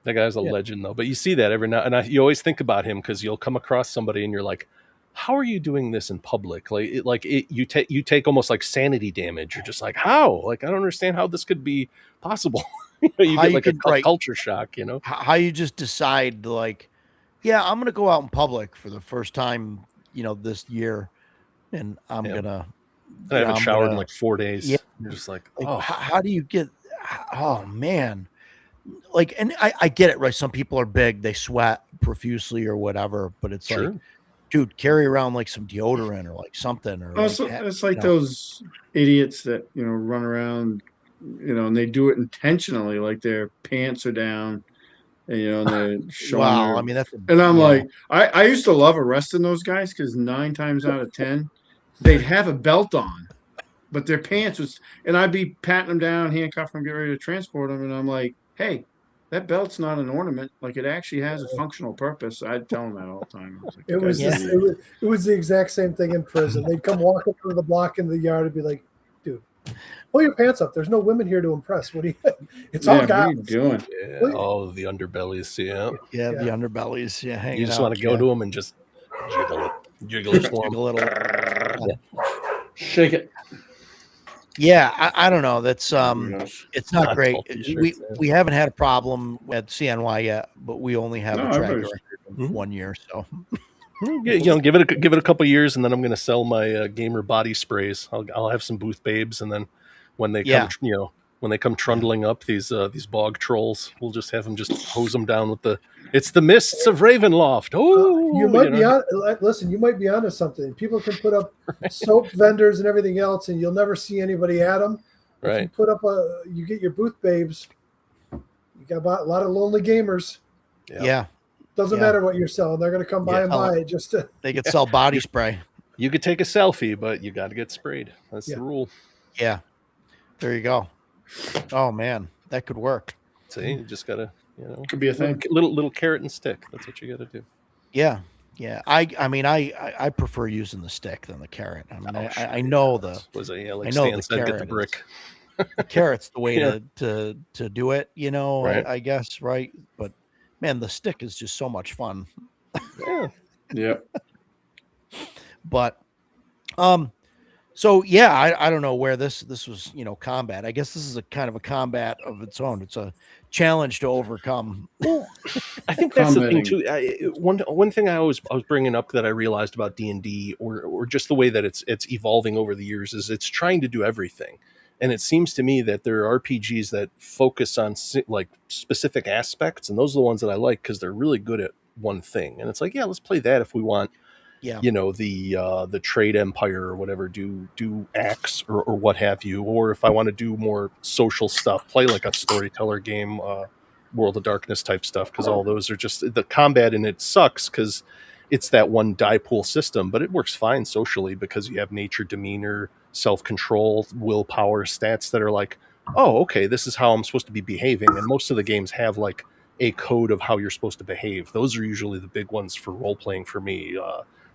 That guy's a legend, though. But you see that every now and then. You always think about him because you'll come across somebody and you're like, how are you doing this in public? You take almost like sanity damage. You're just like, how? Like, I don't understand how this could be possible. You get like a culture shock, how you just decide like, yeah, I'm going to go out in public for the first time, this year. And I haven't showered in like 4 days. Yeah. You're just like, oh, how do you get, oh man. Like, and I get it, right? Some people are big, they sweat profusely or whatever, but it's like, dude, carry around like some deodorant or like something. Or it's like those idiots that, run around, and they do it intentionally, like their pants are down. And they're showing wow, I mean, I'm like, I used to love arresting those guys because 9 times out of 10, they'd have a belt on, but their pants was, and I'd be patting them down, handcuff them, get ready to transport them, and I'm like, hey, that belt's not an ornament. Like, it actually has a functional purpose. I'd tell them that all the time. It was the exact same thing in prison. They'd come walking through the block in the yard and be like, dude, pull your pants up. There's no women here to impress. What are you? It's all guys. What are you doing? Yeah, all the underbellies. Yeah, the underbellies. Yeah, hanging you just out, want to go to them and just jiggle it for them. A little. Shake it. Yeah, I don't know. That's it's not great. We haven't had a problem at CNY yet, but we only have a track record of 1 year. So give it a couple years, and then I'm going to sell my gamer body sprays. I'll have some booth babes, and then when they come, when they come trundling up, these bog trolls, we'll just have them just hose them down with it's the mists of Ravenloft. Oh, you might be on. Listen, you might be onto something. People can put up soap vendors and everything else, and you'll never see anybody at them. Right. If you put up you get your booth babes. You got a lot of lonely gamers. Yeah. Doesn't matter what you're selling; they're going to come by and buy it. They could sell body spray. You could take a selfie, but you got to get sprayed. That's the rule. Yeah. There you go. Oh man, that could work. See, you just gotta, could be a thing. Little carrot and stick. That's what you got to do. Yeah. I mean, I prefer using the stick than the carrot. I mean, I know the. Like Stan said, get the brick. The carrot's the way to do it. Right. I guess, right? But man, the stick is just so much fun. Yeah. But, so yeah, I don't know where this was, combat. I guess this is a kind of a combat of its own. It's a challenge to overcome. I think that's the thing too. One thing I was bringing up that I realized about D&D or just the way that it's evolving over the years is it's trying to do everything. And it seems to me that there are RPGs that focus on like specific aspects, and those are the ones that I like because they're really good at one thing. And it's like, yeah, let's play that if we want. Yeah, the trade empire or whatever, do acts or what have you, or if I want to do more social stuff, play like a storyteller game, World of Darkness type stuff, because all those are just the combat in it sucks because it's that one die pool system, but it works fine socially because you have nature, demeanor, self-control, willpower, stats that are like, oh, okay, this is how I'm supposed to be behaving, and most of the games have like a code of how you're supposed to behave. Those are usually the big ones for role playing for me.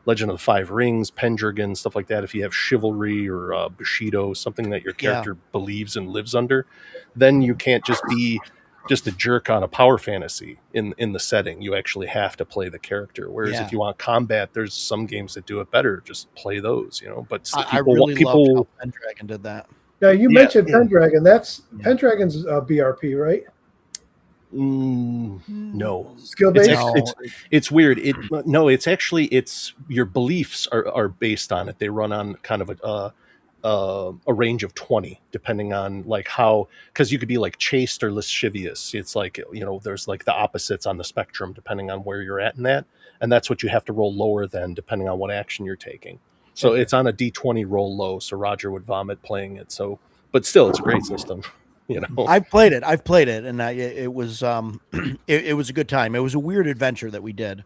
Legend of the Five Rings, Pendragon, stuff like that. If you have chivalry or Bushido, something that your character believes and lives under, then you can't just be just a jerk on a power fantasy in the setting. You actually have to play the character. Whereas if you want combat, there's some games that do it better. Just play those, But I really loved how Pendragon did that. Now you mentioned Pendragon. That's Pendragon's BRP, right? No, skill based. It's weird. It's your beliefs are based on it. They run on kind of a range of 20, depending on like how, because you could be like chaste or lascivious. It's like there's like the opposites on the spectrum depending on where you're at in that, and that's what you have to roll lower than depending on what action you're taking. So it's on a D20 roll low. So Roger would vomit playing it. So, but still, it's a great system. I've played it, and it was it was a good time. It was a weird adventure that we did,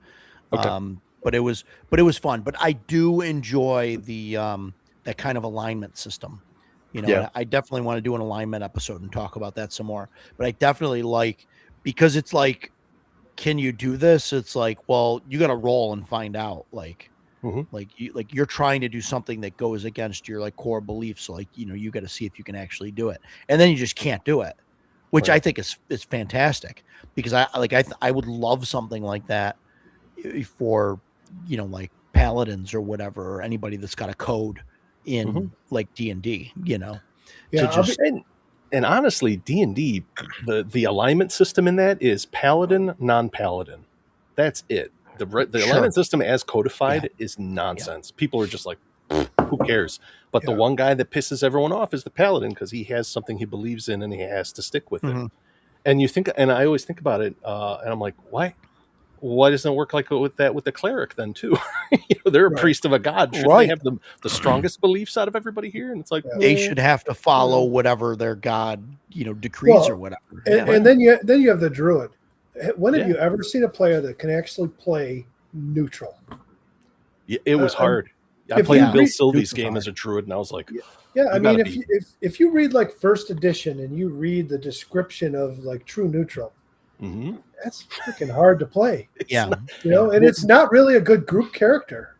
but it was fun. But I do enjoy the that kind of alignment system. I definitely want to do an alignment episode and talk about that some more. But I definitely like, because it's like, can you do this? It's like, well, you got to roll and find out. Like, you're trying to do something that goes against your like core beliefs. So like, you got to see if you can actually do it, and then you just can't do it, which I think is fantastic, because I would love something like that for, like paladins or whatever, or anybody that's got a code in like D&D, you know. Yeah, and honestly, D&D, the alignment system in that is paladin, non-paladin. That's it. The alignment system as codified is nonsense. People are just like, who cares? But the one guy that pisses everyone off is the paladin, because he has something he believes in and he has to stick with it. And you think, and I always think about it, and I'm like, why doesn't it work like with the cleric then too? They're a priest of a god. Should they have the strongest beliefs out of everybody here? And it's like they should have to follow whatever their god, decrees or whatever. And then you have the druid. When have you ever seen a player that can actually play neutral? It was hard. I played Bill Sylvie's game as a druid, and I was like, I mean, if you read like first edition and you read the description of like true neutral, that's freaking hard to play. And it's not really a good group character.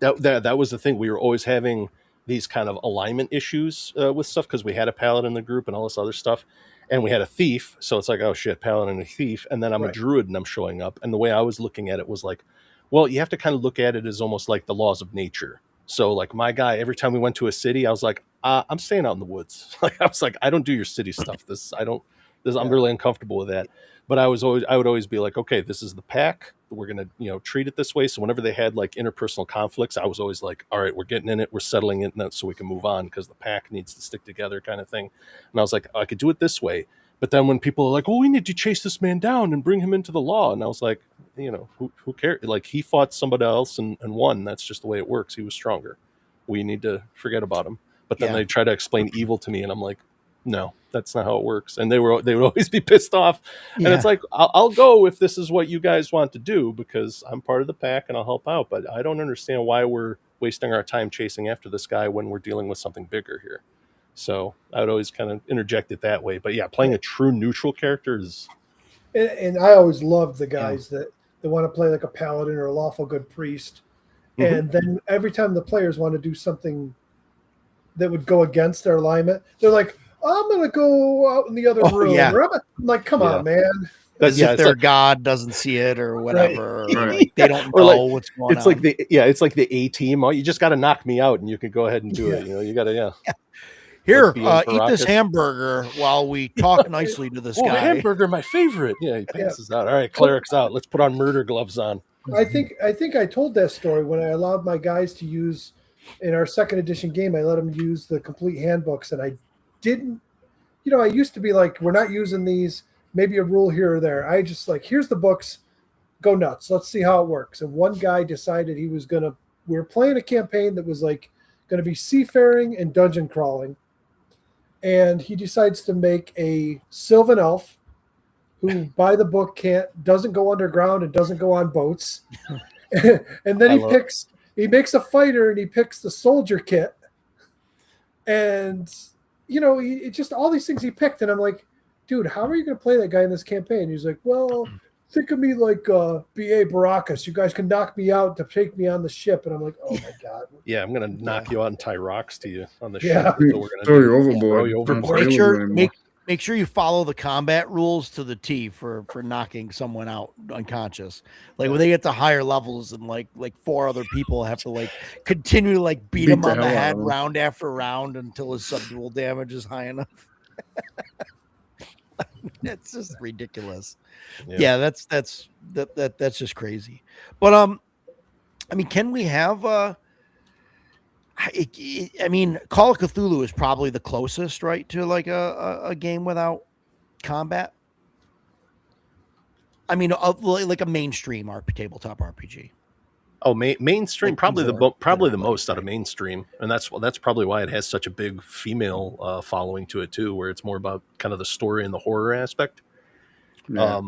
That was the thing. We were always having these kind of alignment issues with stuff, because we had a paladin in the group and all this other stuff, and we had a thief. So it's like, oh shit, paladin and a thief, and then I'm a druid and I'm showing up. And the way I was looking at it was like, well, you have to kind of look at it as almost like the laws of nature. So like my guy, every time we went to a city, I was like, I'm staying out in the woods. Like I was like, I don't do your city stuff. I'm really uncomfortable with that. But I would always be like, okay, this is the pack. We're gonna, treat it this way. So whenever they had like interpersonal conflicts, I was always like, all right, we're getting in it, we're settling it, so we can move on, because the pack needs to stick together, kind of thing. And I was like, I could do it this way. But then when people are like, oh, we need to chase this man down and bring him into the law, and I was like, who cares? Like, he fought somebody else and won. That's just the way it works. He was stronger. We need to forget about him. But then they try to explain evil to me, and I'm like, no, that's not how it works. And they would always be pissed off. And it's like, I'll go if this is what you guys want to do, because I'm part of the pack and I'll help out. But I don't understand why we're wasting our time chasing after this guy when we're dealing with something bigger here. So I would always kind of interject it that way. But playing a true neutral character is... And I always loved the guys that want to play like a paladin or a lawful good priest. And then every time the players want to do something that would go against their alignment, they're like, I'm going to go out in the other room. I'm like, come on, man. As if their god doesn't see it or whatever. Or like they don't know what's going on. It's like the A team. Oh, you just got to knock me out and you can go ahead and do it. You got to, Here, eat this hamburger while we talk nicely to this guy. Hamburger, my favorite. Yeah, he passes out. All right, cleric's out. Let's put on murder gloves on. I think I told that story when I allowed my guys to use, in our second edition game, I let them use the complete handbooks, and I didn't, I used to be like, we're not using these, maybe a rule here or there. I just like, here's the books, go nuts. Let's see how it works. And one guy decided we were playing a campaign that was like going to be seafaring and dungeon crawling. And he decides to make a Sylvan elf who by the book doesn't go underground and doesn't go on boats. And then he makes a fighter and he picks the soldier kit. And he just all these things he picked, and I'm like, dude, how are you going to play that guy in this campaign? He's like, well, think of me like B.A. Baracus. You guys can knock me out to take me on the ship. And I'm like, oh my god. Yeah, I'm going to knock you out and tie rocks to you on the ship. So we're going to throw you overboard. Make sure you follow the combat rules to the T for knocking someone out unconscious. Like when they get to higher levels and like 4 other people have to like continue to like beat him on the head round after round until his subdual damage is high enough. It's just ridiculous. Yeah, that's just crazy. But I mean, can we have I mean, Call of Cthulhu is probably the closest, right, to like a game without combat. I mean, like a mainstream tabletop RPG. Oh, mainstream, like probably the most out of mainstream, and that's probably why it has such a big female following to it too, where it's more about kind of the story and the horror aspect. Yeah.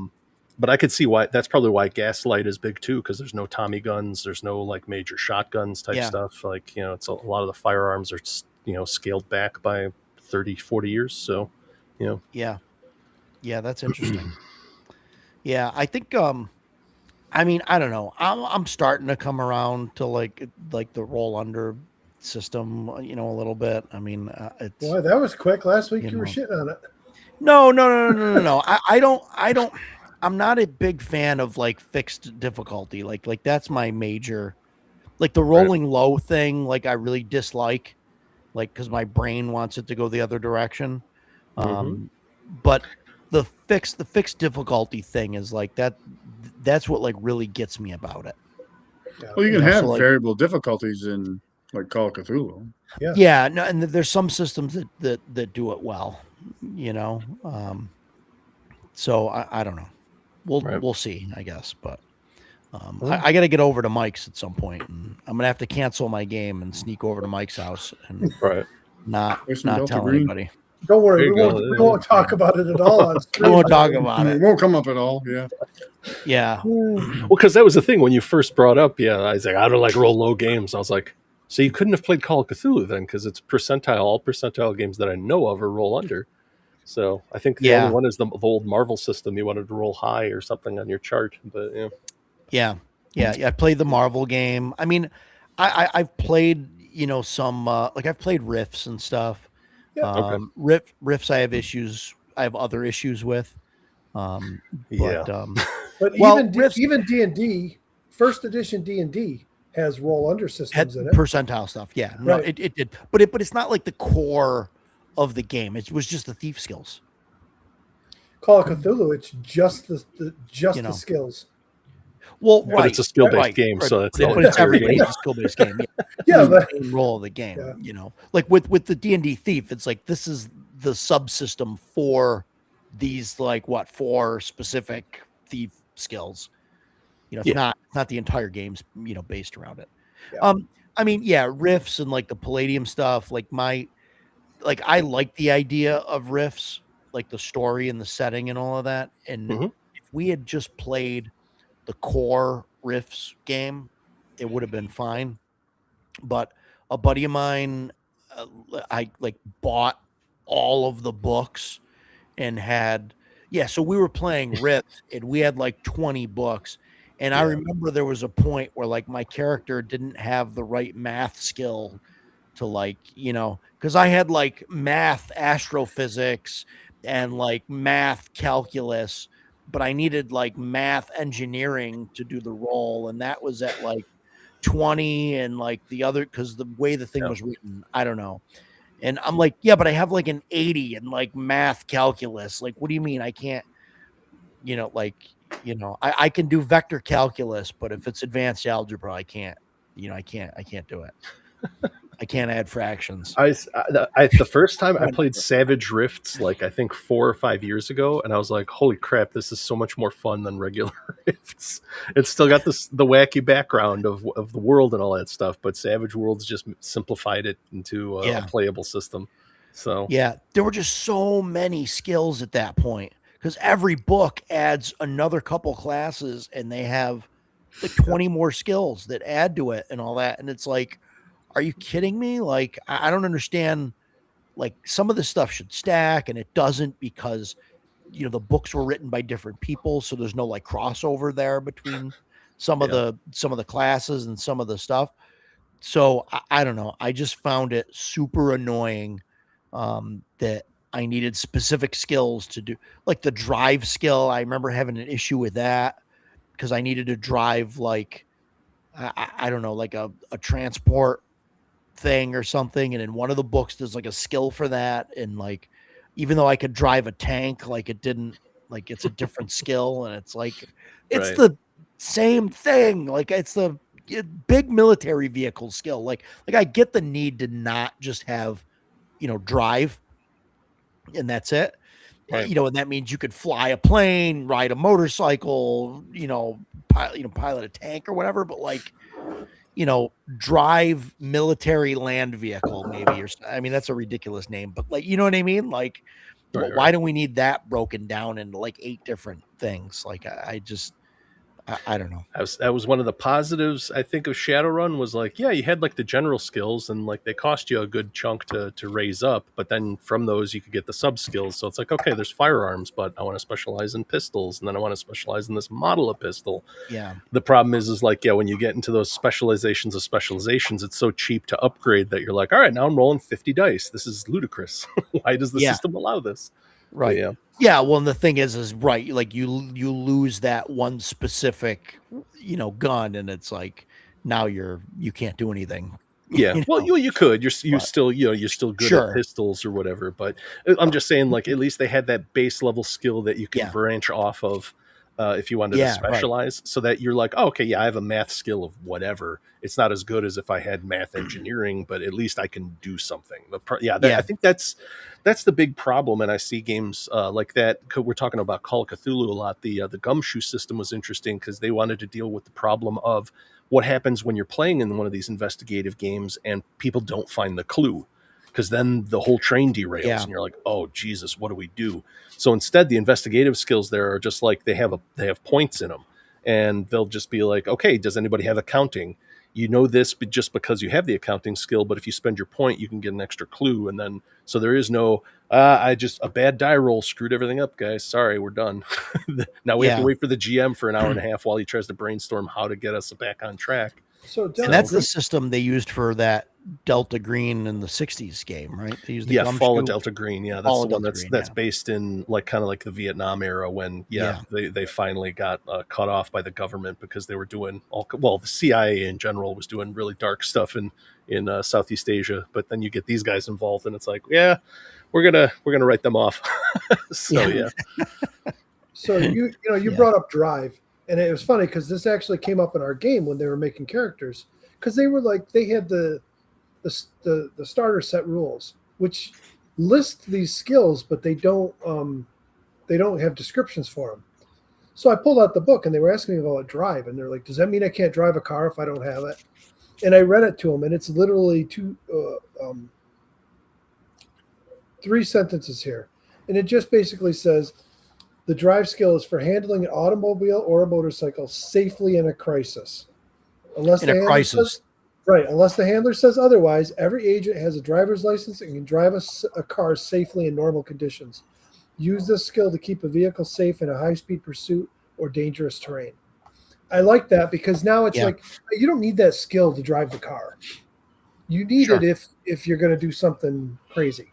But I could see why. That's probably why Gaslight is big too, because there's no Tommy guns, there's no like major shotguns type stuff. Like it's a lot of the firearms are scaled back by 30, 40 years. So yeah, that's interesting. Yeah, I think I mean, I don't know. I'm starting to come around to like the roll under system, a little bit. I mean, boy, that was quick. Last week you were shitting on it. No. I I'm not a big fan of like fixed difficulty. Like that's my major, like the rolling low thing. Like I really dislike, like because my brain wants it to go the other direction. But the fixed difficulty thing is like that. That's what like really gets me about it. Well, you can have variable difficulties in like Call of Cthulhu. Yeah. No, and there's some systems that do it well. So I don't know. We'll see, I guess. But I got to get over to Mike's at some point, and I'm gonna have to cancel my game and sneak over to Mike's house and not tell anybody. Don't worry, we won't talk about it at all on stream. We won't talk about it. It won't come up at all. Yeah. Yeah. Well, because that was the thing when you first brought up. Yeah, I was like, I don't like roll low games. I was like, so you couldn't have played Call of Cthulhu then, because it's percentile. All percentile games that I know of are roll under. So I think the only one is the old Marvel system. You wanted to roll high or something on your chart, but yeah. I played the Marvel game. I mean, I've played some like I've played Rifts and stuff. Yeah. Rifts I have issues. I have other issues with. But even D&D, first edition D&D has roll under systems in it. Percentile stuff. Yeah, no, it did, but it's not like the core of the game. It was just the thief skills. Call of Cthulhu, it's just the skills. Well, but it's a skill-based game, so that's but it's everything. It's a skill-based game. Yeah, but the role of the game. Like with the D&D thief, it's like this is the subsystem for these like 4 specific thief skills. It's not the entire game's based around it. I mean, Rifts and like the Palladium stuff. Like I like the idea of Rifts, like the story and the setting and all of that. And if we had just played the core Rifts game, it would have been fine. But a buddy of mine, I like bought all of the books and had, so we were playing Rifts and we had like 20 books. And I remember there was a point where like my character didn't have the right math skill to like, because I had like math, astrophysics, and like math, calculus, but I needed like math engineering to do the role. And that was at like 20 and like the other, because the way the thing was written, I don't know. And I'm like, but I have like an 80 in like math calculus. Like, what do you mean I can't, I can do vector calculus, but if it's advanced algebra, I can't do it. I can't add fractions. The first time I played Savage Rifts, like I think 4 or 5 years ago, and I was like, "Holy crap! This is so much more fun than regular Rifts." It's still got the wacky background of the world and all that stuff, but Savage Worlds just simplified it into a playable system. So there were just so many skills at that point because every book adds another couple classes, and they have like 20 more skills that add to it and all that, and it's like, are you kidding me? Like, I don't understand. Like, some of this stuff should stack, and it doesn't because, the books were written by different people, so there's no like crossover there between some of the classes and some of the stuff. So I don't know. I just found it super annoying that I needed specific skills to do, like the drive skill. I remember having an issue with that because I needed to drive like I don't know, like a transport thing or something, and in one of the books there's like a skill for that, and like even though I could drive a tank, like it didn't, like it's a different skill, and it's like it's the same thing, like it's the big military vehicle skill, like I get the need to not just have drive and that's it, and that means you could fly a plane, ride a motorcycle, pilot a tank or whatever, but like drive military land vehicle, maybe, or I mean, that's a ridiculous name, but like, you know what I mean? Like, why do we need that broken down into like 8 different things? Like, I don't know. That was one of the positives, I think, of Shadowrun was like, you had like the general skills and like they cost you a good chunk to raise up, but then from those you could get the sub skills. So it's like, okay, there's firearms, but I want to specialize in pistols, and then I want to specialize in this model of pistol. Yeah. The problem is like, when you get into those specializations of specializations, it's so cheap to upgrade that you're like, all right, now I'm rolling 50 dice. This is ludicrous. Why does the system allow this? Right. Yeah. Yeah. Well, and the thing is right. Like you lose that one specific, gun, and it's like now you can't do anything. Yeah. Well, you could. You But still you're still good at sure. pistols or whatever. But I'm just saying, like, at least they had that base level skill that you can Yeah. branch off of. If you wanted to Yeah. Right. specialize, so that you're like, oh, okay, yeah, I have a math skill of whatever. It's not as good as if I had math engineering, but at least I can do something. I think that's the big problem. And I see games like that. We're talking about Call of Cthulhu a lot. The gumshoe system was interesting because they wanted to deal with the problem of what happens when you're playing in one of these investigative games and people don't find the clue, because then the whole train derails and you're like, oh Jesus, what do we do? So instead, the investigative skills there are just like they have points in them, and they'll just be like, okay, does anybody have accounting? You know this just because you have the accounting skill, but if you spend your point, you can get an extra clue. And then so there is no a bad die roll screwed everything up, guys. Sorry, we're done. Now we have to wait for the GM for an hour and a half while he tries to brainstorm how to get us back on track. So and that's the system they used for that Delta Green in the 60s game, right? They used the Fall of Delta Green. Yeah, that's Fall the one Delta Green, that's based in like kind of like the Vietnam era when they finally got cut off by the government because they were doing the CIA in general was doing really dark stuff in Southeast Asia, but then you get these guys involved and it's like, yeah, we're gonna write them off. So yeah. So you brought up Drive, and it was funny because this actually came up in our game when they were making characters, because they were like they had the starter set rules which list these skills, but they don't have descriptions for them. So I pulled out the book and they were asking me about Drive, and they're like, does that mean I can't drive a car if I don't have it? And I read it to them, and it's literally 3 sentences here, and it just basically says the drive skill is for handling an automobile or a motorcycle safely in a crisis. Unless the handler says otherwise, every agent has a driver's license and can drive a car safely in normal conditions. Use this skill to keep a vehicle safe in a high-speed pursuit or dangerous terrain. I like that because now it's like you don't need that skill to drive the car. You need it if you're going to do something crazy.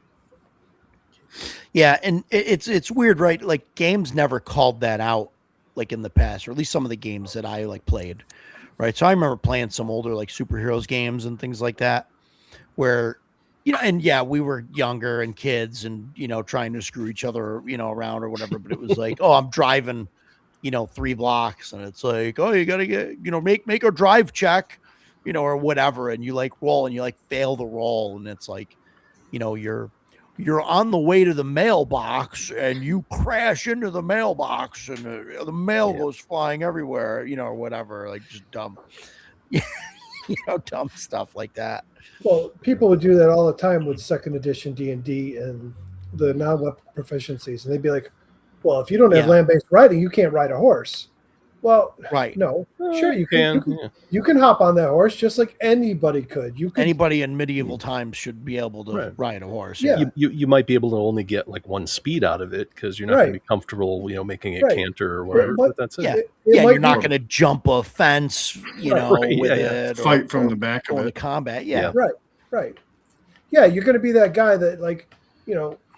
Yeah, and it's weird, right? Like games never called that out, like in the past, or at least some of the games that I like played, right? So I remember playing some older like superheroes games and things like that, where we were younger and kids, and trying to screw each other around or whatever. But it was like, oh, I'm driving, 3 blocks, and it's like, oh, you gotta get make a drive check, or whatever, and you like roll and you like fail the roll, and it's like, you're on the way to the mailbox and you crash into the mailbox and the mail goes flying everywhere, or whatever, like just dumb, dumb stuff like that. Well, people would do that all the time with 2nd edition D&D and the non-weapon proficiencies. And they'd be like, well, if you don't have land-based riding, you can't ride a horse. Well, right. No, sure you can. You can hop on that horse just like anybody could. Anybody in medieval times should be able to ride a horse. Yeah. You might be able to only get like 1 speed out of it because you're not going to be comfortable, making a canter or whatever. But that's it. You're not going to jump a fence, with it. Fight from the back of it. The combat. Right. Yeah, you're going to be that guy that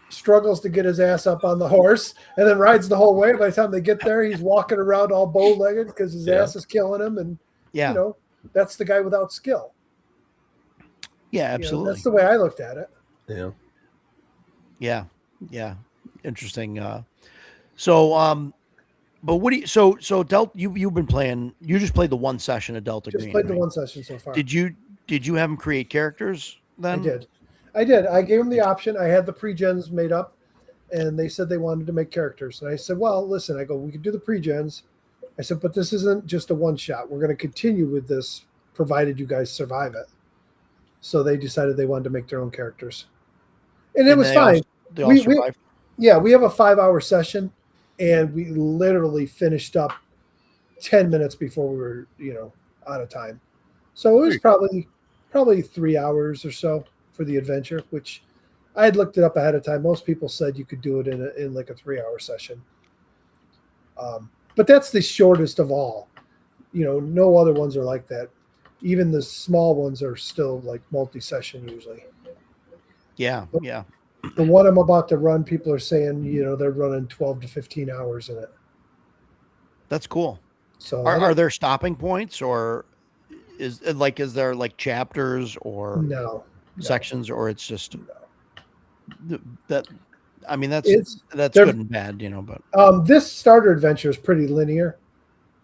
struggles to get his ass up on the horse and then rides the whole way. By the time they get there, he's walking around all bow-legged because his ass is killing him. And, that's the guy without skill. Yeah, absolutely. That's the way I looked at it. Yeah. Interesting. But what do you, so Delta, you've been playing, you just played the 1 session of Delta Green. Just played the 1 session so far. Did you have them create characters then? I did. I gave them the option. I had the pre-gens made up, and they said they wanted to make characters. And I said, well, listen, we could do the pre-gens. I said, but this isn't just a one-shot. We're going to continue with this, provided you guys survive it. So they decided they wanted to make their own characters. And it was fine. They all survived? We have a 5-hour session, and we literally finished up 10 minutes before we were, out of time. So it was probably 3 hours or so for the adventure, which I had looked it up ahead of time. Most people said you could do it in like a 3-hour session. But that's the shortest of all. No other ones are like that. Even the small ones are still like multi-session usually. Yeah. The one I'm about to run, people are saying, they're running 12 to 15 hours in it. That's cool. So are there stopping points, or is there like chapters or sections, or it's just that? I mean, that's good and bad, but this starter adventure is pretty linear.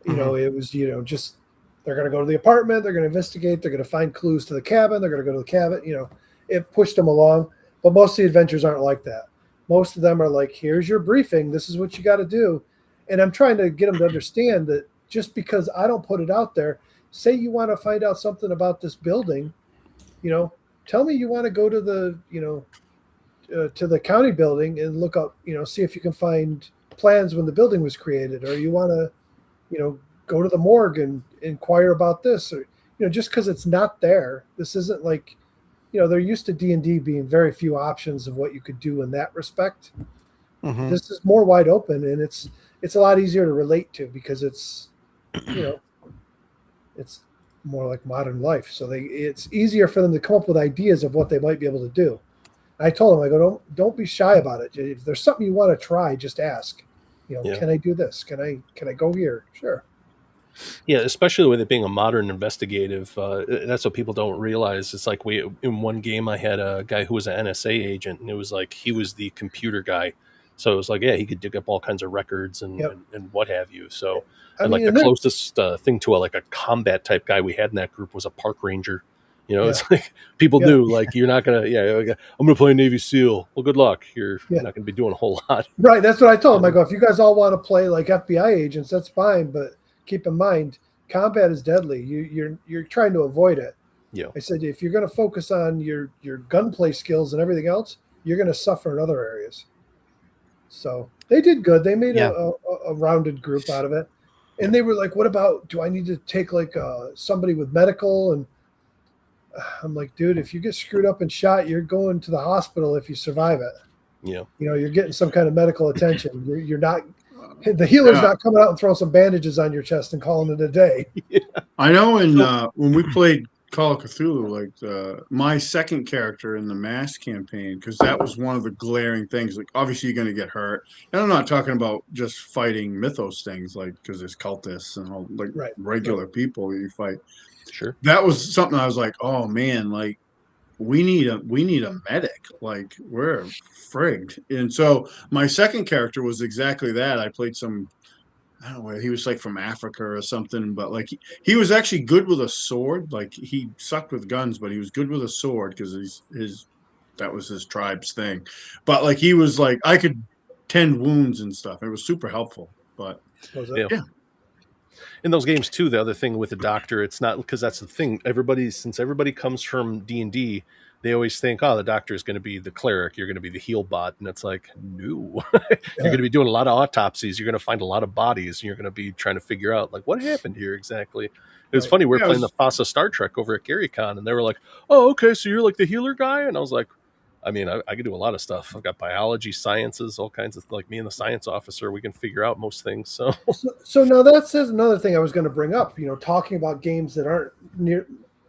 It was, just they're going to go to the apartment, they're going to investigate, they're going to find clues to the cabin, they're going to go to the cabin. It pushed them along, but most of the adventures aren't like that. Most of them are like, here's your briefing, this is what you got to do. And I'm trying to get them to understand that just because I don't put it out there, say you want to find out something about this building, tell me you want to go to the, to the county building and look up, see if you can find plans when the building was created, or you want to, go to the morgue and inquire about this, or, just because it's not there. This isn't like, they're used to D&D being very few options of what you could do in that respect. Mm-hmm. This is more wide open, and it's a lot easier to relate to because it's, it's more like modern life. So it's easier for them to come up with ideas of what they might be able to do. I told them, I go, don't be shy about it. If there's something you want to try, just ask. Can I do this? Can I go here? Sure. Yeah, especially with it being a modern investigative, that's what people don't realize. It's like in one game I had a guy who was an NSA agent, and it was like he was the computer guy. So it was like, he could dig up all kinds of records and what have you. So the closest thing to a combat type guy we had in that group was a park ranger. It's like people knew, like, you're not going to, I'm going to play Navy SEAL. Well, good luck. You're not going to be doing a whole lot. Right. That's what I told them. I go, if you guys all want to play like FBI agents, that's fine. But keep in mind, combat is deadly. You're trying to avoid it. Yeah. I said, if you're going to focus on your gunplay skills and everything else, you're going to suffer in other areas. So they did good. They made a rounded group out of it. And they were like, what about, do I need to take like somebody with medical? And I'm like, dude, if you get screwed up and shot, you're going to the hospital if you survive it. Yeah. You're getting some kind of medical attention. You're not, the healer's not coming out and throwing some bandages on your chest and calling it a day. Yeah. I know when we played Call of Cthulhu, like my second character in the Mass campaign, because that was one of the glaring things. Like, obviously, you're going to get hurt, and I'm not talking about just fighting mythos things, like because there's cultists and all, like regular people you fight. Sure, that was something I was like, oh man, like we need a medic, like we're frigged. And so my second character was exactly that. I played some. I don't know, he was like from Africa or something, but like he was actually good with a sword. Like he sucked with guns, but he was good with a sword because that was his tribe's thing. But like he was like, I could tend wounds and stuff. It was super helpful. But yeah. In those games too, the other thing with the doctor, it's not, because that's the thing. Since everybody comes from D&D, they always think, the doctor is going to be the cleric, you're going to be the heal bot, and it's like, no. You're going to be doing a lot of autopsies, you're going to find a lot of bodies, and you're going to be trying to figure out like what happened here exactly. It was funny, we were playing the FASA Star Trek over at GaryCon, and they were like, oh, okay, so you're like the healer guy? And I was like, I mean, I can do a lot of stuff. I've got biology, sciences, all kinds of, like me and the science officer, we can figure out most things. So now that's another thing I was going to bring up, talking about games that aren't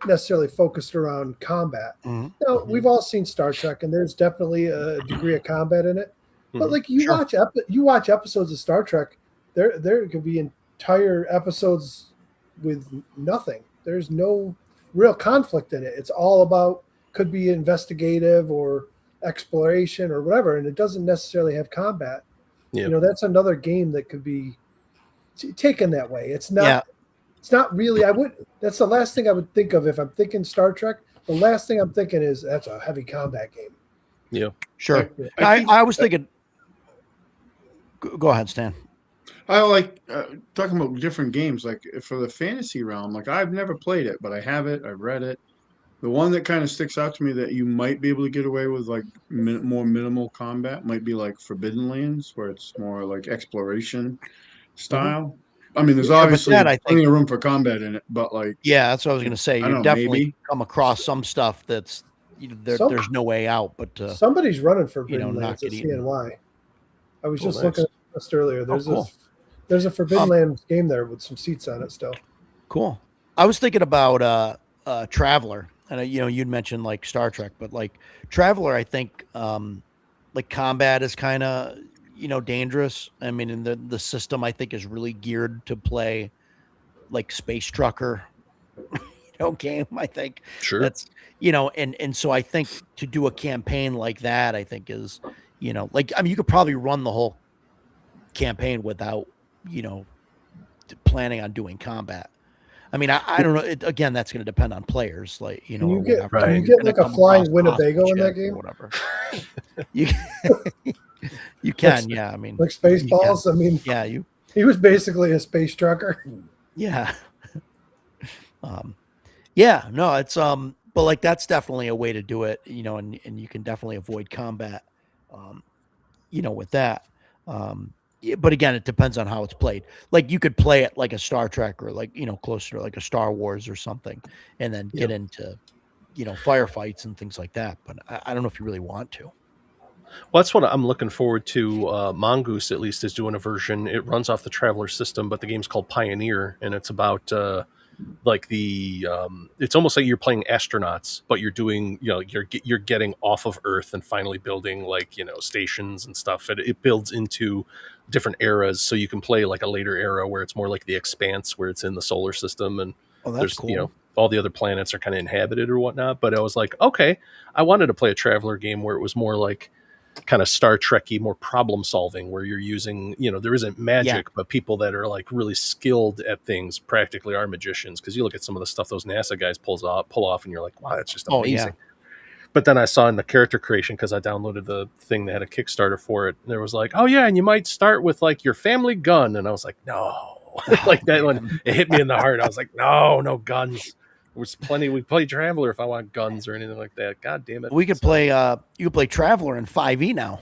necessarily focused around combat. Mm-hmm. Now, we've all seen Star Trek, and there's definitely a degree of combat in it. But like you watch episodes of Star Trek, there could be entire episodes with nothing. There's no real conflict in it. It's all about, could be investigative or exploration or whatever, and it doesn't necessarily have combat. Yeah. That's another game that could be taken that way. It's not. Yeah. It's not really. That's the last thing I would think of if I'm thinking Star Trek. The last thing I'm thinking is that's a heavy combat game. Yeah, sure. I was thinking. Go ahead, Stan. I like talking about different games. Like for the fantasy realm, like I've never played it, but I have it. I've read it. The one that kind of sticks out to me that you might be able to get away with like more minimal combat might be like Forbidden Lands, where it's more like exploration style. Mm-hmm. I mean, there's obviously plenty of room for combat in it, but like that's what I was going to say. You definitely come across some stuff that's there's no way out. But somebody's running Forbidden Lands at CNY. I was just looking at this earlier. There's a Forbidden Lands game there with some seats on it still. Cool. I was thinking about Traveler. And you'd mentioned like Star Trek, but like Traveler, I think like combat is kind of, dangerous. I mean, and the system I think is really geared to play like Space Trucker, game. I think that's, and so I think to do a campaign like that, I think is, like, I mean, you could probably run the whole campaign without, planning on doing combat. I mean, I don't know. Again, that's going to depend on players, like, Can you or get, whatever. can you get like a flying Winnebago in that game? Or whatever. You can, yeah. I mean, like Spaceballs. I mean, yeah, he was basically a space trucker. Yeah. Yeah, no, it's but like that's definitely a way to do it, and you can definitely avoid combat, with that. But again, it depends on how it's played. Like you could play it like a Star Trek or like, closer to like a Star Wars or something, and then get into, firefights and things like that. But I don't know if you really want to. Well, that's what I'm looking forward to. Mongoose, at least, is doing a version. It runs off the Traveler system, but the game's called Pioneer, and it's about like the it's almost like you're playing astronauts, but you're doing, you're getting off of Earth and finally building like, stations and stuff. It builds into different eras, so you can play like a later era where it's more like the Expanse, where it's in the solar system, and that's cool. All the other planets are kind of inhabited or whatnot. But I was like, okay, I wanted to play a Traveler game where it was more like kind of Star Trek-y, more problem solving, where you're using, there isn't magic, but people that are like really skilled at things practically are magicians. Because you look at some of the stuff those NASA guys pull off, and you're like, wow, that's just amazing. But then I saw in the character creation, because I downloaded the thing that had a Kickstarter for it, and there was like, oh yeah, and you might start with like your family gun, and I was like, no. Like that one, it hit me in the heart. I was like, no guns. There's plenty. We play Traveler if I want guns or anything like that. God damn it. We could play. You could play Traveler in 5e now.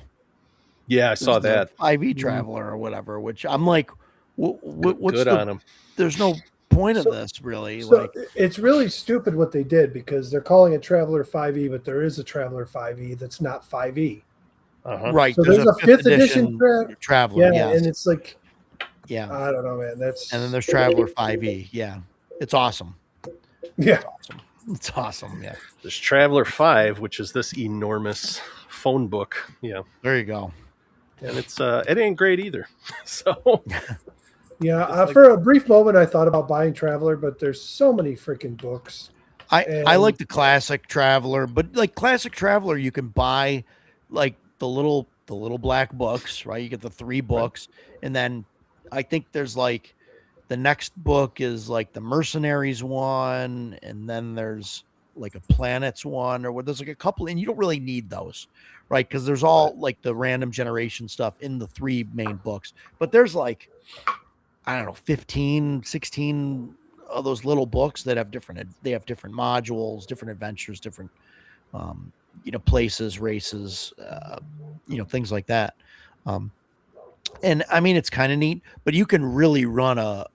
Yeah, I saw that 5e Traveler or whatever. Which I'm like, what's good on them? There's no point of this really. So like, it's really stupid what they did, because they're calling it Traveler 5e, but there is a Traveler 5e that's not 5e. Right. So there's a 5th edition Traveler. Yeah, and it's like, yeah, I don't know, man. And then there's Traveler 5e. Yeah, it's awesome. Yeah, it's awesome. Yeah, there's Traveler 5, which is this enormous phone book. Yeah, there you go. And it's it ain't great either. So yeah, for a brief moment I thought about buying Traveler, but there's so many freaking books. I like the classic Traveler, but like classic Traveler, you can buy like the little black books, right? You get the 3 books, and then I think there's like the next book is like the Mercenaries one, and then there's like a Planets one, or what, there's like a couple, and you don't really need those, right? Because there's all like the random generation stuff in the 3 main books, but there's like, I don't know, 15, 16 of those little books that have different modules, different adventures, different places, races, things like that. And I mean, it's kind of neat, but you can really run a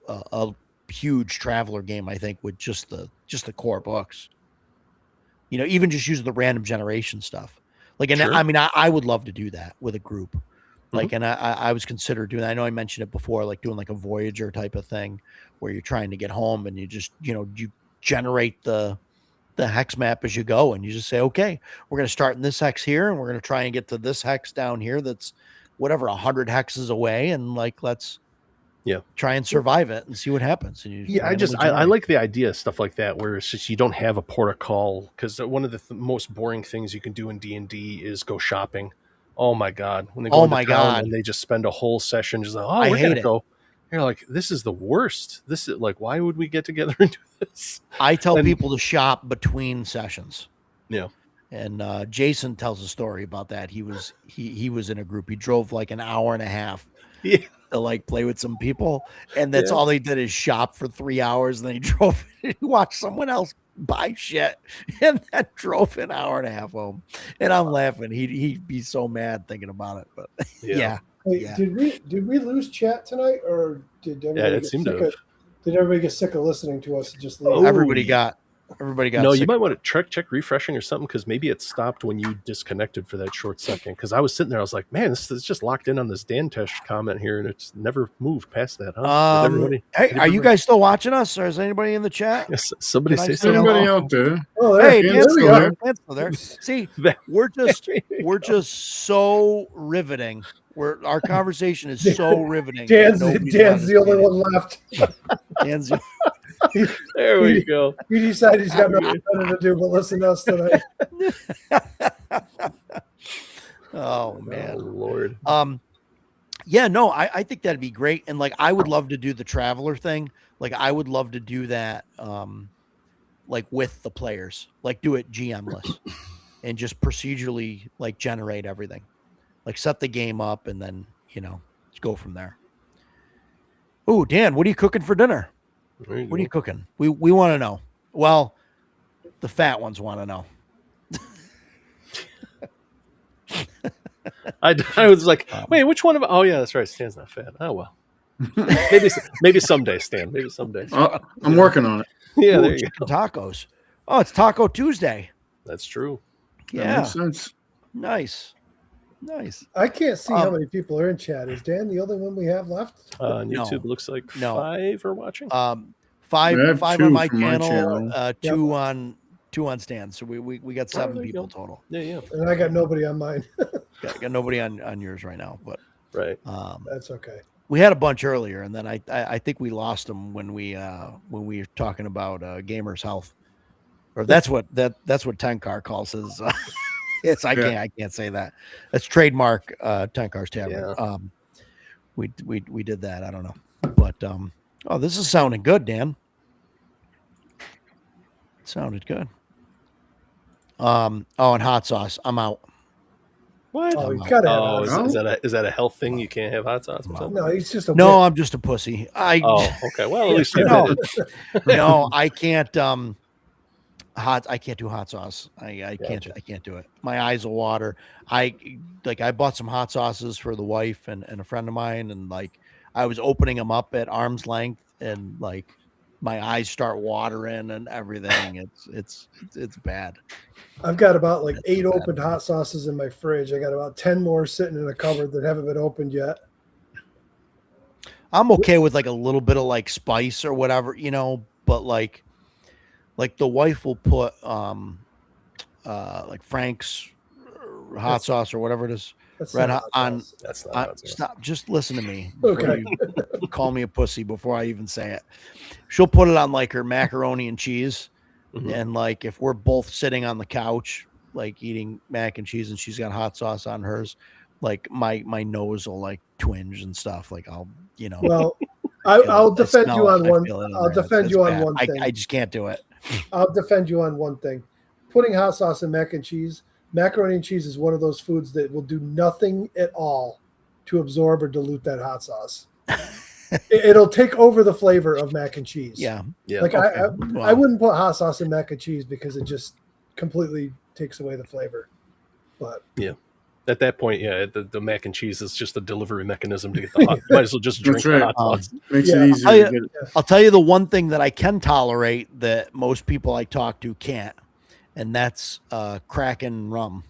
huge Traveler game, I think, with just the core books. Even just use the random generation stuff. Like, and sure. I mean, I would love to do that with a group. Like, and I was considered doing that. I know I mentioned it before, like doing like a Voyager type of thing where you're trying to get home and you just, you generate the hex map as you go, and you just say, okay, we're going to start in this hex here, and we're going to try and get to this hex down here that's whatever 100 hexes away, and like let's try and survive it and see what happens. And I like the idea of stuff like that, where it's just you don't have a protocol, because one of the most boring things you can do in D&D is go shopping. Oh my god, when they go and they just spend a whole session just like, we're gonna go. You're like, this is the worst. This is like, why would we get together and do this? I tell people to shop between sessions. Yeah. And Jason tells a story about that. He was in a group. He drove like an hour and a half to like play with some people, and that's all they did is shop for 3 hours. And then he drove. He watched someone else buy shit, and then drove an hour and a half home. And I'm laughing. He'd be so mad thinking about it. But yeah. Hey, did we lose chat tonight, or did everybody get sick of listening to us and just leave? Everybody got Everybody got No, sick. you might want to check refreshing or something, because maybe it stopped when you disconnected for that short second. Because I was sitting there, I was like, man, this is just locked in on this Dan Tesh comment here, and it's never moved past that. Huh? Hey, are you guys still watching us, or is anybody in the chat? Yes, somebody Can I say say something. Anybody out there? Oh, Hey, there Dan's we still are. there. Dan's still there. See, we're just so riveting. Our conversation is so riveting. Dan's Nobody's the only letting us one left. Dan's the- There we go. He decided he's got nothing better to do but listen to us tonight. Oh man. Oh, Lord. Yeah, no, I think that'd be great. And like I would love to do the traveler thing. Like I would love to do that like with the players. Like do it GM-less and just procedurally like generate everything. Like set the game up and then, just go from there. Oh, Dan, what are you cooking for dinner? What are you cooking? We want to know. Well, the fat ones want to know. I was like, wait, which one of? Oh yeah, that's right. Stan's not fat. Oh well, maybe someday, Stan. Maybe someday. I'm working on it. Yeah, Ooh, there you go. Tacos. Oh, it's Taco Tuesday. That's true. That Yeah, makes sense. nice. I can't see how many people are in chat. Is Dan the only one we have left? On YouTube, looks like 5 are watching. Five I have on two my from my channel, channel. two on Stan. So we got 7 people total. Yeah. And I got nobody on mine. Got nobody on yours right now, but Right. That's okay. we had a bunch earlier, and then I think we lost them when we were talking about gamers health, or that's what Tenkar calls his. Yes, I can't say that. That's trademark Tenkar's Tavern. Yeah. We did that. I don't know, but this is sounding good, Dan. It sounded good. And hot sauce. I'm out. What? Oh, you gotta have hot sauce. Is that a health thing? You can't have hot sauce? No, he's just a No, I'm just a pussy. Okay. Well, at least you no, did. no, I can't. I can't do hot sauce. I can't do it. My eyes will water. I bought some hot sauces for the wife and a friend of mine, and like I was opening them up at arm's length, and like my eyes start watering and everything. It's bad. I've got about like 8 opened hot sauces in my fridge. I got about 10 more sitting in a cupboard that haven't been opened yet. I'm okay with like a little bit of like spice or whatever, but like the wife will put like Frank's hot sauce or whatever it is. That's Red not hot on. sauce. That's not hot sauce. Stop. Just listen to me. Okay. You call me a pussy before I even say it. She'll put it on like her macaroni and cheese. Mhm. And like if we're both sitting on the couch, like eating mac and cheese, and she's got hot sauce on hers, like my nose will like twinge and stuff. Like I'll, Well, I'll defend you on one. I'll defend you on bad. one thing. I just can't do it. I'll defend you on one thing. Putting hot sauce in mac and cheese. Macaroni and cheese is one of those foods that will do nothing at all to absorb or dilute that hot sauce. It'll take over the flavor of mac and cheese. Yeah. Like Okay. I wouldn't put hot sauce in mac and cheese because it just completely takes away the flavor. But yeah, at that point, the mac and cheese is just a delivery mechanism to get the hot. Might as well just drink the hot sauce. Makes it easier to get it. I'll tell you the one thing that I can tolerate that most people I talk to can't, and that's Kraken rum.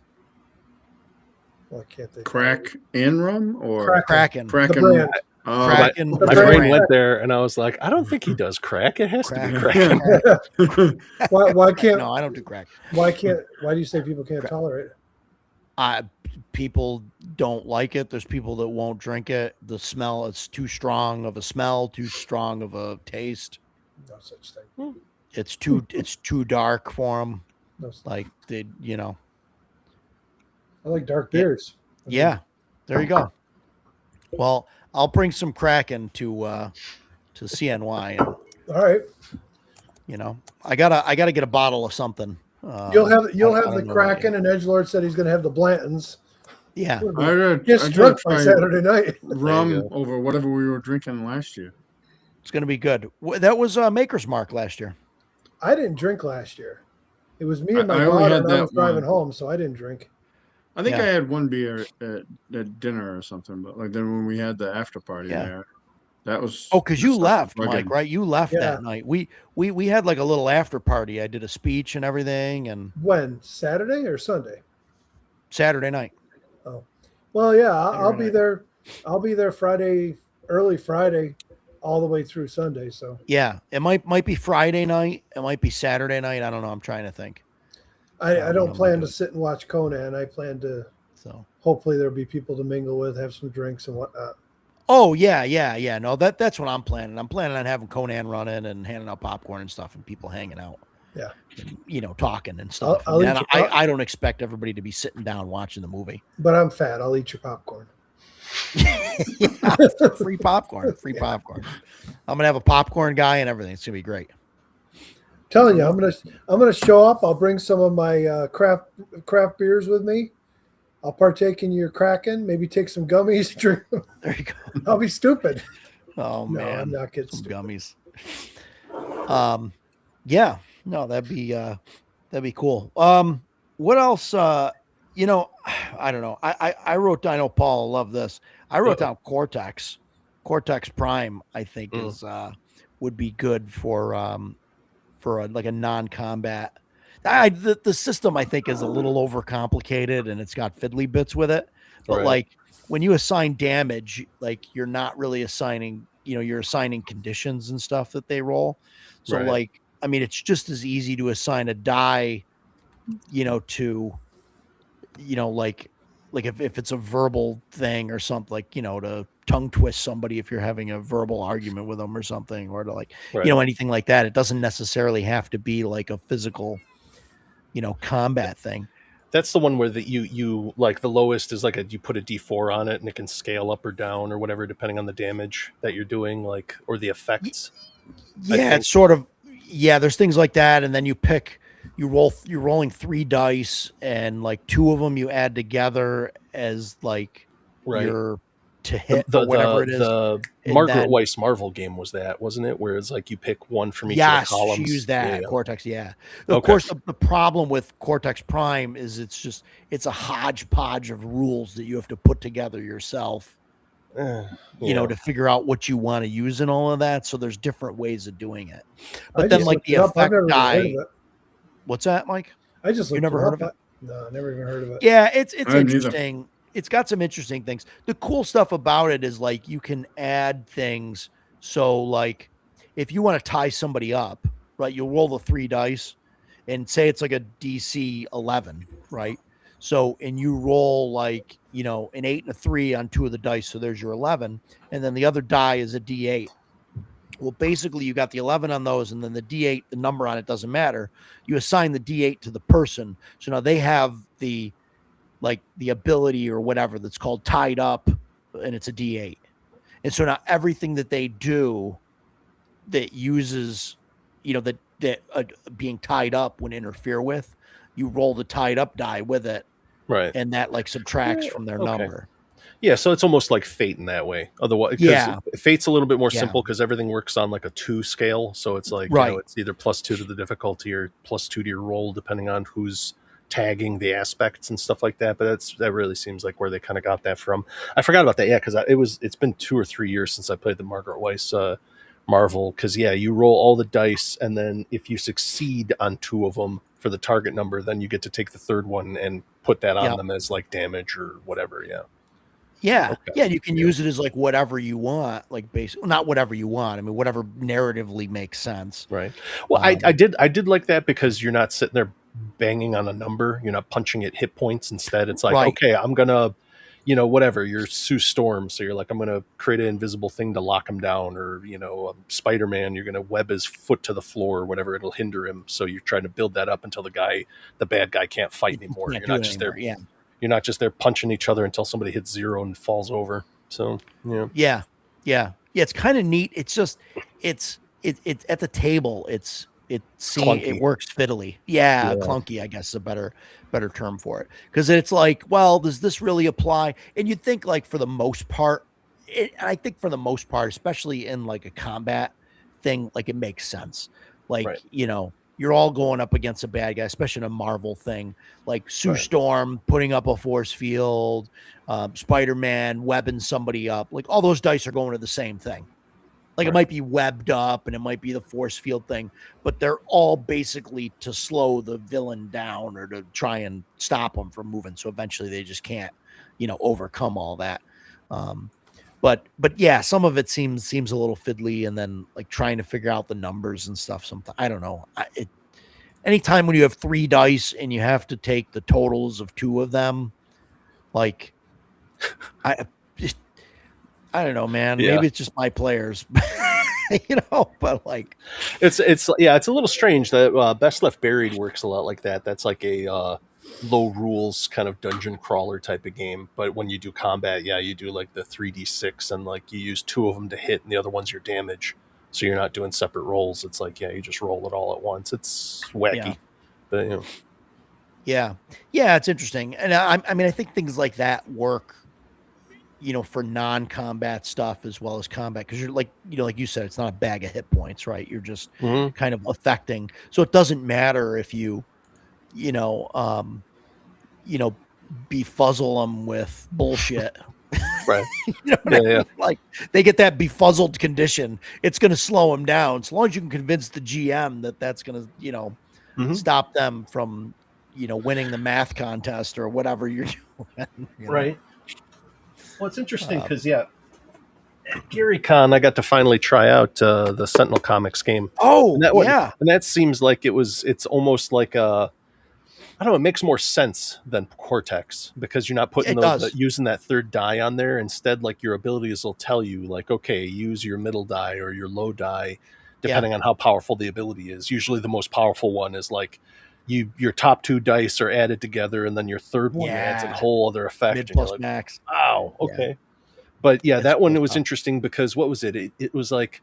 well, I can't think. Crack and rum or Kraken. The brand. Kraken. The My brand. brain went there, and I was like, I don't think he does crack. It has to be Kraken. crack. Why can't? No, I don't do crack. Why do you say people can't tolerate it? People don't like it. There's people that won't drink it. The smell, it's too strong of a smell, too strong of a taste. No such thing. It's too dark for them. No such Like they, I like dark beers. Yeah, there you go. Well, I'll bring some Kraken to CNY, and All right. I gotta get a bottle of something. You'll have I the don't know Kraken, and Edgelord said he's going to have the Blantons. Yeah, I Just drunk by Saturday night. rum over whatever we were drinking last year. it's gonna be good. That was Maker's Mark last year. I didn't drink last year. It was me and my I only daughter, had and I that was driving one. home, so I didn't drink. I think Yeah. I had one beer at dinner or something, but like then when we had the after party Yeah. there, That was because you left, rugged. Mike, right? You left that night. We had like a little after party. I did a speech and everything. And when? Saturday or Sunday? Saturday night. Oh, well, yeah, I'll be there. I'll be there Friday, early Friday, all the way through Sunday. So yeah, it might be Friday night. It might be Saturday night. I don't know. I'm trying to think. I don't plan to sit and watch Conan. I plan to. So hopefully there'll be people to mingle with, have some drinks and whatnot. Oh yeah. No, that's what I'm planning. I'm planning on having Conan running and handing out popcorn and stuff, and people hanging out. Yeah, and, talking and stuff. I don't expect everybody to be sitting down watching the movie. But I'm fat. I'll eat your popcorn. Free popcorn. Popcorn. I'm gonna have a popcorn guy and everything. It's gonna be great. Telling you, I'm gonna show up. I'll bring some of my craft beers with me. I'll partake in your Kraken. Maybe take some gummies. Drink them. There you go. I'll be stupid. Oh no, man, I'm not getting some stupid. Gummies. Yeah. No, that'd be cool. What else? I don't know. I wrote down. I know Paul will love this. I wrote down Cortex Prime. I think would be good for like a non-combat. The system I think is a little overcomplicated and it's got fiddly bits with it. But like when you assign damage, like you're not really assigning. You're assigning conditions and stuff that they roll. So like. I mean, it's just as easy to assign a die, to, like if it's a verbal thing or something, like, to tongue twist somebody if you're having a verbal argument with them or something, or to anything like that. It doesn't necessarily have to be like a physical, combat thing. That's the one where you like the lowest is like you put a D4 on it and it can scale up or down or whatever, depending on the damage that you're doing, like, or the effects. Yeah, it's sort of. Yeah, there's things like that, and then you're rolling 3 dice, and like 2 of them you add together as like your to hit or whatever it is. The Margaret Weiss Marvel game was that, wasn't it? Where it's like you pick one from each of the columns. Yes, she used that. Yeah. Cortex, yeah. Of course, the problem with Cortex Prime is it's a hodgepodge of rules that you have to put together yourself. To figure out what you want to use and all of that. So there's different ways of doing it. But then like the effect die. What's that, Mike? I just you never heard of it? No, I never even heard of it. Yeah, it's interesting. Either. It's got some interesting things. The cool stuff about it is like you can add things. So like if you want to tie somebody up, right, you'll roll the 3 dice and say it's like a DC 11, right? So, and you roll like, an 8 and a 3 on 2 of the dice. So there's your 11. And then the other die is a D8. Well, basically you got the 11 on those. And then the D8, the number on it doesn't matter. You assign the D8 to the person. So now they have the ability or whatever that's called tied up, and it's a D8. And so now everything that they do that uses, that being tied up would interfere with, you roll the tied up die with it. Right. And that like subtracts from their number. Yeah. So it's almost like Fate in that way. Otherwise, Fate's a little bit more simple because everything works on like a 2 scale. So it's like, it's either +2 to the difficulty or +2 to your roll, depending on who's tagging the aspects and stuff like that. But that really seems like where they kind of got that from. I forgot about that. Yeah. Cause it's been 2 or 3 years since I played the Margaret Weiss, Marvel. Cause you roll all the dice. And then if you succeed on 2 of them for the target number, then you get to take the 3rd one and put that on them as like damage or whatever. Yeah. You can use it as like whatever you want, like basically not whatever you want. I mean, whatever narratively makes sense. Right. Well, I did like that because you're not sitting there banging on a number. You're not punching at hit points. Instead, it's like, okay, I'm going to, whatever, you're Sue Storm. So you're like, I'm going to create an invisible thing to lock him down, or, Spider-Man, you're going to web his foot to the floor or whatever. It'll hinder him. So you're trying to build that up until the bad guy can't fight anymore. You're not just there. Yeah. You're not just there punching each other until somebody hits 0 and falls over. So, yeah. It's kind of neat. It's just, it's at the table. It works fiddly. Yeah. Clunky, I guess is a better term for it. Cause it's like, well, does this really apply? And you'd think like for the most part, I think for the most part, especially in like a combat thing, like it makes sense. Like, you're all going up against a bad guy, especially in a Marvel thing, like Sue Storm putting up a force field, Spider-Man webbing somebody up. Like all those dice are going to the same thing. Like it might be webbed up and it might be the force field thing, but they're all basically to slow the villain down or to try and stop them from moving. So eventually they just can't, overcome all that. But yeah, some of it seems a little fiddly, and then like trying to figure out the numbers and stuff. Sometimes I don't know. Anytime when you have 3 dice and you have to take the totals of 2 of them, like I don't know, man. Yeah. Maybe it's just my players, but like it's a little strange that Best Left Buried works a lot like that. That's like a low rules kind of dungeon crawler type of game. But when you do combat, you do like the 3d6 and like you use 2 of them to hit and the other one's your damage. So you're not doing separate rolls. It's like, you just roll it all at once. It's wacky. But yeah, it's interesting. And I think things like that work, for non-combat stuff as well as combat, because you're like, like you said, it's not a bag of hit points, right? You're just kind of affecting. So it doesn't matter if you, befuzzle them with bullshit. Right. Like they get that befuzzled condition. It's going to slow them down. So long as you can convince the GM that that's going to, stop them from, winning the math contest or whatever you're doing. Right. Well, it's interesting because, at Gary Con, I got to finally try out the Sentinel Comics game. Oh, and that seems like it's almost like I don't know, it makes more sense than Cortex because you're not putting using that 3rd die on there. Instead, like your abilities will tell you, like, okay, use your middle die or your low die, depending on how powerful the ability is. Usually the most powerful one is like your top 2 dice are added together, and then your 3rd one adds a whole other effect. Mid plus like, max. Wow, okay. Yeah. But that one, it was interesting because what was it? It was like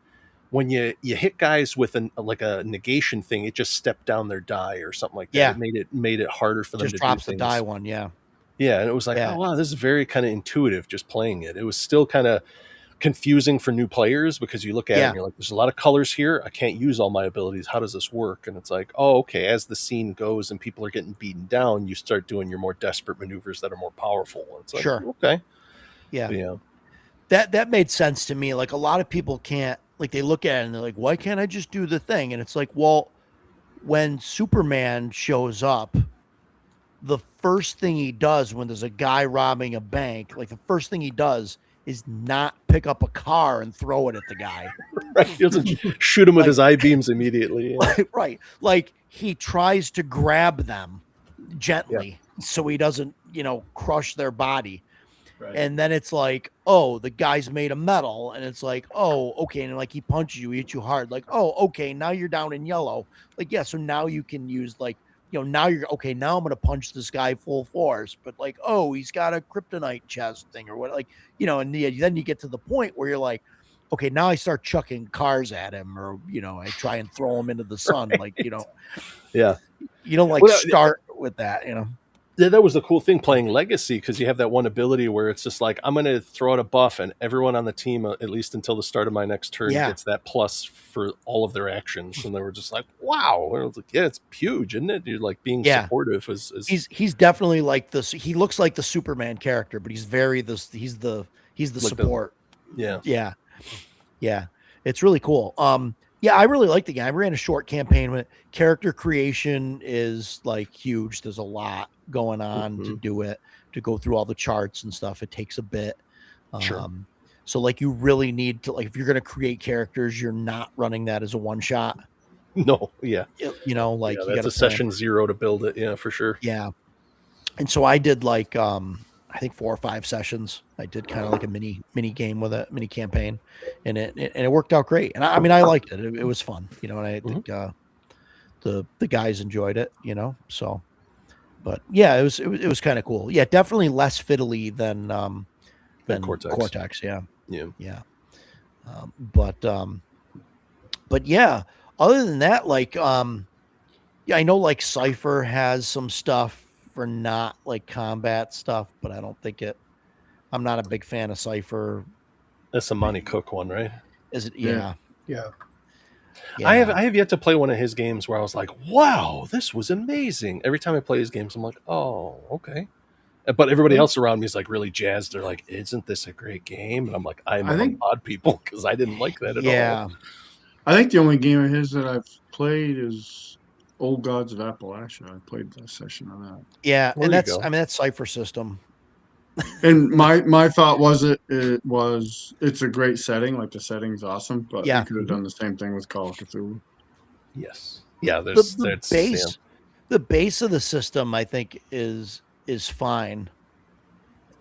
when you hit guys with a negation thing, it just stepped down their die or something like that. Yeah. It made it harder for them to drops do things. The die one, yeah. Yeah, and it was like, oh wow, this is very kind of intuitive just playing it. It was still kind of confusing for new players because you look at it and you're like, there's a lot of colors here. I can't use all my abilities. How does this work? And it's like, oh, okay. As the scene goes and people are getting beaten down, you start doing your more desperate maneuvers that are more powerful. And it's like, okay. Yeah. That made sense to me. Like a lot of people can't, like they look at it and they're like, why can't I just do the thing? And it's like, well, when Superman shows up, the first thing he does when there's a guy robbing a bank, like the first thing he does is not pick up a car and throw it at the guy. Right. He doesn't shoot him with his eye beams immediately. Yeah. Right. Like he tries to grab them gently so he doesn't, crush their body. Right. And then it's like, oh, the guy's made of metal. And it's like, oh, okay. And like he punches you, he hits you hard. Like, oh, okay, now you're down in yellow. Like, so now you can use like, now you're okay. Now I'm going to punch this guy full force, but like, oh, he's got a kryptonite chest thing or what, like, and then you get to the point where you're like, okay, now I start chucking cars at him or, I try and throw him into the sun. Right. Like, yeah, you don't like start with that, Yeah, that was the cool thing playing Legacy because you have that one ability where it's just like, I'm going to throw out a buff and everyone on the team, at least until the start of my next turn, gets that plus for all of their actions. And they were just like, wow. And I was like, yeah, it's huge, isn't it? You're like being supportive. He's definitely like this. He looks like the Superman character, but he's he's the like support. Yeah. It's really cool. I really like the game. I ran a short campaign with it. Character creation is like huge. There's a lot going on to do it, to go through all the charts and stuff. It takes a bit. Sure. So like you really need to, like, if you're going to create characters, you're not running that as a one shot. No. Yeah. You know, like you that's a session 0 to build it. Yeah, for sure. Yeah. And so I did like, I think 4 or 5 sessions. I did kind of like a mini game with a mini campaign, and it worked out great. And I mean, I liked it. It was fun, and I think the guys enjoyed it, So, but yeah, it was kind of cool. Yeah, definitely less fiddly than Cortex. Yeah. But yeah. Other than that, like, I know like Cypher has some stuff for not like combat stuff, but I don't think I'm not a big fan of Cypher. That's a Monty Cook one, right? Is it? Yeah. I have yet to play one of his games where I was like, wow, this was amazing. Every time I play his games, I'm like, oh, okay. But everybody else around me is like really jazzed. They're like, "Isn't this a great game?" And I'm like, "I'm among odd people because I didn't like that at all." I think the only game of his that I've played is Old Gods of Appalachia. I played a session on that. Yeah, and that's Cypher system. And my thought was it's a great setting, like the setting's awesome, but you could have done the same thing with Call of Cthulhu. Yes. Yeah, the base of the system I think is fine.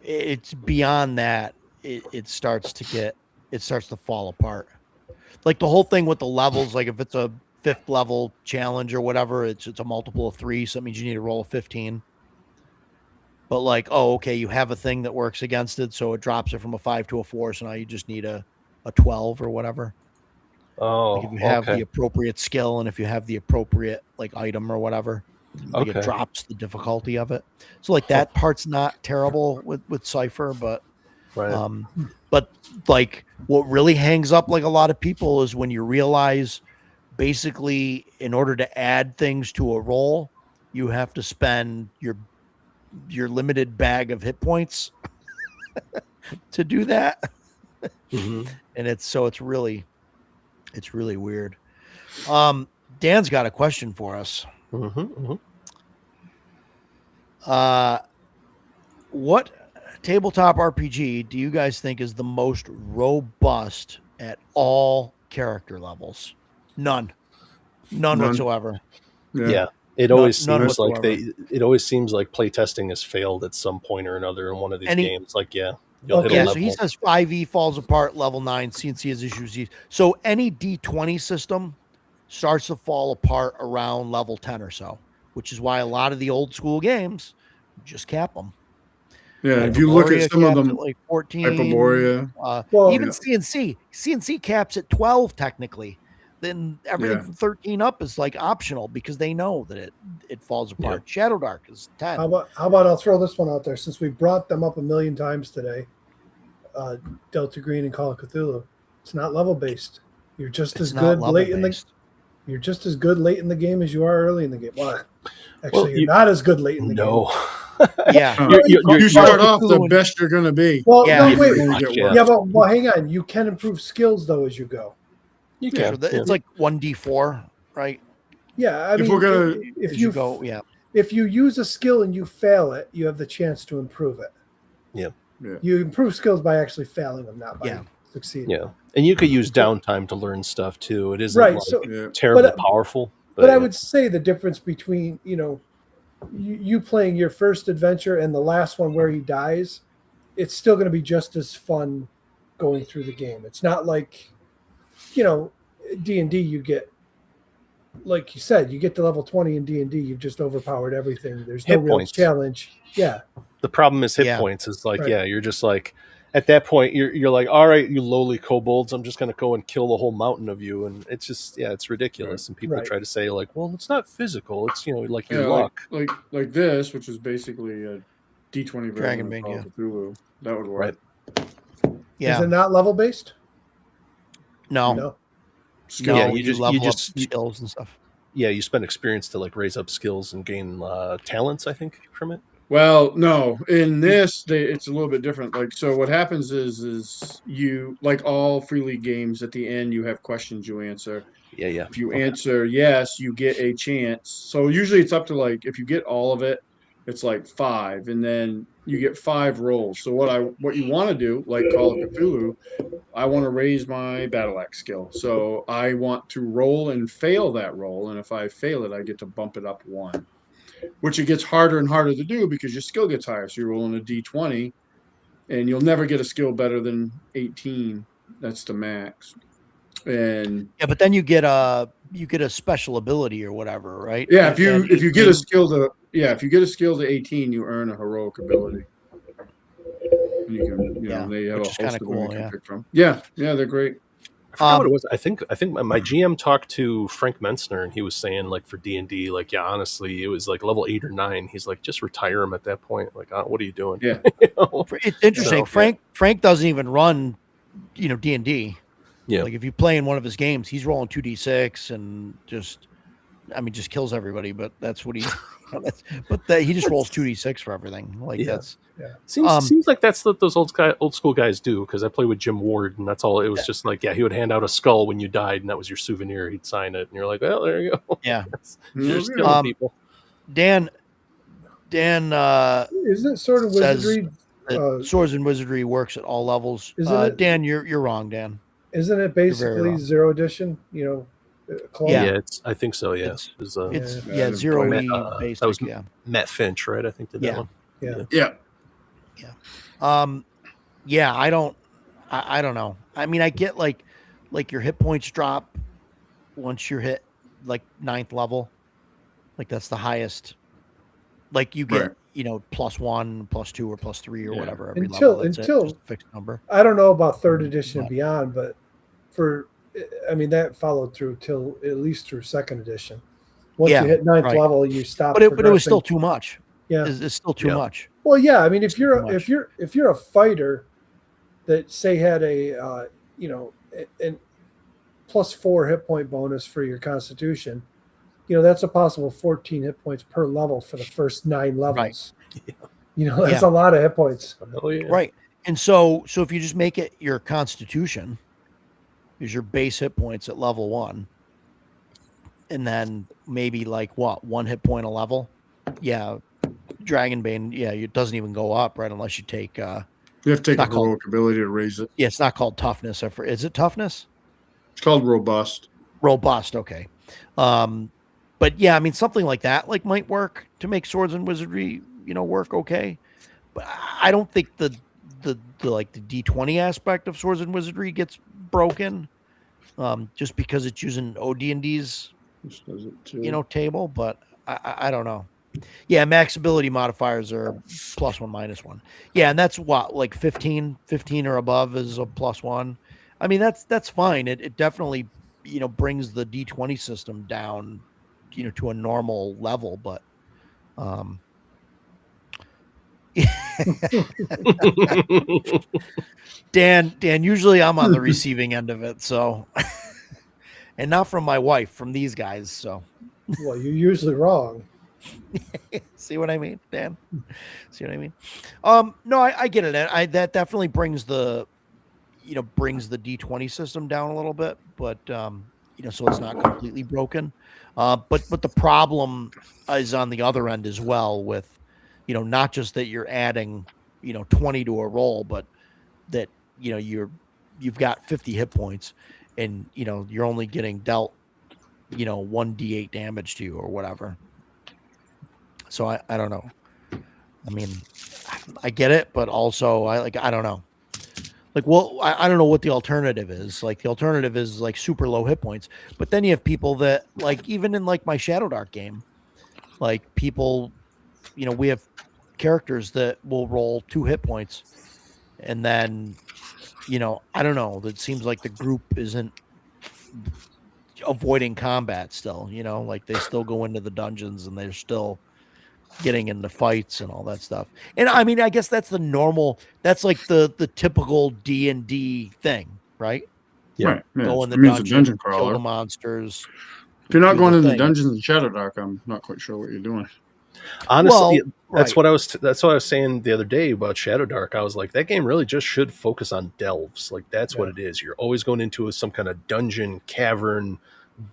It's beyond that it starts to fall apart. Like the whole thing with the levels, like if it's a 5th level challenge or whatever, it's a multiple of 3, so that means you need to roll a 15. But like, oh, okay, you have a thing that works against it, so it drops it from a 5 to a 4, so now you just need a 12 or whatever. Oh, like if you have the appropriate skill and if you have the appropriate like item or whatever, like it drops the difficulty of it. So like that part's not terrible with Cypher, but but like what really hangs up like a lot of people is when you realize basically in order to add things to a roll, you have to spend your limited bag of hit points to do that. And it's really weird. Dan's got a question for us. What tabletop RPG do you guys think is the most robust at all character levels? None whatsoever. Yeah. It always seems like playtesting has failed at some point or another in one of these games. Like, you'll hit a level. So he says 5e falls apart, level 9, CNC has issues. So any D20 system starts to fall apart around level 10 or so, which is why a lot of the old school games just cap them. Yeah, if you look at some of them, like 14, Hyperborea. Even CNC caps at 12 technically. Then everything from 13 up is like optional because they know that it falls apart. Shadow Dark is 10. How about I'll throw this one out there since we brought them up a million times today. Delta Green and Call of Cthulhu. It's not level based. You're just as good late in the game as you are early in the game. Well, actually, you're not as good late in the game. You start off the best you're going to be. Well, but hang on. You can improve skills though as you go. You can. It's like 1d4, right? Yeah, I mean, if you use a skill and you fail it, you have the chance to improve it. Yeah. You improve skills by actually failing them, not by succeeding. Yeah, and you could use downtime to learn stuff too. It isn't terribly powerful. But I would say the difference between you playing your first adventure and the last one where he dies, it's still going to be just as fun going through the game. It's not like D&D, you get, like you said, you get to level 20 in D&D, you've just overpowered everything. There's no real challenge. Yeah. The problem is hit points. It's like, you're just like, at that point, you're like, all right, you lowly kobolds, I'm just going to go and kill the whole mountain of you. And it's just, it's ridiculous. And people try to say like, well, it's not physical. It's, like your luck. Like this, which is basically a D20 version of Call of Cthulhu. That would work. Right. Yeah. Is it not level based? No. You just level up skills and stuff. Yeah, you spend experience to like raise up skills and gain talents, I think, from it. Well, no. In this, it's a little bit different. Like, so what happens is you, like all Free League games, at the end you have questions you answer. Yeah. If you answer yes, you get a chance. So usually it's up to like, if you get all of it, it's like 5, and then you get 5 rolls. So what you want to do, like Call of Cthulhu, I want to raise my battle axe skill. So I want to roll and fail that roll, and if I fail it, I get to bump it up 1. Which it gets harder and harder to do because your skill gets higher. So you're rolling a D20, and you'll never get a skill better than 18. That's the max. And but then you get a special ability or whatever, right? Yeah, if you get a skill to 18, you earn a heroic ability. You can, they have a host of them you can pick from. Yeah, they're great. I forgot what it was. I think my GM talked to Frank Mentzner, and he was saying like for D&D, like honestly, it was like level 8 or 9. He's like, just retire him at that point. Like, what are you doing? Yeah, It's interesting. So, Frank doesn't even run, D&D. Yeah, like if you play in one of his games, he's rolling 2d6 and just I mean, just kills everybody. But that's what he. He just rolls 2d6 for everything. Like that's. Yeah. Seems like that's what those old school guys do, because I played with Jim Ward, and that's all. It was just like, he would hand out a skull when you died, and that was your souvenir. He'd sign it, and you're like, well, there you go. Yeah. Just killing people. Dan, isn't it Sword and Wizardry? Swords and Wizardry works at all levels. Dan, you're wrong, Dan. Isn't it basically 0th edition? Yeah, I think so. Yeah, it's 0E basic. That was Matt Finch, right? I think did that one. Yeah. I don't know. I mean, I get like your hit points drop once you're hit like 9th level. Like that's the highest. Like you get, +1, +2, or +3 or whatever every level. Until a fixed number. I don't know about 3rd edition and beyond, but that followed through till at least through 2nd edition. Once you hit 9th level, you stop. But it was still too much. Yeah, it's still too much. Well, yeah. I mean, if you're a fighter that say had a an +4 hit point bonus for your Constitution, that's a possible 14 hit points per level for the first 9 levels. Right. That's a lot of hit points. Oh, yeah. Right. And so if you just make it your Constitution is your base hit points at level 1, and then maybe like 1 hit point a level. Yeah. Dragonbane, it doesn't even go up, right? Unless you take you have to take a heroic ability to raise it. Yeah, it's not called toughness. Is it toughness? It's called robust. Robust, okay. But yeah, I mean something like that might work to make Swords and Wizardry, work okay. But I don't think the D20 aspect of Swords and Wizardry gets broken. Just because it's using OD&D's table, but I don't know. Yeah, max ability modifiers are +1, -1. Yeah, and that's like 15 or above is a +1. I mean, that's fine. It definitely, brings the D20 system down, to a normal level, but Dan, usually I'm on the receiving end of it, so and not from my wife, from these guys, so well, you're usually wrong. See what I mean, Dan? See what I mean? No, I get it. That definitely brings the D20 system down a little bit, but so it's not completely broken. But the problem is on the other end as well with, not just that you're adding, 20 to a roll, but that, you've got 50 hit points and, you're only getting dealt, 1d8 damage to you or whatever. So I don't know. I mean, I get it, but also I don't know. I don't know what the alternative is. Like the alternative is like super low hit points, but then you have people that even in my Shadow Dark game, people, we have characters that will roll 2 hit points and then, I don't know. It seems like the group isn't avoiding combat still, they still go into the dungeons and they're still getting into fights and all that stuff. And I mean, I guess that's the normal, that's like the typical D&D thing, right? Yeah. Right. Yeah. Go in the dungeon crawler. Kill the monsters. If you're not going into the dungeons in Shadow Dark, I'm not quite sure what you're doing. Honestly, that's what I was saying the other day about Shadow Dark. I was like, that game really just should focus on delves. Like that's what it is. You're always going into some kind of dungeon, cavern,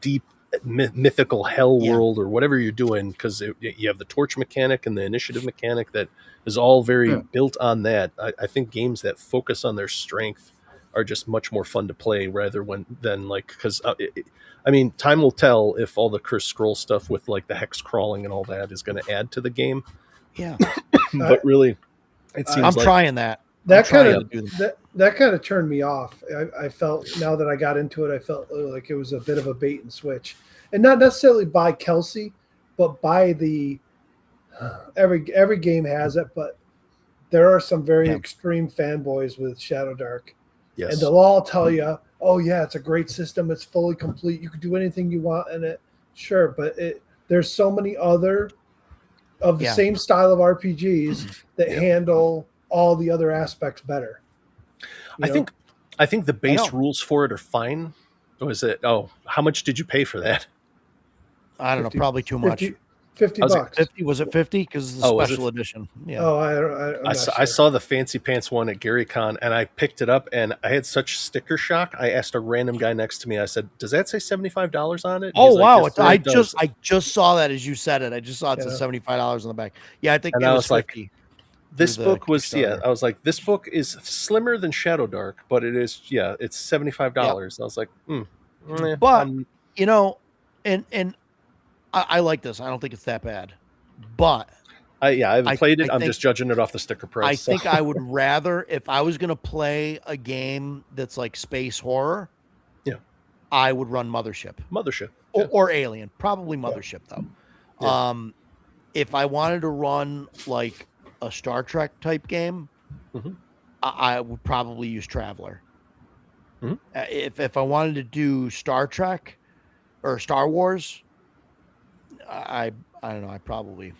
deep mythical hell world or whatever you're doing, because you have the torch mechanic and the initiative mechanic that is all very built on that. I think games that focus on their strength are just much more fun to play because I mean, time will tell if all the Cursed Scroll stuff with the hex crawling and all that is going to add to the game. Yeah. But really, it seems I'm trying that. That kind of turned me off. I felt, now that I got into it, I felt like it was a bit of a bait and switch, and not necessarily by Kelsey, but by the every game has it. But there are some very extreme fanboys with Shadow Dark, and they'll all tell you, "Oh yeah, it's a great system. It's fully complete. You can do anything you want in it." Sure, but there's so many other of the same style of RPGs that handle all the other aspects better. I think the base rules for it are fine. Or is it? Oh, how much did you pay for that? I don't know, probably too much. $50. 50? Was it 50? Because it's a special edition. Yeah. Oh, I saw the Fancy Pants one at GaryCon, and I picked it up, and I had such sticker shock. I asked a random guy next to me. I said, "Does that say $75 on it?" Oh wow! Like, yes, I just saw that as you said it. I just saw it says $75 on the back. Yeah, I think and it I was 50. Like, this book was I was like, this book is slimmer than Shadow Dark, but it is it's $75. Yep. I was like, but you know, and I like this. I don't think it's that bad, but I haven't played it. I'm just judging it off the sticker price. I think I would rather, if I was going to play a game that's like space horror, I would run Mothership or Alien, probably Mothership though. Yeah. If I wanted to run like a Star Trek type game, I would probably use Traveler. If I wanted to do Star Trek or Star Wars, I don't know. I probably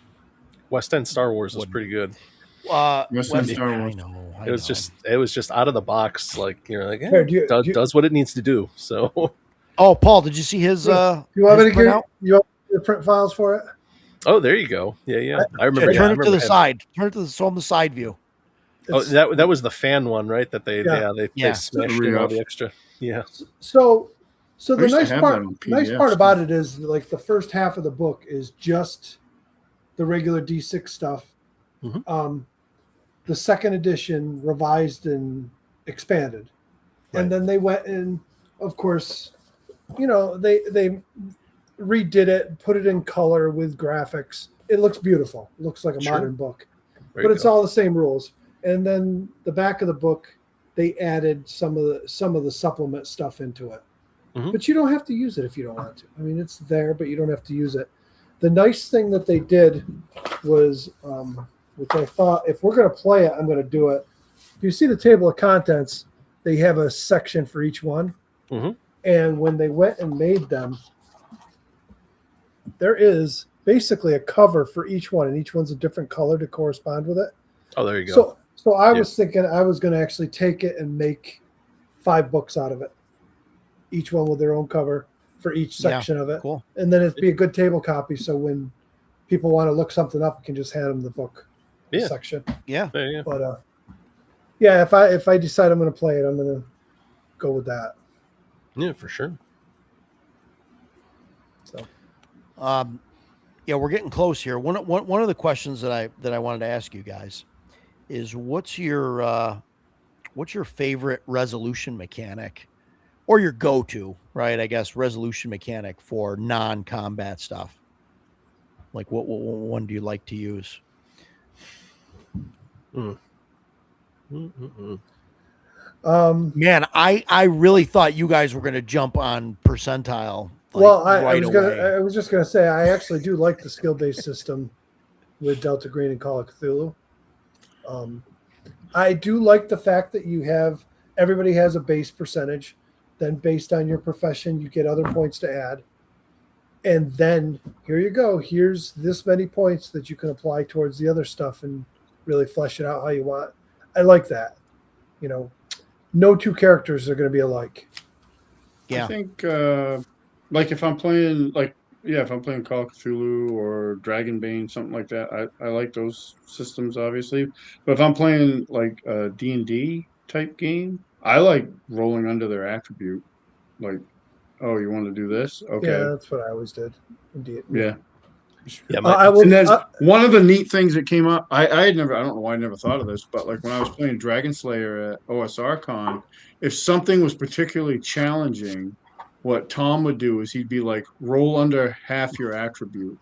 West End Star Wars was pretty good. West End Star Wars. It was just out of the box. Like you're like, does what it needs to do. So. Oh, Paul, did you see his? You want me to get the print files for it? Oh, there you go. Yeah. I remember. Turn it to the side. Turn it to the side view. Oh, that was the fan one, right? That they smashed in all the extra. Yeah. So the nice part about it is like the first half of the book is just the regular D6 stuff. The second edition revised and expanded, and then they went and, of course, they redid it, put it in color with graphics. It looks beautiful. It looks like a modern book, but it's all the same rules. And then the back of the book, they added some of the supplement stuff into it. But you don't have to use it if you don't want to. I mean, it's there, but you don't have to use it. The nice thing that they did was, which I thought, if we're going to play it, I'm going to do it. If you see the table of contents, they have a section for each one. And when they went and made them, there is basically a cover for each one, and each one's a different color to correspond with it. Oh, there you go. So I was thinking I was going to actually take it and make 5 books out of it, each one with their own cover for each section of it. Cool. And then it'd be a good table copy, so when people want to look something up, you can just hand them the book section. Yeah. But if I decide I'm going to play it, I'm going to go with that. Yeah, for sure. So, we're getting close here. One of the questions that I wanted to ask you guys is what's your favorite resolution mechanic, or your go-to, right? I guess resolution mechanic for non-combat stuff. Like what one do you like to use? Man, I really thought you guys were going to jump on percentile. I was just going to say, I actually do like the skill-based system with Delta Green and Call of Cthulhu. I do like the fact that everybody has a base percentage. Then based on your profession, you get other points to add. And then here you go. Here's this many points that you can apply towards the other stuff and really flesh it out how you want. I like that. No two characters are going to be alike. Yeah. I think like if I'm playing if I'm playing Call of Cthulhu or Dragonbane, something like that, I like those systems, obviously. But if I'm playing like a D&D type game, I like rolling under their attribute. Like, oh, you want to do this? Okay. Yeah, that's what I always did. Indeed. Yeah. Yeah, one of the neat things that came up, I don't know why I never thought of this, but like when I was playing Dragon Slayer at OSR Con, if something was particularly challenging, what Tom would do is he'd be like, roll under half your attribute.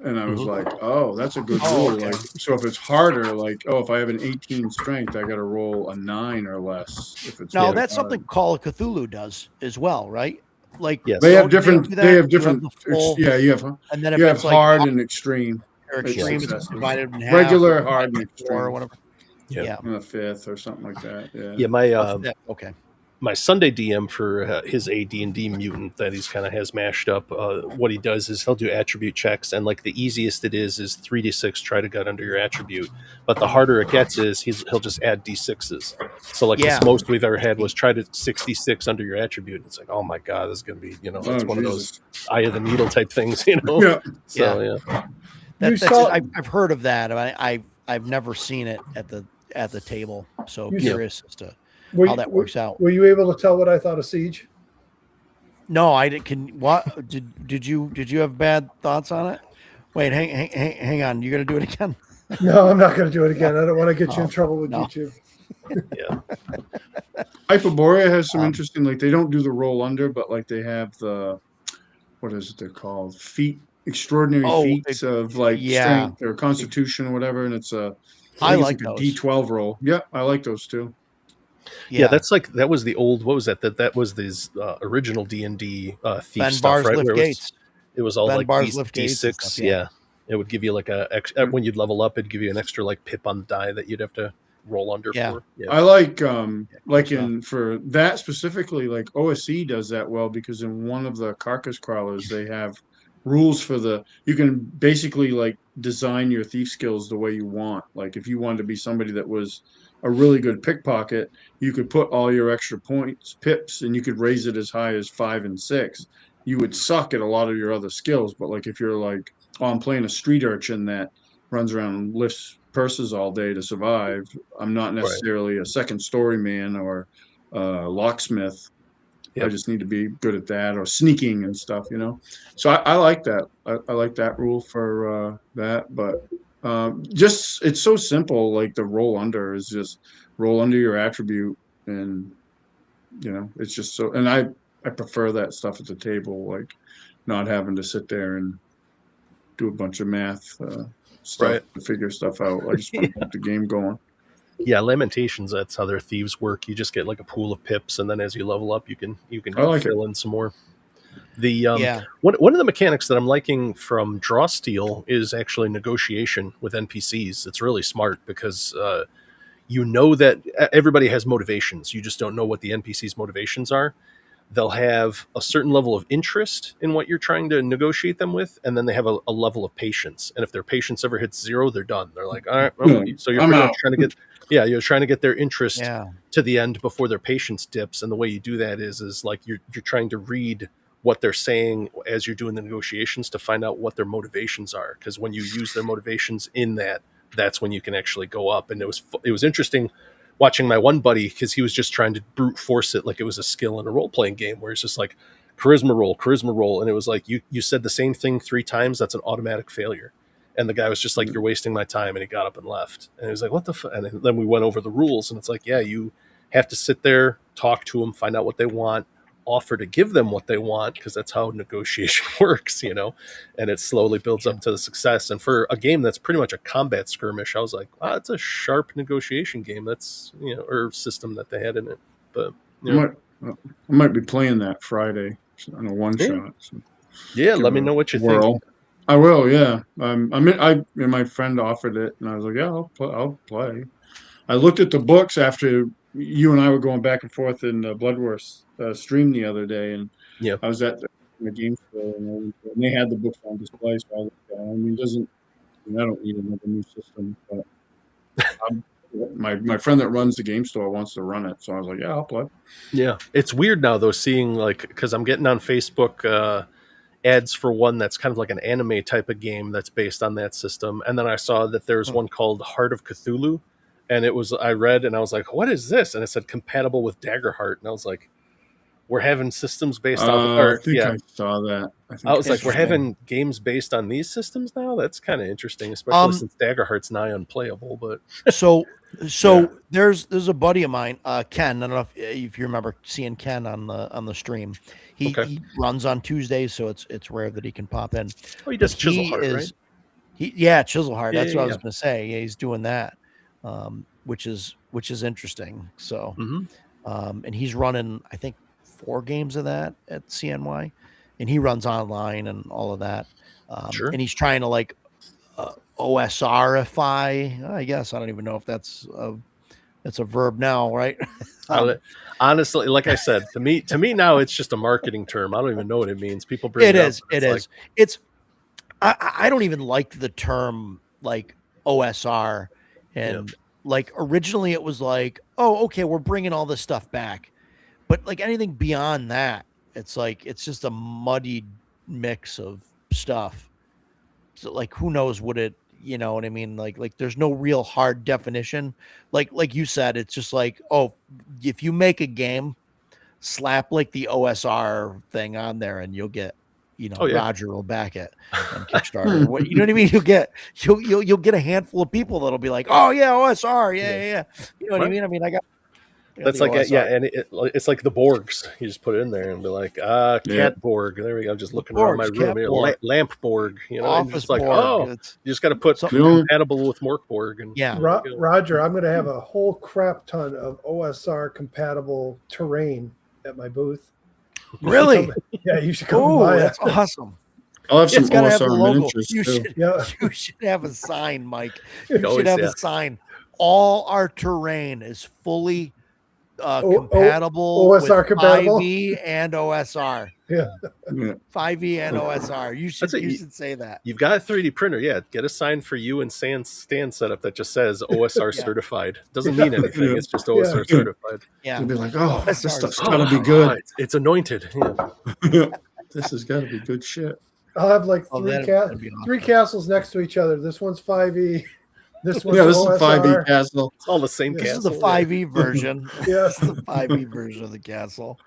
And I was like, oh, that's a good rule. Okay. Like, so if it's harder, like, if I have an 18 strength, I got to roll a 9 or less. If it's that's something Call of Cthulhu does as well, right? Like, they have different. You have, and then if you have hard and extreme. Extreme is divided in half. Regular, hard, and extreme, or whatever. Yeah, and a fifth or something like that. Yeah, my okay. my Sunday DM for his AD&D mutant that he's kind of has mashed up. What he does is he'll do attribute checks, and like the easiest it is 3d6 try to get under your attribute, but the harder it gets is he'll just add d6s. So like the most we've ever had was try to 66 under your attribute. It's like, oh my god, this is gonna be, you know, it's one of those eye of the needle type things, you know. Yeah. So I've heard of that. I've never seen it at the table. So curious as to how that works out. Were you able to tell what I thought of Siege? No, I didn't. What did you have bad thoughts on it? Wait, hang on. You gonna do it again? No, I'm not gonna do it again. I don't want to get you in trouble with YouTube. Yeah. Hyperborea has some interesting, like they don't do the roll under, but like they have the, what is it they're called? Extraordinary feats of like strength or constitution or whatever, and it's I like a D12 roll. Yeah, I like those too. Yeah, that's like that was the old. What was that? That was these original D&D thief Ben stuff, Bars right? lift Where gates. It was all Ben like Bars lift D6. stuff, yeah, it would give you like when you'd level up, it'd give you an extra like pip on the die that you'd have to roll under for. Yeah. I like for that specifically, like OSE does that well because in one of the carcass crawlers they have rules for you can basically like design your thief skills the way you want. Like if you wanted to be somebody that was a really good pickpocket, you could put all your extra pips, and you could raise it as high as 5 and 6. You would suck at a lot of your other skills, but like if you're like, I'm playing a street urchin that runs around and lifts purses all day to survive, I'm not necessarily a second story man or locksmith. Yep. I just need to be good at that, or sneaking and stuff, you know. So I like that. I like that rule for that, but just it's so simple. Like the roll under is just roll under your attribute, and you know it's just so. And I prefer that stuff at the table, like not having to sit there and do a bunch of math stuff to figure stuff out. I just want to keep the game going. Yeah, Lamentations, that's how their thieves work. You just get like a pool of pips, and then as you level up, you can fill in some more. The one of the mechanics that I'm liking from Drawsteel is actually negotiation with NPCs. It's really smart because you know that everybody has motivations. You just don't know what the NPC's motivations are. They'll have a certain level of interest in what you're trying to negotiate them with, and then they have a level of patience. And if their patience ever hits 0, they're done. They're like, all right, well, so you're pretty much trying to get you're trying to get their interest to the end before their patience dips. And the way you do that is like you're trying to read what they're saying as you're doing the negotiations to find out what their motivations are. Because when you use their motivations in that's when you can actually go up. And it was interesting watching my one buddy, because he was just trying to brute force it like it was a skill in a role-playing game, where it's just like charisma roll, and it was like you said the same thing 3 times, that's an automatic failure. And the guy was just like, you're wasting my time, and he got up and left. And he was like, what the fuck? And then we went over the rules, and it's like, yeah, you have to sit there, talk to them, find out what they want, offer to give them what they want, because that's how negotiation works, you know. And it slowly builds up to the success. And for a game that's pretty much a combat skirmish, I was like, wow, it's a sharp negotiation game. That's, you know, or system that they had in it. But you know. I might be playing that Friday on a one shot. So yeah, let me know what you think. I will. Yeah, my friend offered it, and I was like, yeah, I'll play. I looked at the books after you and I were going back and forth in Bloodworth stream the other day, and I was at the game store, and they had the books on display. So I was like, I mean, I don't need another new system, but my friend that runs the game store wants to run it, so I was like, yeah, I'll play. Yeah, it's weird now though, seeing like, because I'm getting on Facebook ads for one that's kind of like an anime type of game that's based on that system, and then I saw that there's one called Heart of Cthulhu. And I read and I was like, what is this? And it said compatible with Daggerheart. And I was like, we're having systems based on I think I saw that. I was like, we're having games based on these systems now? That's kind of interesting, especially since Daggerheart's nigh unplayable. But so there's a buddy of mine, Ken. I don't know if you remember seeing Ken on the stream. He runs on Tuesdays, so it's rare that he can pop in. Oh, he does Chiselheart, right? Chiselheart. That's what I was going to say. Yeah, he's doing that. Which is interesting. So, and he's running, I think, 4 games of that at CNY, and he runs online and all of that. And he's trying to like OSRify, I guess. I don't even know if that's It's a verb now, right? Honestly, like I said, to me now it's just a marketing term. I don't even know what it means. People bring it up. It is. It's I don't even like the term like OSR, and like originally it was like, oh, okay, we're bringing all this stuff back, but like anything beyond that, it's like it's just a muddied mix of stuff. So like, who knows what it, you know what I mean? Like there's no real hard definition. Like you said, it's just like, oh, if you make a game, slap like the OSR thing on there, and you'll get, you know, Roger will back it on Kickstarter. What, you know what I mean? You'll get a handful of people that'll be like, oh yeah, OSR, yeah. You know what I mean? I mean, I got that's like OSR. And it's like the Borgs. You just put it in there and be like, cat Borg. There we go. I'm just looking around my room here. Lamp Borg. You know, Office just like, Borg. you just got to put compatible with Mork Borg. And Roger, I'm going to have a whole crap ton of OSR compatible terrain at my booth. Really? You should come by. That's awesome. I'll have some OSR miniatures you should have a sign, Mike. You should have a sign. All our terrain is fully compatible OSR with compatible 5e and OSR. 5e and OSR. You should say that. You've got a 3D printer. Get a sign for you and Stan set up that just says OSR certified. Doesn't mean anything. It's just OSR certified. You'll be like, oh, this stuff's gotta be good. It's anointed. This has got to be good shit. I'll have like three castles next to each other. This one's 5e. This one's this is 5e castle. It's all the same castle. This is the 5e version. Yes, the 5e version of the castle.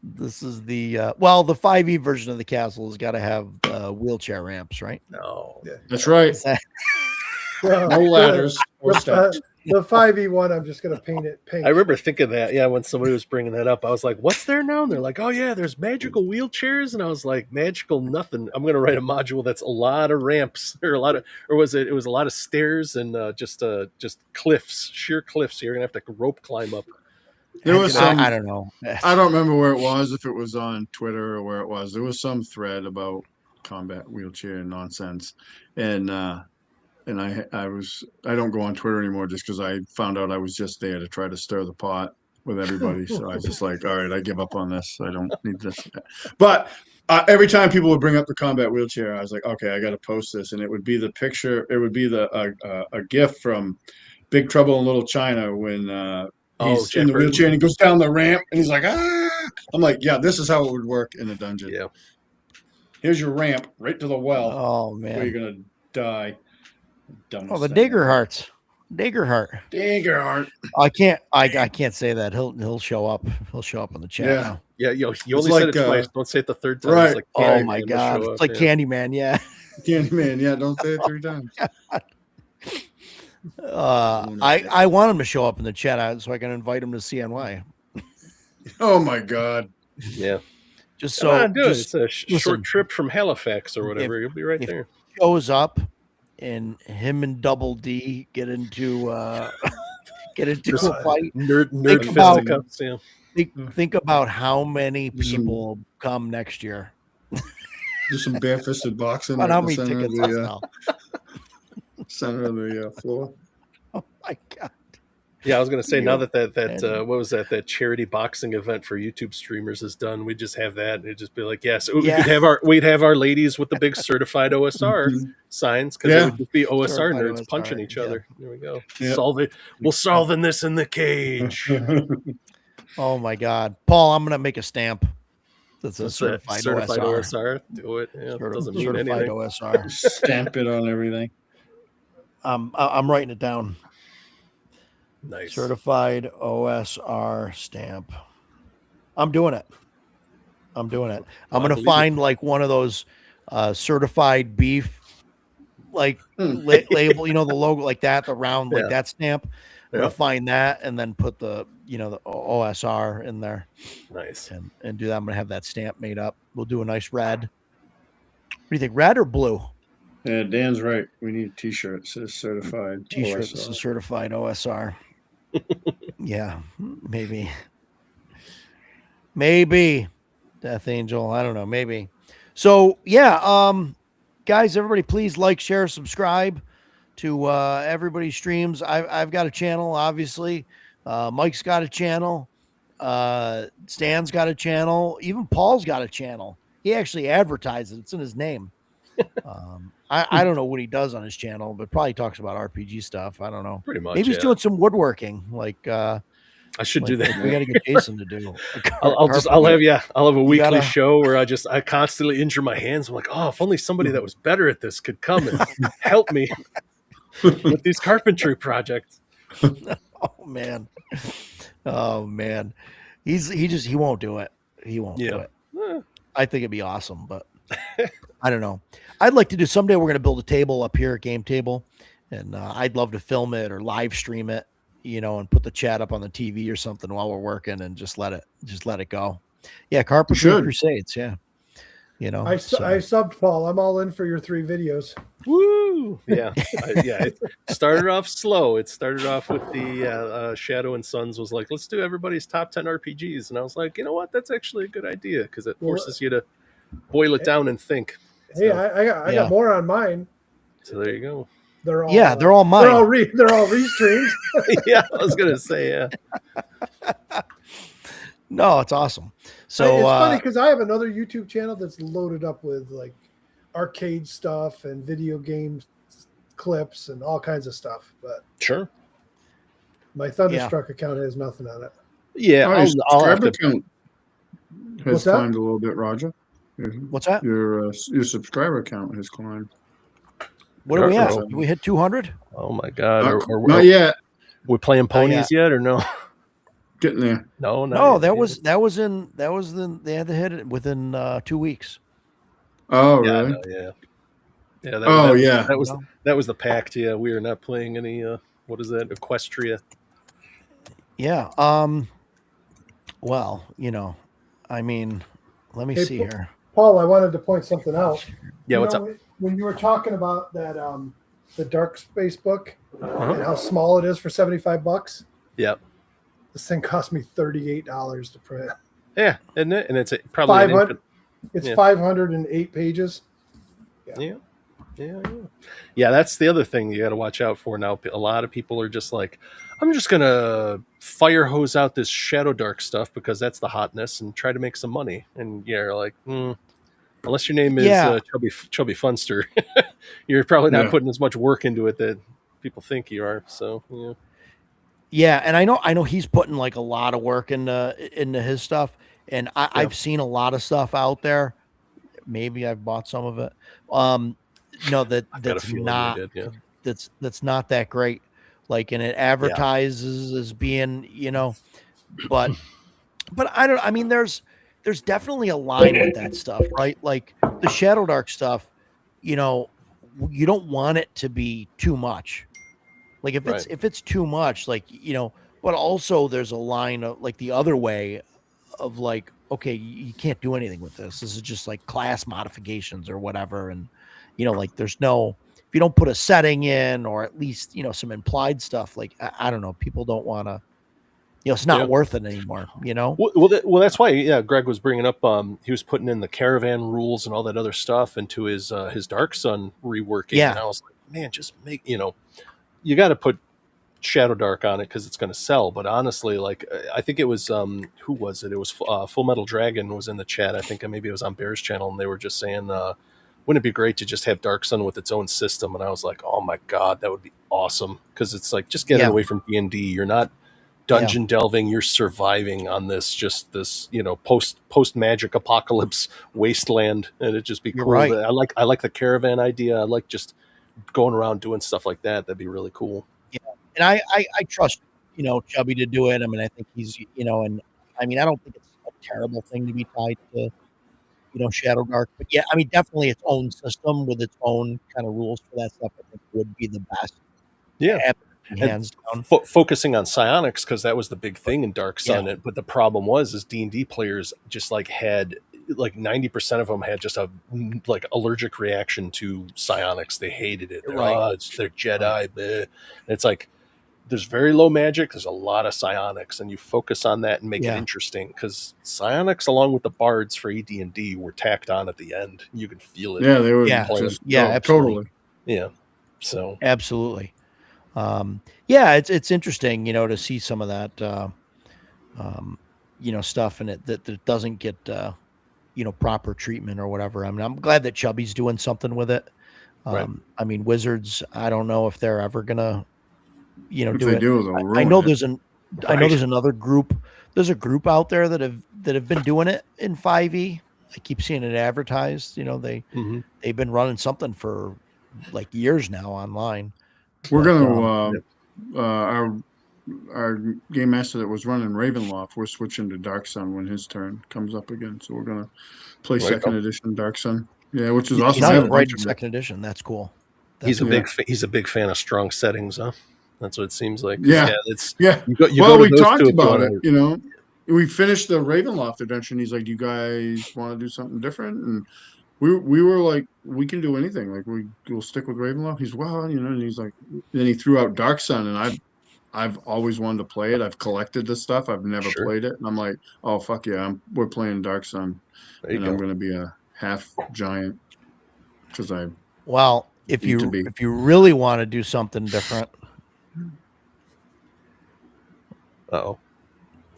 This is the the 5e version of the castle has got to have wheelchair ramps, right? No, that's right. No ladders or steps. The 5e one, I'm just going to paint it pink. I remember thinking that, when somebody was bringing that up, I was like, what's there now? And they're like, oh yeah, there's magical wheelchairs. And I was like, magical nothing. I'm going to write a module that's a lot of ramps it was a lot of stairs and just cliffs, sheer cliffs. So you're going to have to rope climb up. There was I don't know. I don't remember where it was, if it was on Twitter or where it was. There was some thread about combat wheelchair nonsense. And I don't go on Twitter anymore just because I found out I was just there to try to stir the pot with everybody. So I was just like, all right, I give up on this. I don't need this. But every time people would bring up the combat wheelchair, I was like, okay, I got to post this. And it would be the picture. It would be a GIF from Big Trouble in Little China when he's in the wheelchair and he goes down the ramp and he's like, ah. I'm like, yeah, this is how it would work in a dungeon. Yeah. Here's your ramp right to the well. Oh, man. Where you're going to die. The Digger Heart. I can't say that. He'll show up. He'll show up in the chat now. Yeah, you only said it twice. Don't say it the third time. Right. It's like oh my God. It's like Candyman, yeah. Candyman, yeah, don't say it 3 times. I want him to show up in the chat so I can invite him to CNY. Oh my God. Yeah. Just so it's a short trip from Halifax or whatever. You'll be right there. Shows up and him and Double D get into a fight. Nerd think about how many people come next year. Do some barefisted boxing how at many the center tickets of the center of the floor. Oh my God. Yeah, I was gonna say now that what was that charity boxing event for YouTube streamers is done, we just have that and it'd just be like, we'd have our ladies with the big certified OSR signs because it would just be OSR certified nerds OSR, punching each other. There we go. Yep. We're solving this in the cage. Oh my God, Paul, I'm gonna make a stamp. That's a certified OSR. Do it. Yeah, it doesn't mean anything. OSR. Stamp it on everything. I'm writing it down. Nice. Certified OSR stamp. I'm doing it. I'm going to find like one of those certified beef label, the logo like that, the round like that stamp. I'm going to find that and then put the OSR in there. Nice. And do that. I'm going to have that stamp made up. We'll do a nice red. What do you think? Red or blue? Yeah, Dan's right. We need a t-shirt. It says certified t-shirt. This is certified OSR. Yeah, maybe Death Angel. I don't know. Maybe. So guys, everybody, please like, share, subscribe to everybody's streams. I've got a channel, obviously. Mike's got a channel. Stan's got a channel. Even Paul's got a channel. He actually advertises. It's in his name. I don't know what he does on his channel, but probably talks about RPG stuff. I don't know. Pretty much. Maybe he's doing some woodworking. Like I should do that. We got to get Jason to do. I'll have a weekly show where I constantly injure my hands. I'm like, oh, if only somebody that was better at this could come and help me with these carpentry projects. Oh man. He won't do it. He won't do it. I think it'd be awesome, but I don't know. I'd like to do someday. We're going to build a table up here, a game table, and I'd love to film it or live stream it, and put the chat up on the TV or something while we're working, and just let it go. Yeah, Carpentry Crusades. Yeah, I subbed Paul. I'm all in for your 3 videos. Woo! Yeah, It started off slow. It started off with the Shadow and Sons was like, let's do everybody's top 10 RPGs, and I was like, you know what? That's actually a good idea because it forces you to boil it down and think. Hey, I got more on mine. So there you go. They're all mine. They're all restreams. Yeah, I was gonna say No, it's awesome. So it's funny because I have another YouTube channel that's loaded up with like arcade stuff and video games clips and all kinds of stuff. But sure, my Thunderstruck account has nothing on it. Yeah, I'll have to. Has climbed a little bit, Roger. What's that? Your subscriber count has climbed. What are we at? Did we hit 200? Oh my god! Not yet. We're playing ponies yet or no? Getting there. No. They had to hit it within 2 weeks. Oh really? Yeah. That was the pact. Yeah, we are not playing any. What is that? Equestria. Yeah. Well, I mean, let me see here. Paul, I wanted to point something out. Yeah, what's up? When you were talking about that, the Dark Space book and how small it is for $75. Yep. This thing cost me $38 to print. Yeah, isn't it? And it's probably 500. It's 508 pages. Yeah. That's the other thing you got to watch out for now. A lot of people are just like, I'm just gonna fire hose out this Shadow Dark stuff because that's the hotness and try to make some money. And you're like, unless your name is Chubby Funster, you're probably not putting as much work into it that people think you are. So yeah, and I know he's putting like a lot of work into his stuff, and I've seen a lot of stuff out there. Maybe I've bought some of it. That's not that great. Like, and it advertises as being, but I don't. I mean, there's definitely a line with that stuff, right? Like the Shadow Dark stuff, you don't want it to be too much. Like if it's too much, like, but also there's a line of like the other way of like, okay, you can't do anything with this. This is just like class modifications or whatever. And, like there's no, if you don't put a setting in or at least, some implied stuff, like, I don't know, people don't want to, it's not worth it anymore, Well, that's why, Greg was bringing up, he was putting in the caravan rules and all that other stuff into his Dark Sun reworking. Yeah. And I was like, man, just make, you got to put Shadow Dark on it because it's going to sell. But honestly, like, I think it was, who was it? It was Full Metal Dragon was in the chat. I think maybe it was on Bear's channel, and they were just saying, wouldn't it be great to just have Dark Sun with its own system? And I was like, oh my God, that would be awesome. Because it's like, just get it away from D&D. You're not dungeon delving, you're surviving on this post magic apocalypse wasteland, and it'd just be cool. Right. I like the caravan idea. I like just going around doing stuff like that. That'd be really cool. Yeah, and I trust Chubby to do it. I mean, I think he's and I mean, I don't think it's a terrible thing to be tied to Shadow Dark, but yeah, I mean, definitely its own system with its own kind of rules for that stuff, I think would be the best. Yeah. Hands down. Focusing on psionics, because that was the big thing in Dark Sun. But the problem is D&D players just had 90% of them had just a allergic reaction to psionics. They hated it. They're Jedi. Bleh. It's like there's very low magic. There's a lot of psionics, and you focus on that and make it interesting, because psionics, along with the bards for AD&D, were tacked on at the end. You could feel it. Yeah, they were. Yeah, absolutely. Totally. Yeah. So absolutely. Yeah, it's interesting, to see some of that, stuff in it that doesn't get, proper treatment or whatever. I mean, I'm glad that Chubby's doing something with it. Right. I mean, Wizards, I don't know if they're ever gonna, If do they it. do, they'll I ruin know it. I know there's another group. There's a group out there that have been doing it in 5e. I keep seeing it advertised. They've been running something for like years now online. We're gonna our game master that was running Ravenloft, we're switching to Dark Sun when his turn comes up again. So we're gonna play second edition Dark Sun. Yeah, which is awesome. He's not writing second edition. That's cool. He's a big fan of strong settings, huh? That's what it seems like. Yeah, yeah. We talked about it. We finished the Ravenloft adventure, and he's like, "Do you guys want to do something different?" And we were like, "We can do anything. Like we'll stick with Ravenloft." He's and he's like, then he threw out Dark Sun, and I've always wanted to play it. I've collected this stuff. I've never played it, and I'm like, "Oh fuck yeah, we're playing Dark Sun," and I'm going to be a half giant because if you really want to do something different. Oh,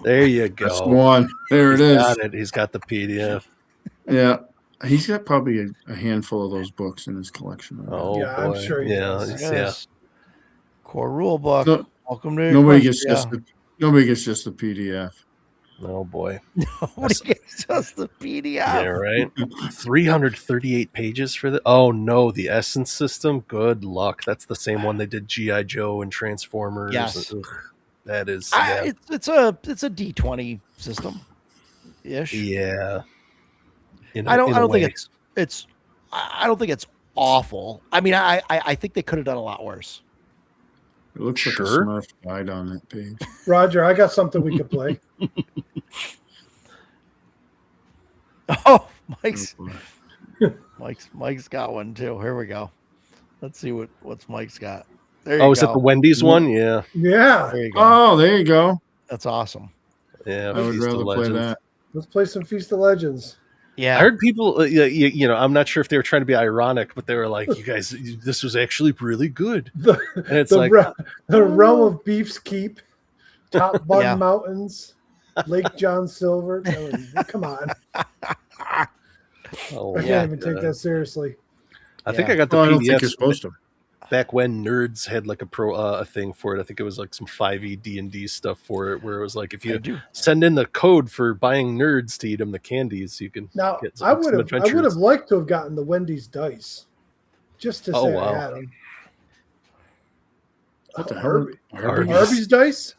there you go. That's one. There it is. He's got the PDF. Yeah, he's got probably a handful of those books in his collection. Oh, yeah, boy. I'm sure he does. Yeah. Core rule book. Welcome to nobody gets just the PDF. Oh boy. Nobody gets just the PDF. Yeah, right. 338 pages for the. Oh no, the Essence system. Good luck. That's the same one they did G.I. Joe and Transformers. Yes. That is. It's a D20 system. Ish. Yeah. I don't think it's awful. I mean, I think they could have done a lot worse. It looks like a Smurf died on that page. Roger, I got something we could play. Oh, Mike's got one too. Here we go. Let's see what's Mike's got. There you go. Is it the Wendy's one? Yeah. Yeah. There you go. Oh, there you go. That's awesome. Yeah. I would rather play that. Let's play some Feast of Legends. Yeah. I heard people, I'm not sure if they were trying to be ironic, but they were like, you guys, this was actually really good. And it's the realm of Beef's Keep, Top Bun Mountains, Lake John Silver. Come on. I can't even take that seriously. I think I got the PDF. I don't think you're supposed to. Back when nerds had like a thing for it. I think it was like some 5e D&D stuff for it, where it was like if you send in the code for buying nerds to eat them the candies, you can get some, I would have liked to have gotten the Wendy's dice just to say I had them. What the hell? Arby's dice?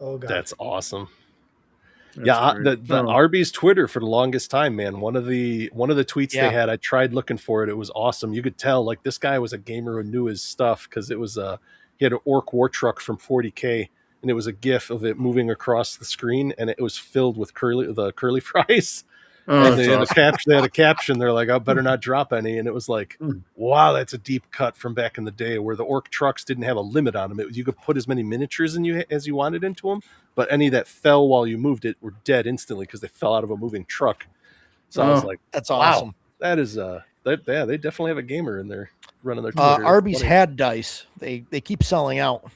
Oh god. That's awesome. The Arby's Twitter for the longest time, man. One of the tweets they had, I tried looking for it. It was awesome. You could tell like this guy was a gamer who knew his stuff because it was he had an Orc war truck from 40K, and it was a GIF of it moving across the screen, and it was filled with curly fries. And they had a caption. They're like, "I better not drop any." And it was like, wow, that's a deep cut from back in the day where the Orc trucks didn't have a limit on them. You could put as many miniatures as you wanted into them, but any that fell while you moved it were dead instantly because they fell out of a moving truck. So I was like, that's awesome. Wow, that is they definitely have a gamer in there running their Twitter. Arby's had dice. They keep selling out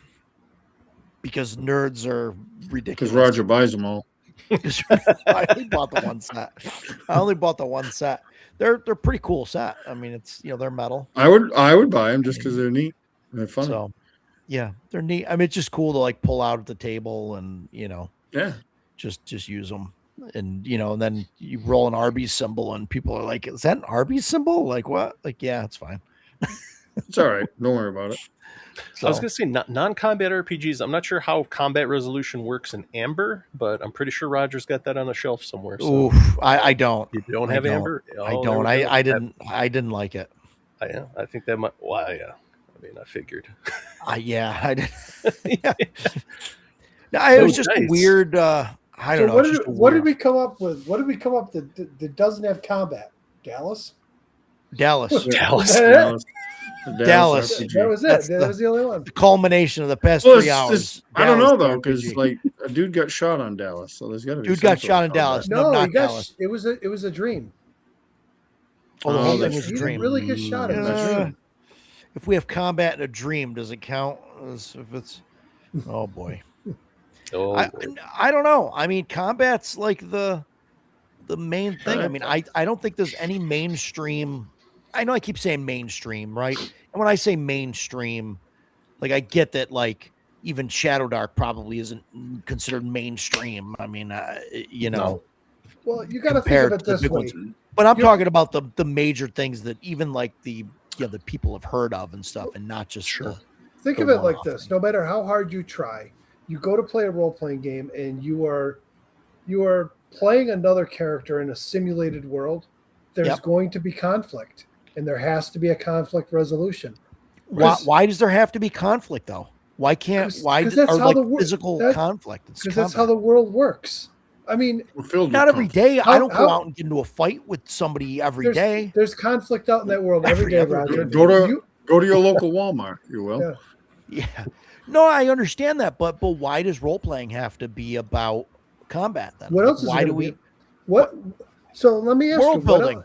because nerds are ridiculous. Because Roger buys them all. I only bought the one set. They're pretty cool set. I mean, it's they're metal. I would buy them just because they're neat. They're fun. So yeah, they're neat. I mean, it's just cool to like pull out at the table and just use them. And and then you roll an Arby's symbol and people are like, "Is that an Arby's symbol?" Like what? Like it's fine. It's all right. Don't worry about it. So, I was going to say non-combat RPGs. I'm not sure how combat resolution works in Amber, but I'm pretty sure Roger's got that on the shelf somewhere. So. Oof, I don't. You don't have Amber? I don't. I didn't like it. I think that might. Well, yeah. I mean, I figured. I did. Yeah. No, it was just weird. I don't know. What did we come up with? What did we come up that doesn't have combat? Dallas. Dallas. That was it. That was the only one. The culmination of the past 3 hours. I don't know though, because like a dude got shot on Dallas, so there's got to be. Dude got shot in Dallas. No, not Dallas. It was a dream. Oh, the whole He's thing a, was a he's a dream. really good shot in the dream. If we have combat in a dream, does it count as if it's? Oh boy. I don't know. I mean, combat's like the main thing. I mean, I don't think there's any mainstream. I know I keep saying mainstream, right? And when I say mainstream, like I get that, like even Shadow Dark probably isn't considered mainstream. I mean, you know. No. Well, you got to think of it this way. But I'm talking about the major things that even like the people have heard of and stuff, and not just think of it like this. No matter how hard you try, you go to play a role-playing game and you are playing another character in a simulated world. There's going to be conflict, and there has to be a conflict resolution. Why does there have to be conflict though? Why can't physical conflict? Because that's how the world works. I mean, not every day. I don't go out and get into a fight with somebody every day. There's conflict out in that world every day, Roger. Go to your local Walmart, you will. Yeah. No, I understand that, but why does role playing have to be about combat then? What else is why do we? What? So let me ask world building.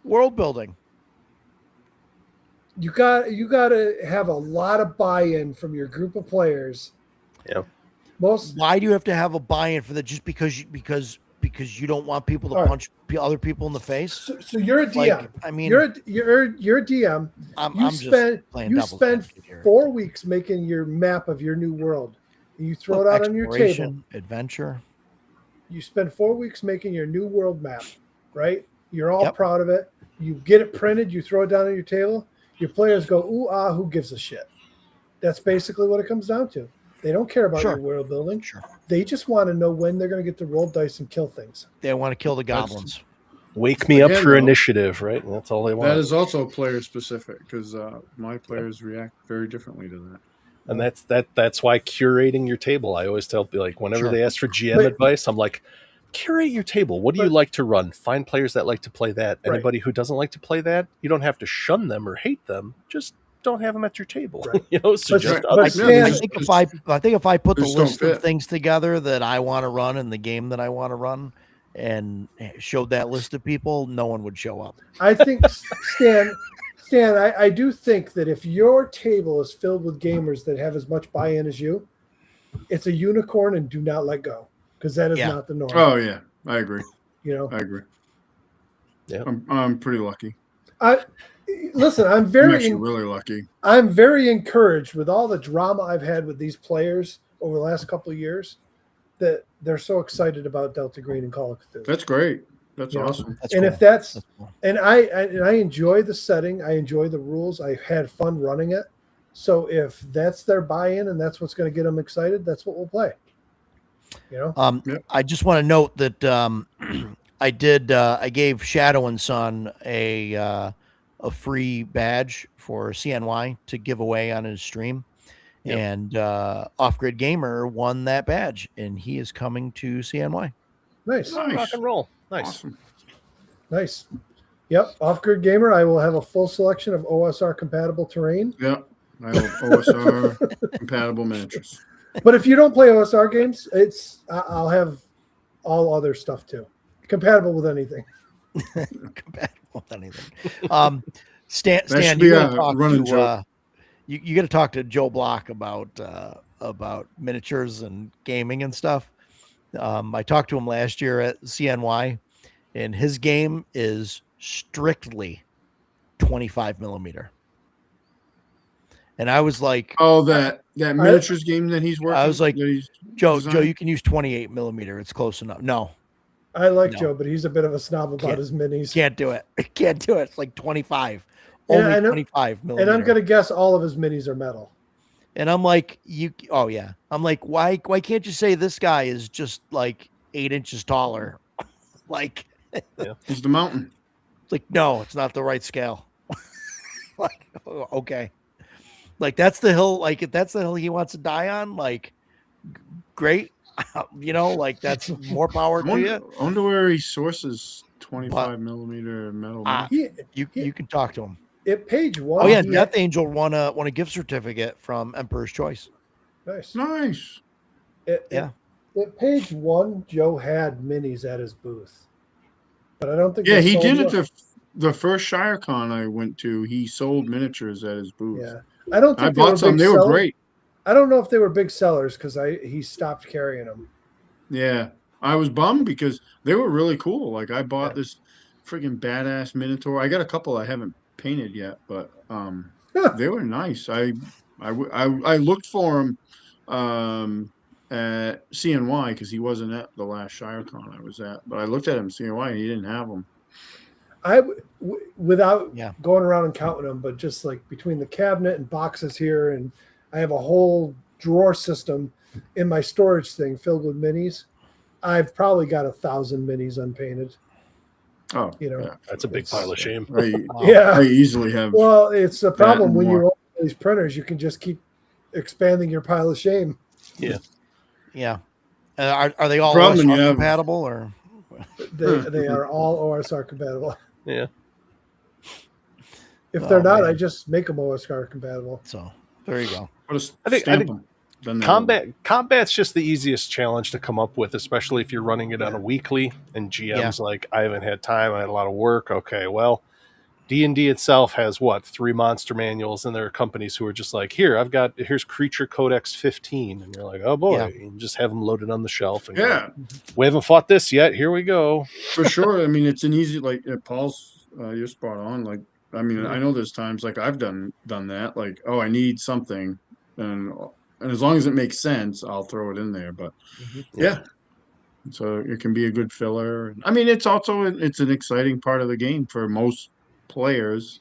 World building. You got to have a lot of buy-in from your group of players. Yeah. Why do you have to have a buy-in for that? Just because you don't want people to punch other people in the face? So you're a DM. Like, I mean, you're a DM. You spend 4 weeks making your map of your new world. You throw it out on your table. Adventure. You spend 4 weeks making your new world map, right? You're all proud of it. You get it printed. You throw it down on your table. Your players go, ooh, ah, who gives a shit? That's basically what it comes down to. They don't care about your world building. Sure. They just want to know when they're going to get to roll dice and kill things. They want to kill the goblins. Wake me up for initiative, right? That's all they want. That is also player specific because my players react very differently to that. And that's why curating your table. I always tell people, like, whenever they ask for GM advice, I'm like, curate your table. What do you like to run? Find players that like to play that. Anybody who doesn't like to play that, you don't have to shun them or hate them. Just don't have them at your table. You know, suggest others. I think if I put the list of things together that I want to run in the game that I want to run and showed that list of people, no one would show up. I think Stan, I do think that if your table is filled with gamers that have as much buy-in as you, it's a unicorn, and do not let go, because that is not the norm. Oh yeah, I agree. I agree. Yeah, I'm pretty lucky. Listen, I'm actually really lucky. I'm very encouraged with all the drama I've had with these players over the last couple of years, that they're so excited about Delta Green and Call of Cthulhu. That's great. That's awesome. If that's cool. And I enjoy the setting, I enjoy the rules. I had fun running it. So if that's their buy-in and that's what's going to get them excited, that's what we'll play. I just want to note that I gave Shadow and Son a free badge for CNY to give away on his stream. Yep. And Off Grid Gamer won that badge, and he is coming to CNY. Nice. Rock and roll. Nice. Awesome. Nice. Yep. Off Grid Gamer, I will have a full selection of OSR compatible terrain. Yep. I have OSR compatible miniatures. But if you don't play OSR games, I'll have all other stuff too. Compatible with anything. Compatible with anything. Stan, you got to talk to Joe Block about miniatures and gaming and stuff. I talked to him last year at CNY, and his game is strictly 25 millimeter. And I was like, "Oh, that miniatures game that he's working." I was like, Joe, you can use 28 millimeter. It's close enough. No, I like Joe, but he's a bit of a snob about his minis. Can't do it. Can't do it. It's like 25. Only 25 millimeter. And I'm going to guess all of his minis are metal. And I'm like, I'm like, why can't you say this guy is just like 8 inches taller? Like, he's the mountain. It's like, no, it's not the right scale. Like, okay. Like, that's the hill. Like, if that's the hill he wants to die on, like, great. Like, that's more power to you. I wonder where he sources 25 millimeter metal. You can talk to him. At page 1. Oh yeah, Death Angel won a gift certificate from Emperor's Choice. Nice. At page 1, Joe had minis at his booth, but I don't think. Yeah, he did it the first ShireCon I went to, he sold miniatures at his booth. Yeah, I don't think I bought some. They were great. I don't know if they were big sellers because he stopped carrying them. Yeah, I was bummed because they were really cool. Like I bought this freaking badass Minotaur. I got a couple I haven't painted yet, but they were nice. I looked for him at CNY because he wasn't at the last ShireCon I was at, but I looked at him at CNY and he didn't have them. Without going around and counting them, but just like between the cabinet and boxes here, and I have a whole drawer system in my storage thing filled with minis. I've probably got 1,000 minis unpainted. Oh, that's a big pile of shame. I easily have. Well, it's a problem when you own these printers. You can just keep expanding your pile of shame. Yeah. Are they all OSR compatible or? They are all OSR compatible. Yeah. If they're not, I just make them OSR compatible. So there you go. I think combat's just the easiest challenge to come up with, especially if you're running it on a weekly and GM's like, I haven't had time, I had a lot of work. Okay, well, D&D itself has 3 monster manuals, and there are companies who are just like, here's Creature Codex 15, and you're like, oh boy, you just have them loaded on the shelf. And we haven't fought this yet. Here we go. For sure. I mean, it's an easy, like Paul's, you're spot on. Like, I mean, I know there's times like I've done that. Like, oh, I need something, and as long as it makes sense, I'll throw it in there. But so it can be a good filler. I mean, it's an exciting part of the game for most players.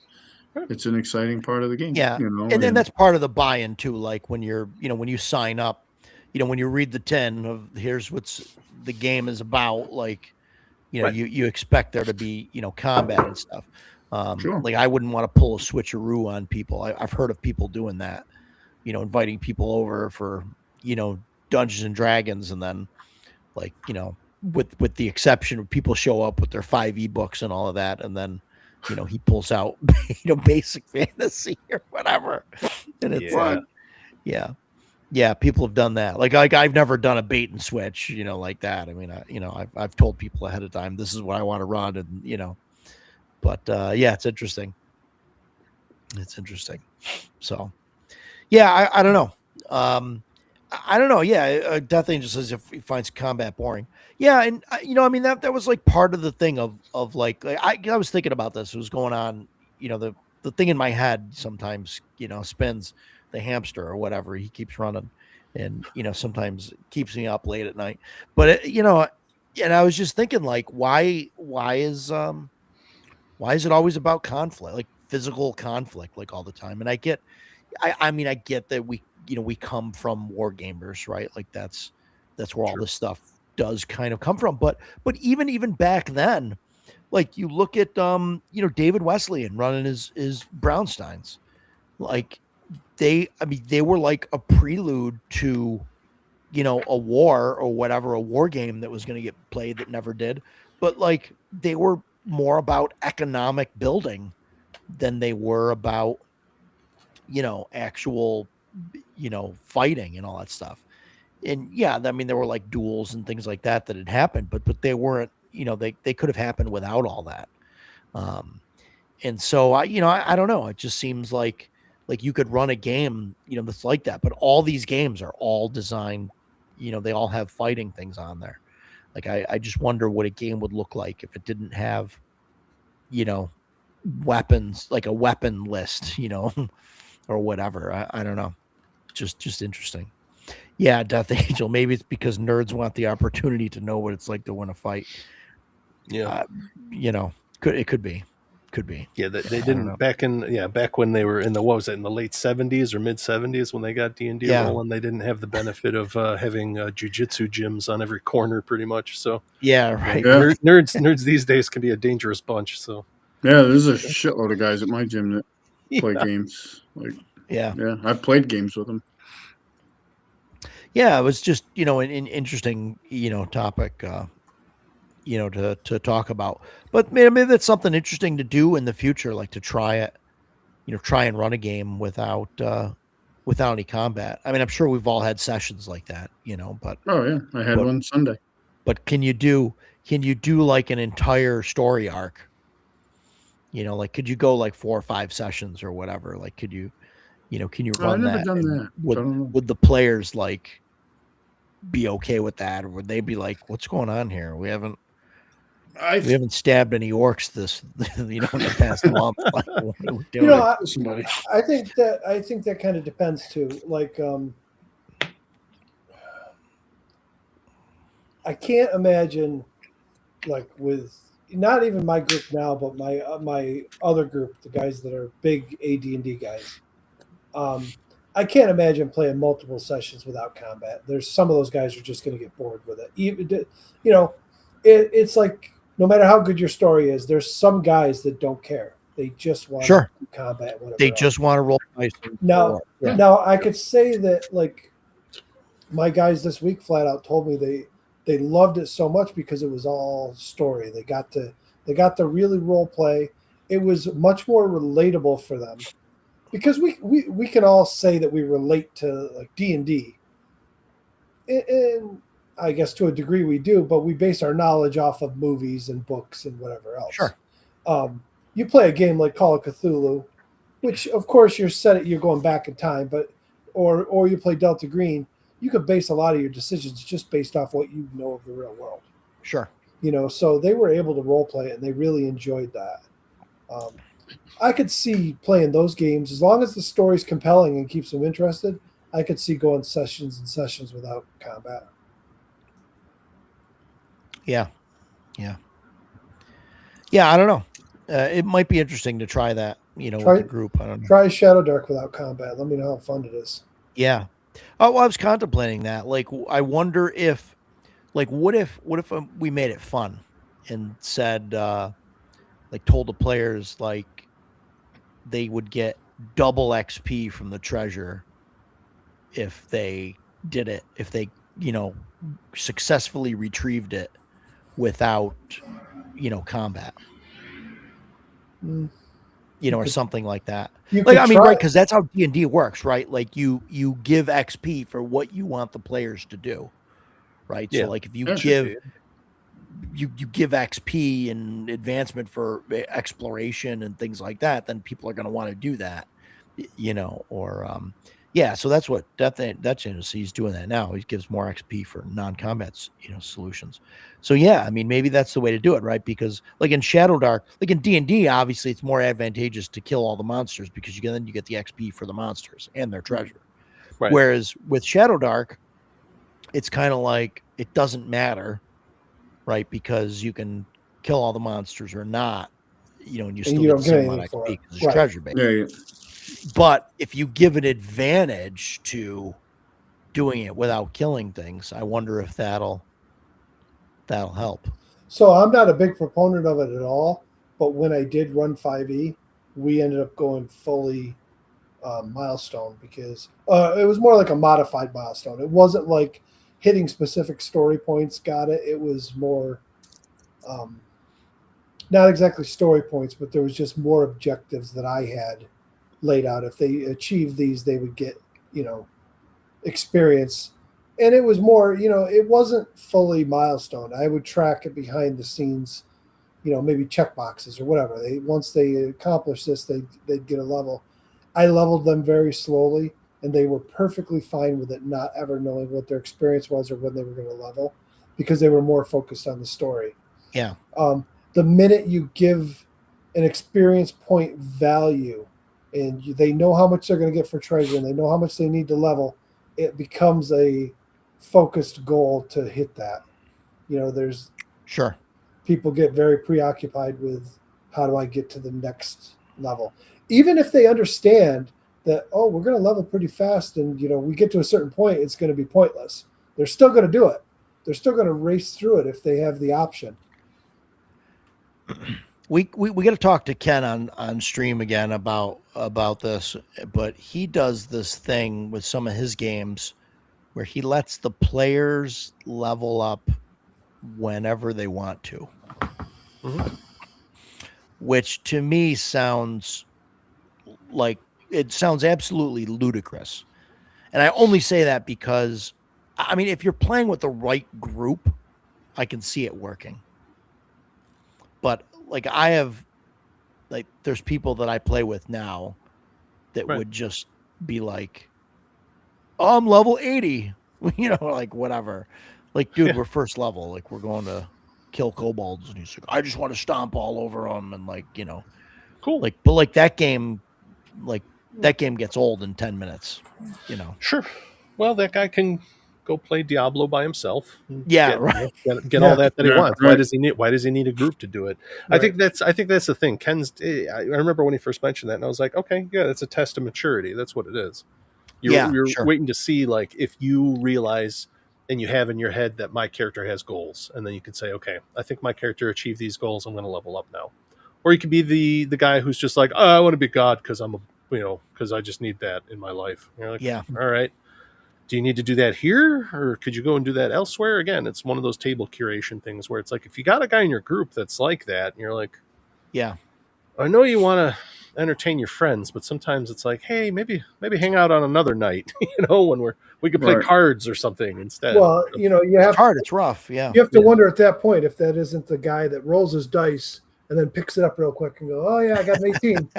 It's an exciting part of the game. Yeah, and then that's part of the buy-in too. Like when you're, when you sign up, when you read the 10 of here's what's the game is about. Like, you expect there to be combat and stuff. Like I wouldn't want to pull a switcheroo on people. I've heard of people doing that. Inviting people over for, Dungeons and Dragons, and then like, with the exception of people show up with their 5 ebooks and all of that, and then, he pulls out, basic fantasy or whatever. And it's people have done that. Like I've never done a bait and switch, like that. I mean, I've told people ahead of time, this is what I want to run. And, but it's interesting. It's interesting. So, I don't know. I don't know. Yeah, Death Angel says if he finds combat boring. Yeah, and I mean that was like part of the thing of like I was thinking about this. It was going on. The thing in my head sometimes spins, the hamster or whatever. He keeps running, and sometimes keeps me up late at night. But and I was just thinking like why is it always about conflict, like physical conflict, like all the time? And I get that we come from war gamers, right? Like that's where all this stuff does kind of come from. But even back then, like you look at David Wesleyan running his Brownsteins, like they were like a prelude to a war or whatever, a war game that was going to get played that never did. But like they were more about economic building than they were about actual fighting and all that stuff. And I mean there were like duels and things like that had happened, but they weren't, they could have happened without all that. And so I don't know, it just seems like you could run a game that's like that, but all these games are all designed, they all have fighting things on there. Like I just wonder what a game would look like if it didn't have weapons, like a weapon list, or whatever. I don't know. Just interesting. Yeah, Death Angel. Maybe it's because nerds want the opportunity to know what it's like to win a fight. Yeah. Could be. Yeah, they didn't back when they were in the in the late 70s or mid 70s when they got D&D rolling, they didn't have the benefit of having jiu-jitsu gyms on every corner pretty much. So right. Nerds these days can be a dangerous bunch. So there's a shitload of guys at my gym that play games. Like I've played games with them. Yeah, it was just an interesting topic to talk about. But maybe that's something interesting to do in the future, like to try it, try and run a game without any combat. I mean, I'm sure we've all had sessions like that, but I had one Sunday. But can you do like an entire story arc You know, like, could you go like 4 or 5 sessions or whatever? Like, could you, can you I've run never that? done that. Would the players like be okay with that, or would they be like, "What's going on here? We haven't stabbed any orcs this, in the past month. Like, what are we doing?" I think that kind of depends too. Like, I can't imagine, like, with not even my group now, but my other group, the guys that are big AD&D guys. I can't imagine playing multiple sessions without combat. There's some of those guys are just going to get bored with it. Even, it's like, no matter how good your story is, there's some guys that don't care. They just want combat. Whatever they just want to roll dice. Now I could say that, like, my guys this week flat out told me they loved it so much because it was all story. They got to really role play. It was much more relatable for them, because we can all say that we relate to, like, D&D, and I guess to a degree we do, but we base our knowledge off of movies and books and whatever else. Sure. You play a game like Call of Cthulhu, which of course you're going back in time, but or you play Delta Green, you could base a lot of your decisions just based off what you know of the real world. Sure. So they were able to role play it, and they really enjoyed that. I could see playing those games, as long as the story's compelling and keeps them interested. I could see going sessions and sessions without combat. Yeah. I don't know. It might be interesting to try that, with the group. I don't know. Try Shadowdark without combat. Let me know how fun it is. Yeah. Oh, well, I was contemplating that. Like, I wonder if, like, what if we made it fun and said, like, told the players, like, they would get double XP from the treasure if they did it, if they, successfully retrieved it without, combat. Or something like that. Like, I mean, right, because that's how D&D works, right? Like, you give XP for what you want the players to do, right? Yeah. So, like, if you give XP and advancement for exploration and things like that, then people are going to want to do that, so that's what Death Agency is doing that now. He gives more XP for non-combat, solutions. So yeah, I mean, maybe that's the way to do it, right? Because, like, in Shadowdark, like in D&D, obviously it's more advantageous to kill all the monsters, because then you get the XP for the monsters and their treasure. Right. Whereas with Shadowdark, it's kind of like it doesn't matter, right? Because you can kill all the monsters or not, and you still get the same amount of XP because it's treasure based. Yeah. But if you give an advantage to doing it without killing things, I wonder if that'll help. So I'm not a big proponent of it at all, but when I did run 5e, we ended up going fully milestone, because it was more like a modified milestone. It wasn't like hitting specific story points got it. It was more not exactly story points, but there was just more objectives that I had laid out. If they achieved these, they would get, experience. And it was more, it wasn't fully milestone. I would track it behind the scenes, maybe check boxes or whatever. Once they accomplished this, they'd get a level. I leveled them very slowly, and they were perfectly fine with it, not ever knowing what their experience was or when they were going to level, because they were more focused on the story. Yeah. The minute you give an experience point value, and they know how much they're going to get for treasure, and they know how much they need to level, it becomes a focused goal to hit that. There's people get very preoccupied with, how do I get to the next level? Even if they understand that, we're going to level pretty fast, and we get to a certain point, it's going to be pointless. They're still going to do it. They're still going to race through it if they have the option. We got to talk to Ken on stream again about this, but he does this thing with some of his games where he lets the players level up whenever they want to, which to me sounds absolutely ludicrous. And I only say that because, I mean, if you're playing with the right group, I can see it working. But, like, I have like there's people that I play with now that Right. would just be like, oh, I'm level 80, you know, like whatever. Like, dude, we're first level. Like, we're going to kill kobolds. And he's like, I just want to stomp all over them. And like, you know, Cool. Like, but like that game gets old in 10 minutes, you know? Sure. Well, that guy can go play Diablo by himself. Yeah, get, right. Get all that he wants. Right. Why does he need a group to do it? Right. I think that's the thing. Ken's. I remember when he first mentioned that, and I was like, okay, yeah, that's a test of maturity. That's what it is. You're sure. waiting to see, like, if you realize and you have in your head that my character has goals, and then you can say, okay, I think my character achieved these goals. I'm going to level up now. Or you could be the guy who's just like, oh, I want to be God because because I just need that in my life. And you're like, Yeah. all right. Do you need to do that here, or could you go and do that elsewhere? Again, it's one of those table curation things where it's like, if you got a guy in your group that's like that, and you're like, Yeah. I know you want to entertain your friends, but sometimes it's like, hey, maybe hang out on another night, when we could play Right. cards or something instead. Well, you have It's hard. It's rough. Yeah. You have to wonder at that point if that isn't the guy that rolls his dice and then picks it up real quick and go, oh yeah, I got an 18.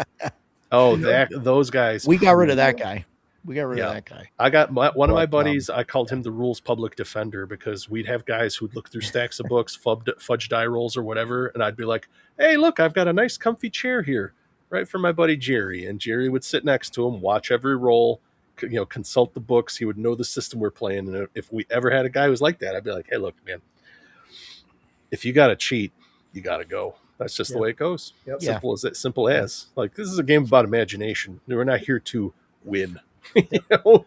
Oh, those guys. We got rid of that guy. We got rid of that guy. I got one of my buddies. I called him the rules public defender because we'd have guys who'd look through stacks of books, fudge die rolls or whatever, and I'd be like, "Hey, look, I've got a nice, comfy chair here, right for my buddy Jerry." And Jerry would sit next to him, watch every roll, consult the books. He would know the system we're playing, and if we ever had a guy who was like that, I'd be like, "Hey, look, man, if you got to cheat, you got to go. That's just the way it goes. Yep. Simple as like this is a game about imagination. We're not here to win."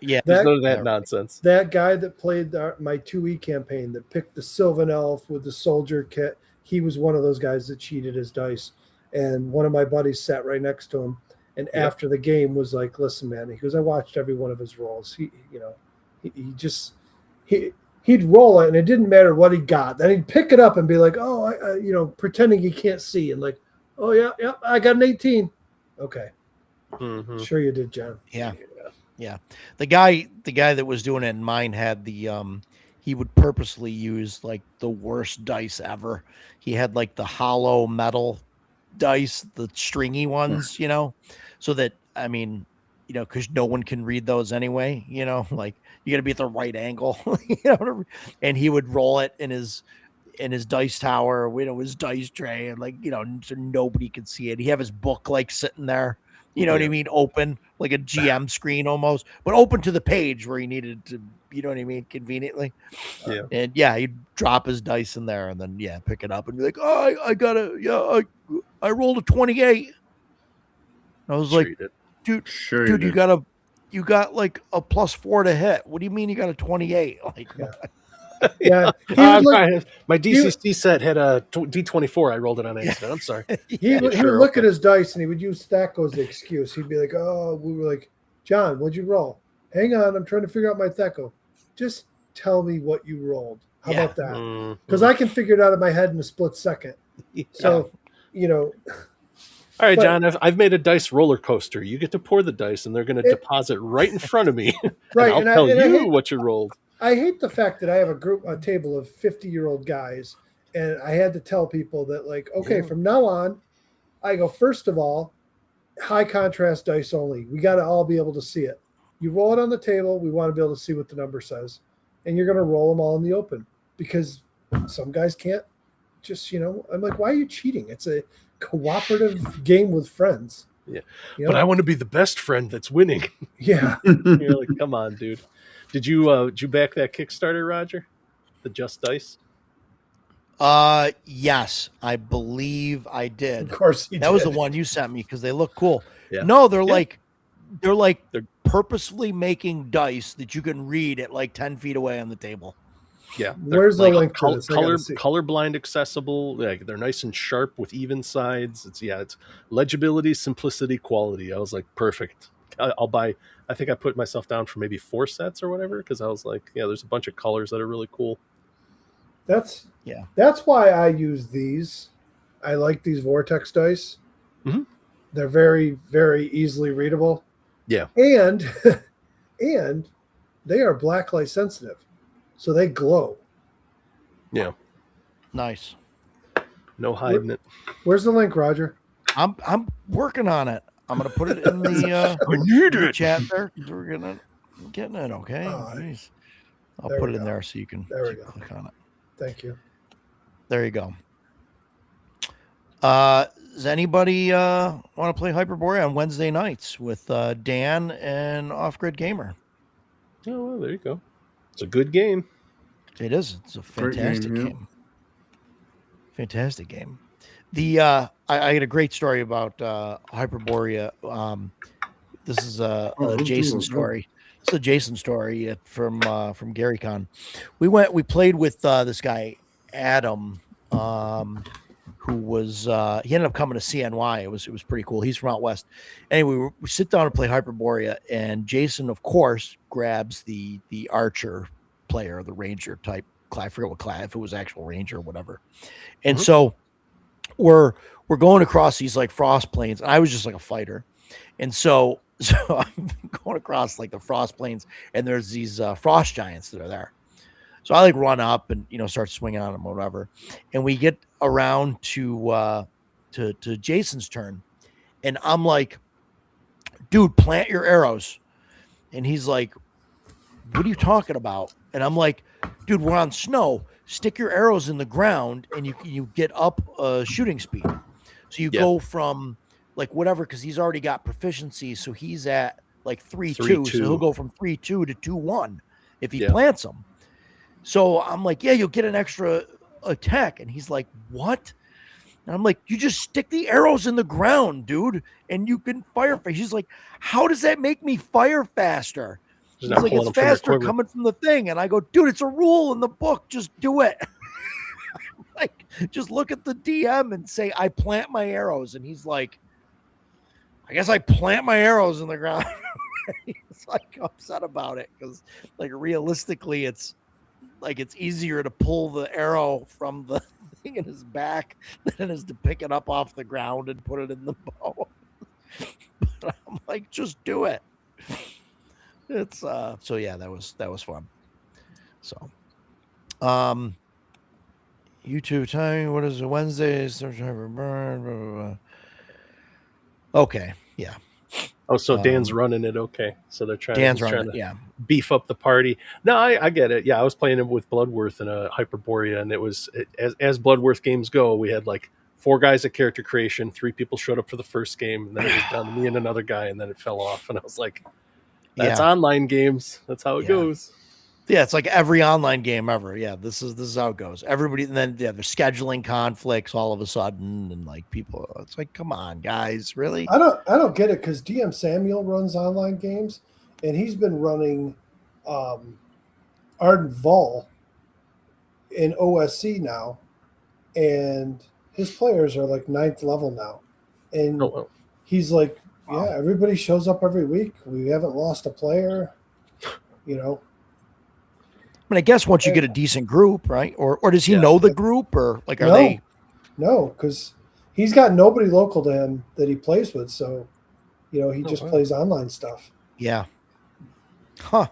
Yeah, there's none of that nonsense. That guy that played my 2E campaign that picked the Sylvan Elf with the soldier kit, he was one of those guys that cheated his dice. And one of my buddies sat right next to him, and after the game was like, "Listen, man," he goes, "I watched every one of his rolls. He'd roll it, and it didn't matter what he got. Then he'd pick it up and be like, "Oh, I pretending he can't see, and like, oh yeah, I got an 18. Okay, sure you did, John. Yeah. The guy that was doing it in mine had the he would purposely use like the worst dice ever. He had like the hollow metal dice, the stringy ones, so that, I mean, because no one can read those anyway, like you got to be at the right angle, and he would roll it in his dice tower, his dice tray, and like, so nobody could see it. He have his book like sitting there, what I mean, open like a GM screen almost, but open to the page where he needed to, conveniently. Yeah. And he'd drop his dice in there and then pick it up and be like, oh, I rolled a 28. I was like, dude, you got like a +4 to hit. What do you mean you got a 28? Like, my DCC set had a D24. I rolled it on accident. I'm sorry. He would look at his dice and he would use Thacko as the excuse. He'd be like, "Oh, we were like, John, what'd you roll? Hang on, I'm trying to figure out my Thacko. Just tell me what you rolled. How about that? Because I can figure it out in my head in a split second." So, All right, John, I've made a dice roller coaster. You get to pour the dice, and they're going to deposit right in front of me. Right, and I'll tell you what you rolled. I hate the fact that I have a table of 50-year-old guys, and I had to tell people that, like, okay, from now on, I go, first of all, high contrast dice only. We got to all be able to see it. You roll it on the table, we want to be able to see what the number says, and you're going to roll them all in the open because some guys can't just, I'm like, why are you cheating? It's a cooperative game with friends. Yeah. But I want to be the best friend that's winning. Yeah. You're like, come on, dude. Did you back that Kickstarter, Roger? The Just Dice? Yes, I believe I did. Of course that was the one you sent me because they look cool. Yeah. No, they're purposefully making dice that you can read at like 10 feet away on the table. Yeah. Where's the link for this? Colorblind accessible. Like, they're nice and sharp with even sides. It's legibility, simplicity, quality. I was like, perfect. I'll buy. I think I put myself down for maybe 4 sets or whatever because I was like, there's a bunch of colors that are really cool. That's why I use these. I like these Vortex dice. Mm-hmm. They're very, very easily readable. Yeah. And they are blacklight sensitive. So they glow. Yeah. Nice. No hiding it. Where's the link, Roger? I'm working on it. I'm gonna put it in the chat there. We're getting it. Okay. Jeez. I'll put it in there so you can click on it. Thank you. There you go. Does anybody want to play Hyperborea on Wednesday nights with Dan and Off Grid Gamer? Oh, well, there you go. It's a good game. It is. It's a fantastic game. Fantastic game. I got a great story about Hyperborea. This is a Jason story. It's a Jason story from Gary Con. We played with this guy Adam, who was he ended up coming to CNY. It was pretty cool. He's from out west. Anyway, we sit down and play Hyperborea, and Jason, of course, grabs the archer player, the ranger type. I forget what class, if it was actual ranger or whatever. And so we're going across these like frost plains. I was just like a fighter, and so I'm going across like the frost plains, and there's these frost giants that are there. So I like run up and start swinging on them or whatever, and we get around to Jason's turn, and I'm like, "Dude, plant your arrows," and he's like, "What are you talking about?" And I'm like, "Dude, we're on snow. Stick your arrows in the ground, and you get up shooting speed. So you go from like whatever, because he's already got proficiency, so he's at like 3-2, so he'll go from 3-2 to 2-1 if he plants them." So I'm like, "Yeah, you'll get an extra attack," and he's like, "What?" And I'm like, "You just stick the arrows in the ground, dude, and you can fire." He's like, "How does that make me fire faster?" He's like, "It's faster coming from the thing." And I go, "Dude, it's a rule in the book. Just do it." Like, just look at the DM and say, "I plant my arrows." And he's like, "I guess I plant my arrows in the ground." He's like upset about it because, like, realistically, it's easier to pull the arrow from the thing in his back than it is to pick it up off the ground and put it in the bow. But I'm like, just do it. It's so yeah, that was fun. So YouTube time, what is it? Wednesdays? Okay, yeah. Oh, so Dan's running it. Okay, so they're trying. Dan's running it, yeah. Beef up the party. No, I get it. Yeah, I was playing it with Bloodworth and a Hyperborea, and it was as Bloodworth games go. We had like 4 guys at character creation. 3 people showed up for the first game, and then it was down to me and another guy, and then it fell off. And I was like, "That's online games. That's how it goes." Yeah, it's like every online game ever. Yeah, this is how it goes. Everybody, and then there's scheduling conflicts all of a sudden, and like people, it's like, come on, guys, really? I don't get it, because DM Samuel runs online games, and he's been running Arden Vol in OSC now, and his players are like 9th level now, and he's like, "Yeah, everybody shows up every week. We haven't lost a player, I mean, I guess once you get a decent group, right? Or does he know the group, or like are they? No, because he's got nobody local to him that he plays with, so he just plays online stuff. Yeah. Huh.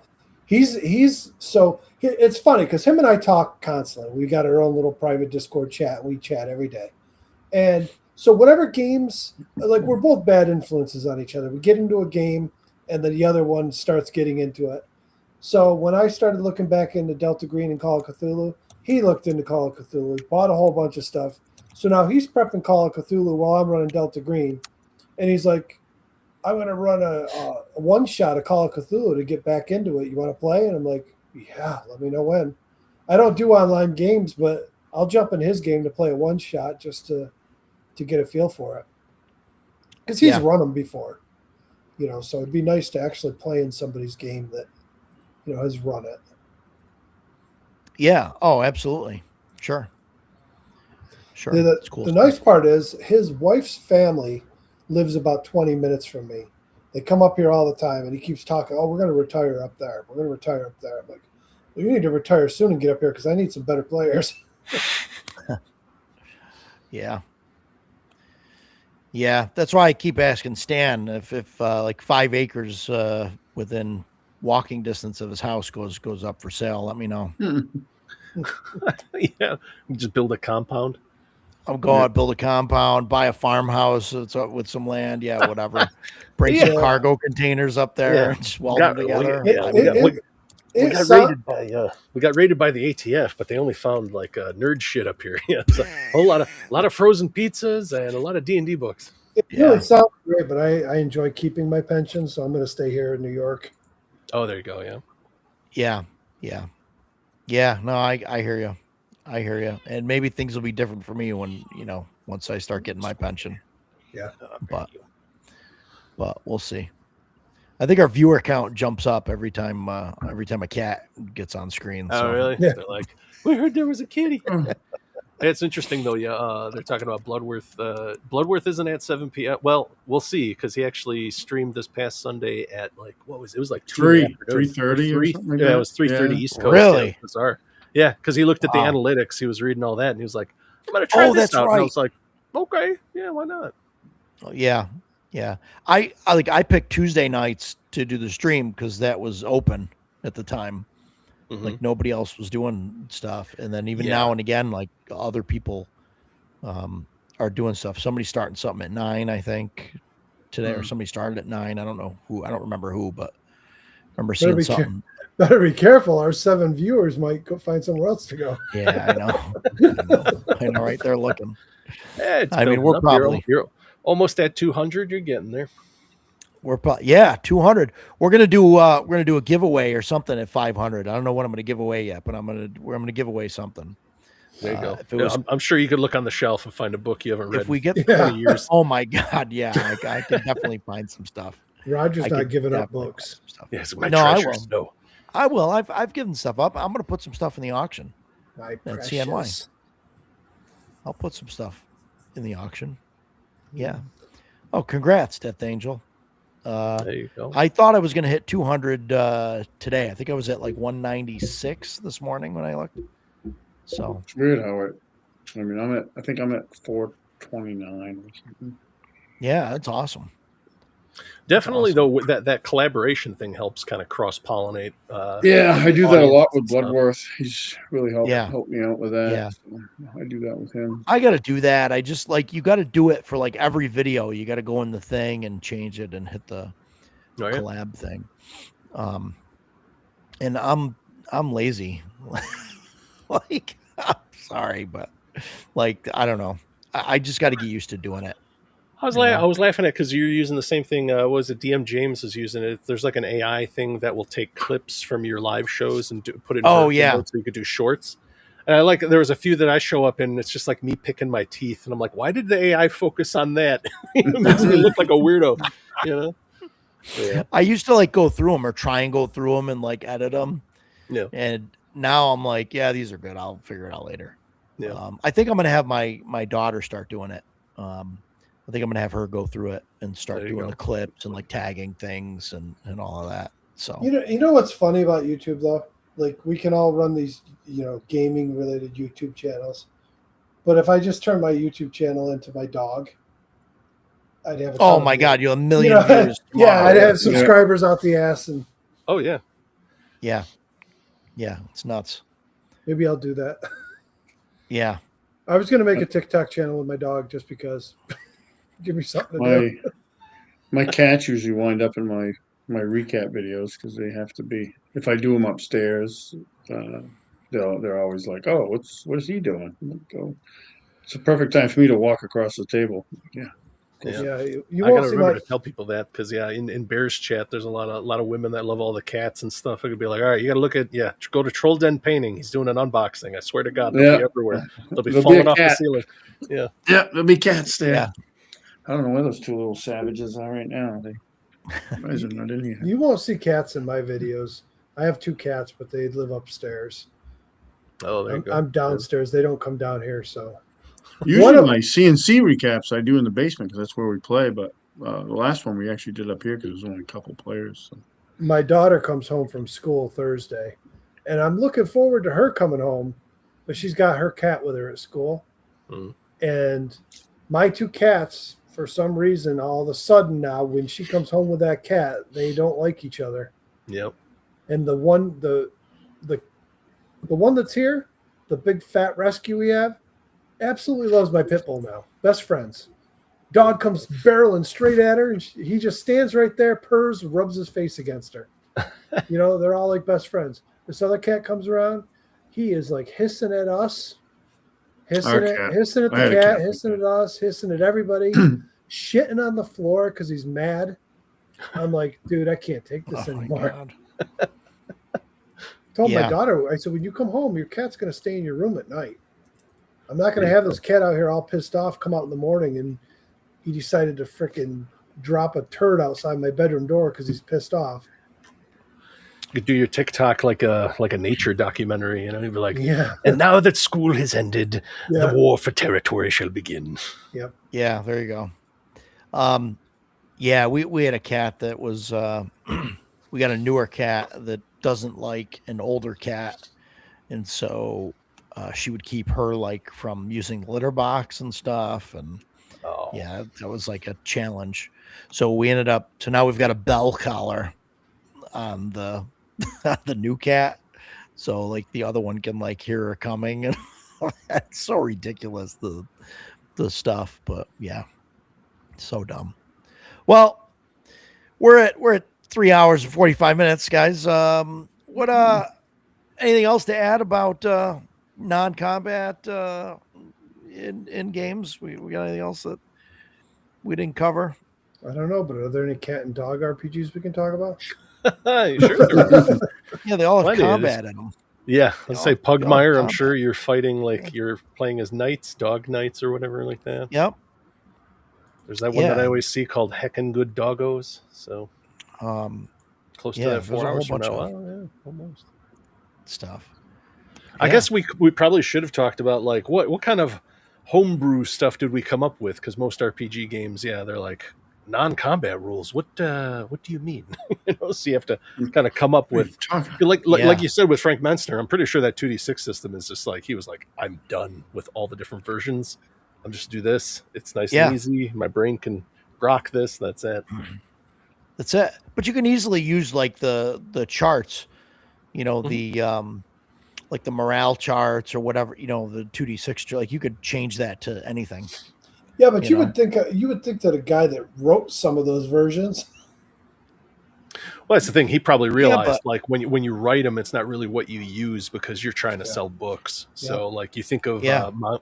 It's funny because him and I talk constantly. We got our own little private Discord chat. We chat every day, and so whatever games, like, we're both bad influences on each other. We get into a game, and then the other one starts getting into it. So when I started looking back into Delta Green and Call of Cthulhu, he looked into Call of Cthulhu, bought a whole bunch of stuff. So now he's prepping Call of Cthulhu while I'm running Delta Green. And he's like, "I'm going to run a one-shot of Call of Cthulhu to get back into it. You want to play?" And I'm like, "Yeah, let me know when." I don't do online games, but I'll jump in his game to play a one-shot just to get a feel for it. Because he's run them before. So it'd be nice to actually play in somebody's game that has run it. Yeah. Oh, absolutely. Sure. The nice part is his wife's family lives about 20 minutes from me. They come up here all the time, and he keeps talking, "Oh, we're going to retire up there. We're going to retire up there." I'm like, "Well, you need to retire soon and get up here because I need some better players." Yeah. Yeah. That's why I keep asking Stan if like 5 acres within walking distance of his house goes up for sale. Let me know. Yeah, just build a compound. I'll go out, build a compound, buy a farmhouse with some land. Yeah, whatever. Bring some cargo containers up there and just weld them together. We got raided by the ATF, but they only found like nerd shit up here. Yeah, it's a whole lot of frozen pizzas and a lot of D&D books. It really sounds great, but I enjoy keeping my pension, so I'm going to stay here in New York. Oh, there you go. Yeah. Yeah. No, I hear you. And maybe things will be different for me when, once I start getting my pension. Yeah. But we'll see. I think our viewer count jumps up every time a cat gets on screen. Oh, really? Yeah. They're like, we heard there was a kitty. It's interesting though. Yeah, they're talking about Bloodworth. Bloodworth isn't at 7 p.m. Well, we'll see, because he actually streamed this past Sunday at like, what was it? It was like 3:30. Yeah, it was 3:30 East Coast. Really? Yeah, bizarre. Yeah, because he looked at the analytics. He was reading all that, and he was like, "I'm gonna try this out." Right. And I was like, "Okay, yeah, why not?" Yeah. I picked Tuesday nights to do the stream because that was open at the time. Mm-hmm. Like nobody else was doing stuff, and then even now and again, like other people are doing stuff. Somebody's starting something at 9, I think, today, or somebody started at 9. I don't know who. I don't remember who, but I remember seeing something. Better be careful. Our 7 viewers might go find somewhere else to go. Yeah, I know. Right? They're looking. Yeah, I mean, we're probably you're almost at 200. You're getting there. We're 200. We're gonna do a giveaway or something at 500. I don't know what I'm gonna give away yet, but I'm gonna give away something. There you go. I'm sure you could look on the shelf and find a book you haven't read. If we get 20 years, oh my God, yeah, I can definitely find some stuff. Roger's not giving up books. Yes, my treasures. No. I will. I've given stuff up. I'm going to put some stuff in the auction. At CNY. I'll put some stuff in the auction. Yeah. Oh, congrats, Death Angel. There you go. I thought I was going to hit 200 today. I think I was at like 196 this morning when I looked. So it's weird how I think I'm at 429 or something. Yeah, that's awesome. Definitely, though, that collaboration thing helps kind of cross-pollinate. I do that a lot with Bloodworth. He's really helped me out with that. Yeah. So I do that with him. I got to do that. I just you got to do it for like every video. You got to go in the thing and change it and hit the collab thing. And I'm lazy. I'm sorry, but I don't know. I just got to get used to doing it. I was laughing at because you're using the same thing. Was it DM James is using it? There's like an AI thing that will take clips from your live shows and put it in so you could do shorts. And there was a few that I show up in, and it's just like me picking my teeth, and I'm like, why did the AI focus on that? It makes me look like a weirdo, Yeah. I used to go through them or try and go through them and edit them. Yeah. And now I'm like, these are good. I'll figure it out later. Yeah. I think I'm gonna have my daughter start doing it. I think I'm going to have her go through it and start doing the clips and tagging things and all of that. So, you know what's funny about YouTube though? We can all run these, gaming related YouTube channels. But if I just turn my YouTube channel into my dog, I'd have God, you'll have 1 million views. Yeah, I'd have subscribers out the ass. And oh, yeah. Yeah. Yeah, it's nuts. Maybe I'll do that. Yeah. I was going to make a TikTok channel with my dog just because. Give me something to do. My cats usually wind up in my recap videos because they have to be. If I do them upstairs, they're always like, "Oh, what is he doing?" It's a perfect time for me to walk across the table. Yeah. You I gotta remember to tell people that because in Bears chat, there's a lot of women that love all the cats and stuff. I could be like, all right, you got to look at go to Troll Den Painting. He's doing an unboxing. I swear to God, they'll be everywhere. They'll be falling off the ceiling. Yeah, there'll be cats there. Yeah. I don't know where those two little savages are right now. Why is it not in here? You won't see cats in my videos. I have 2 cats, but they live upstairs. Oh, there you go. I'm downstairs. They don't come down here, so. Usually my CNC recaps I do in the basement because that's where we play. But the last one we actually did up here because there's only a couple players. So. My daughter comes home from school Thursday, and I'm looking forward to her coming home, but she's got her cat with her at school, and my 2 cats. For some reason, all of a sudden now, when she comes home with that cat, they don't like each other. Yep. And the one that's here, the big fat rescue we have, absolutely loves my pit bull now. Best friends. Dog comes barreling straight at her, and he just stands right there, purrs, rubs his face against her. They're all like best friends. This other cat comes around. He is like hissing at us, hissing at the cat, hissing at us, hissing at everybody, shitting on the floor because he's mad. I'm like, dude, I can't take this anymore. Told my daughter, I said, when you come home, your cat's going to stay in your room at night. I'm not going to have this cat out here all pissed off, come out in the morning, and he decided to frickin' drop a turd outside my bedroom door because he's pissed off. You could do your TikTok like a nature documentary, you'd be like, and now that school has ended, the war for territory shall begin. Yep. Yeah, there you go. We had a cat that was we got a newer cat that doesn't like an older cat, and so she would keep her like from using the litter box and stuff, and that was like a challenge. So we ended up now we've got a bell collar on the the new cat, so like the other one can like hear her coming, and it's so ridiculous the stuff, but yeah, so dumb. Well, we're at 3 hours and 45 minutes, guys. What anything else to add about non-combat in games? We got anything else that we didn't cover? I don't know, but are there any cat and dog RPGs we can talk about? Sure. Yeah, they all have combat in them. Yeah, let's say Pugmire. I'm sure you're fighting like you're playing as knights, dog knights, or whatever like that. Yep. There's that one that I always see called Heckin' Good Doggos. So close to that 4 hours from now. Almost stuff. I guess we probably should have talked about like what kind of homebrew stuff did we come up with? Because most RPG games, they're like non-combat rules. What do you mean? So you have to kind of come up with like you said with Frank Menstner. I'm pretty sure that 2D6 system is just like he was like, I'm done with all the different versions. I'm just do this. It's nice and easy. My brain can grok this. That's it. That's it. But you can easily use like the charts, the like the morale charts or whatever, the 2D6. Like you could change that to anything. Yeah, but you would think that a guy that wrote some of those versions. Well, that's the thing. He probably realized, like when you write them, it's not really what you use because you're trying to sell books. So, like you think of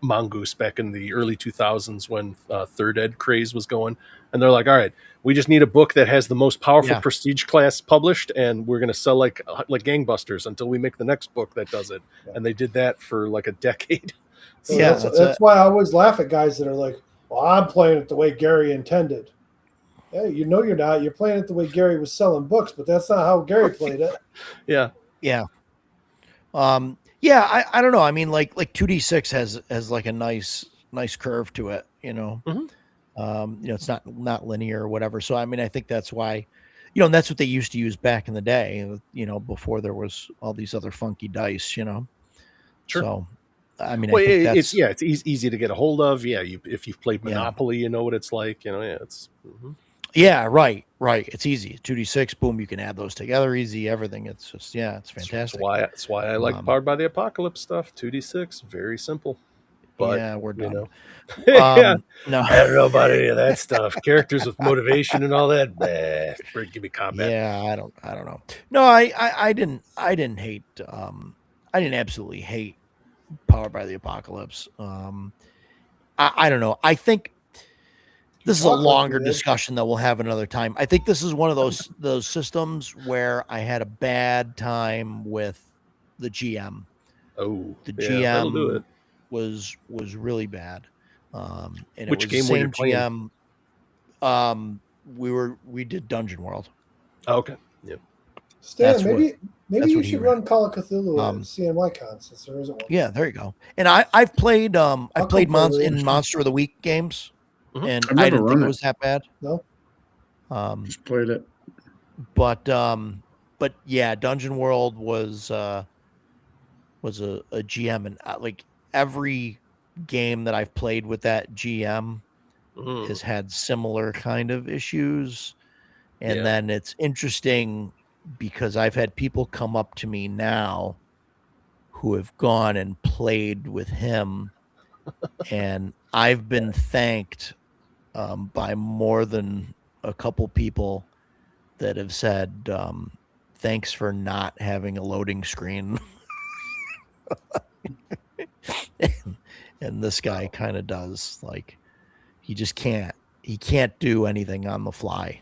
Mongoose back in the early 2000s when third ed craze was going, and they're like, "All right, we just need a book that has the most powerful prestige class published, and we're going to sell like gangbusters until we make the next book that does it." Yeah. And they did that for like a decade. So that's why I always laugh at guys that are like, "Well, I'm playing it the way Gary intended." Yeah, you're not. You're playing it the way Gary was selling books, but that's not how Gary played it. Yeah. I don't know. I mean, like 2D6 has like a nice curve to it. It's not linear or whatever. So I mean, I think that's why, and that's what they used to use back in the day. Before there was all these other funky dice. Sure. So, I mean, I think it's easy to get a hold of. Yeah, if you've played Monopoly, you know what it's like. It's. Mm-hmm. Yeah, right. It's easy. 2D6, boom, you can add those together easy. Everything. It's just it's fantastic. That's why I like Powered by the Apocalypse stuff. 2D6, very simple. But we're done. No, I don't know about any of that stuff. Characters with motivation and all that. Give me combat. Yeah, I don't know. No, I didn't hate. I didn't absolutely hate Powered by the Apocalypse. I don't know. I think. This is a longer discussion that we'll have another time. I think this is one of those systems where I had a bad time with the GM. Oh, the GM was really bad. And which game were you playing? GM. We did Dungeon World. Oh, okay. Yeah. Stan, maybe you should run Call of Cthulhu at CNYCon since there isn't one. Yeah, there you go. And I've played in Monster of the Week games. Mm-hmm. And I didn't think it was that bad. No. Just played it. But yeah, Dungeon World was a GM, and like every game that I've played with that GM has had similar kind of issues. And then it's interesting because I've had people come up to me now who have gone and played with him And I've been thanked by more than a couple people that have said, thanks for not having a loading screen. and this guy kind of does. Like, he just can't. He can't do anything on the fly.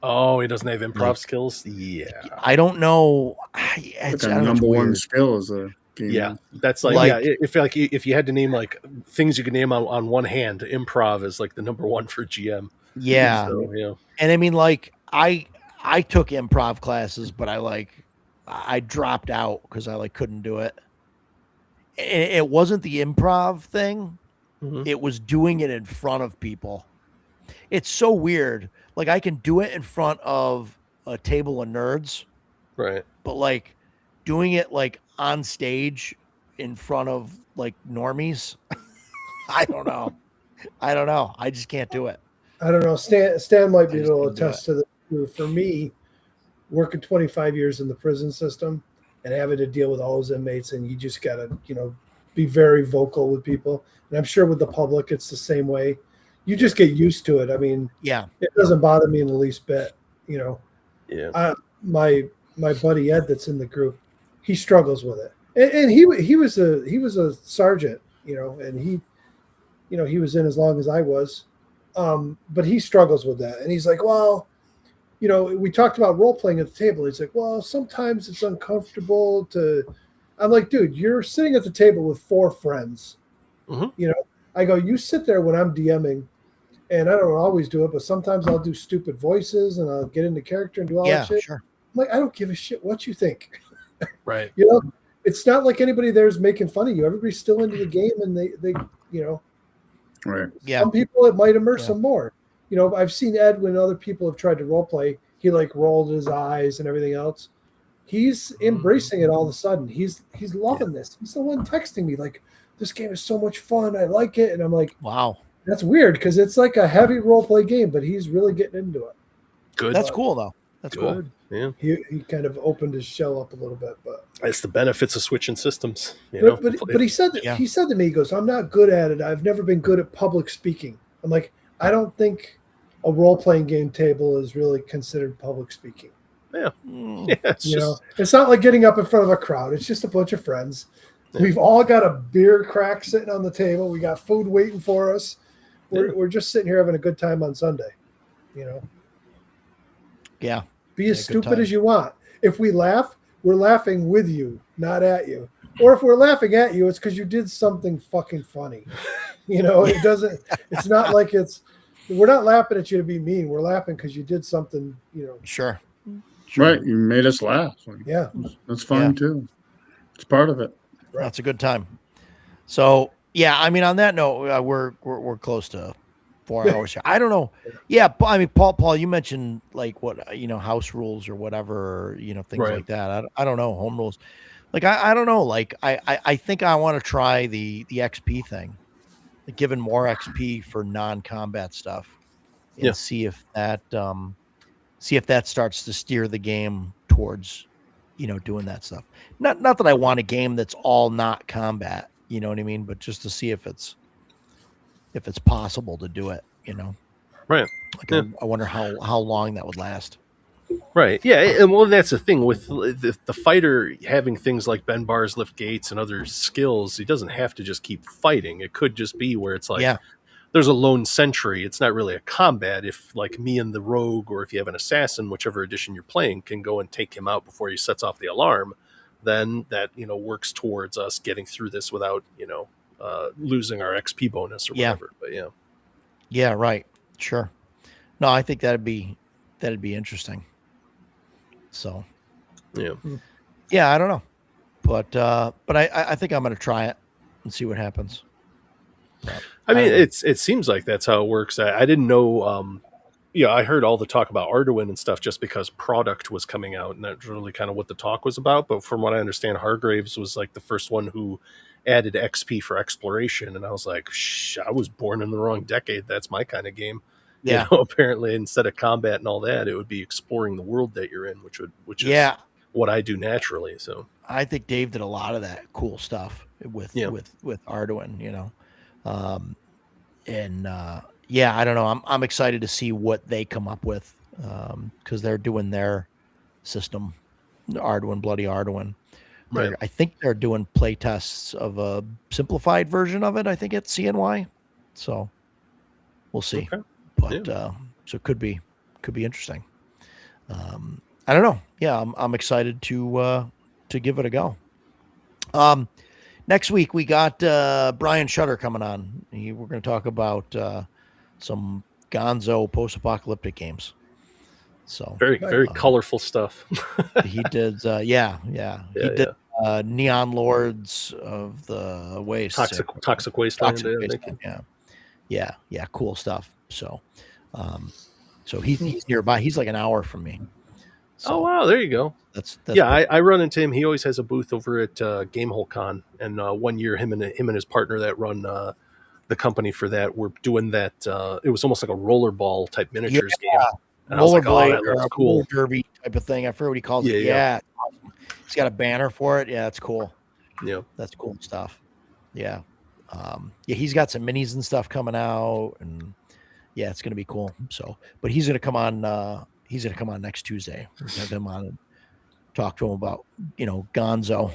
Oh, he doesn't have improv skills? Yeah. I don't know. It's like number one skill is a game. Yeah. That's like if you had to name like things you could name on one hand, improv is like the number one for GM. Yeah. So, yeah. And I mean, like, I took improv classes, but I dropped out because I couldn't do it. It wasn't the improv thing. Mm-hmm. It was doing it in front of people. It's so weird. Like, I can do it in front of a table of nerds. Right. But like doing it like on stage in front of like normies, I don't know. I just can't do it. I don't know. Stan might be able to attest to this. For me, working 25 years in the prison system and having to deal with all those inmates, and you just got to, be very vocal with people. And I'm sure with the public, it's the same way. You just get used to it. I mean, yeah, it doesn't bother me in the least bit. Yeah. My buddy Ed, that's in the group, he struggles with it, and he was a sergeant, and he was in as long as I was, but he struggles with that, and he's like, well, we talked about role playing at the table. He's like, well, sometimes it's uncomfortable to. I'm like, dude, you're sitting at the table with 4 friends. Mm-hmm. I go, you sit there when I'm DMing, and I don't always do it, but sometimes I'll do stupid voices and I'll get into character and do all that shit. Sure. I'm like, I don't give a shit what you think. Right. It's not like anybody there is making fun of you. Everybody's still into the game, and they Right. Yeah. Some people it might immerse them more. I've seen Ed when other people have tried to role play, he like rolled his eyes and everything else. He's embracing it all of a sudden. He's loving this. He's the one texting me like, this game is so much fun. I like it. And I'm like, wow, that's weird because it's like a heavy role play game, but he's really getting into it. Good. That's cool though. That's cool. Yeah. He kind of opened his shell up a little bit, but it's the benefits of switching systems. But he said he said to me, he goes, I'm not good at it. I've never been good at public speaking. I'm like, I don't think a role playing game table is really considered public speaking. Yeah. It's not like getting up in front of a crowd. It's just a bunch of friends. Yeah. We've all got a beer crack sitting on the table. We got food waiting for us. We're just sitting here having a good time on Sunday. Yeah. Be as stupid as you want. If we laugh, we're laughing with you, not at you. Or if we're laughing at you, it's because you did something fucking funny. It doesn't. It's not like we're not laughing at you to be mean. We're laughing because you did something. Sure. Right. You made us laugh. Yeah. That's fun too. It's part of it. Right. That's a good time. So yeah, I mean, on that note, we're close to 4 hours here. I don't know. Yeah, I mean, Paul, you mentioned like what house rules or whatever, things like that. I don't know, home rules. Like I don't know. Like I think I want to try the XP thing, like giving more XP for non-combat stuff, and see if that starts to steer the game towards doing that stuff. Not that I want a game that's all not combat, you know what I mean, but just to see if it's possible to do it, Right. Like I wonder how long that would last. Right. Yeah. And well, that's the thing with the fighter having things like Ben bars, lift gates, and other skills. He doesn't have to just keep fighting. It could just be where it's like, there's a lone sentry. It's not really a combat. If like me and the rogue, or if you have an assassin, whichever edition you're playing, can go and take him out before he sets off the alarm, then that, works towards us getting through this without, losing our XP bonus or whatever. But yeah, right. Sure. No, I think that'd be interesting. So I don't know, but I think I'm going to try it and see what happens. I mean, it seems like that's how it works. I didn't know. I heard all the talk about Arduin and stuff just because product was coming out, and that's really kind of what the talk was about. But from what I understand, Hargraves was like the first one who added XP for exploration, and I was like, I was born in the wrong decade. That's my kind of game. Yeah. Apparently, instead of combat and all that, it would be exploring the world that you're in, which is what I do naturally. So I think Dave did a lot of that cool stuff with Arduin, Yeah, I don't know. I'm excited to see what they come up with because they're doing their system, Arduin, Bloody Arduin. Right. I think they're doing play tests of a simplified version of it. I think it's CNY, so we'll see. Okay. But so it could be interesting. I don't know. Yeah, I'm excited to give it a go. Next week we got Brian Shutter coming on. We're going to talk about some Gonzo post-apocalyptic games. So very colorful stuff. He did. He did Neon Lords of the Waste, Toxic Wasteland. Yeah, cool stuff. So, so he's nearby. He's like an hour from me. So, oh wow, there you go. That's I run into him. He always has a booth over at Gamehole Con, and 1 year him and his partner that run the company for that were doing that. It was almost like a rollerball type miniatures game. Rollerblade, like, cool derby type of thing. I forget what he calls it. Yeah. He's got a banner for it. Yeah, that's cool. Yeah, that's cool stuff. Yeah, he's got some minis and stuff coming out, and yeah, it's gonna be cool. So, but he's gonna come on. He's gonna come on next Tuesday. Have him on and talk to him about Gonzo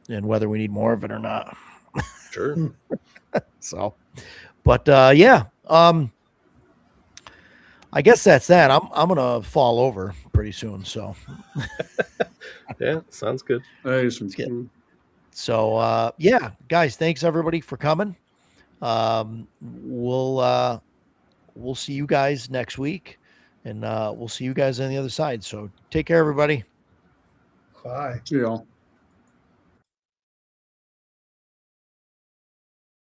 and whether we need more of it or not. Sure. So, but I guess that's that. I'm gonna fall over pretty soon. So, yeah, sounds good. So, guys, thanks everybody for coming. We'll see you guys next week, and we'll see you guys on the other side. So, take care, everybody. Bye. See y'all.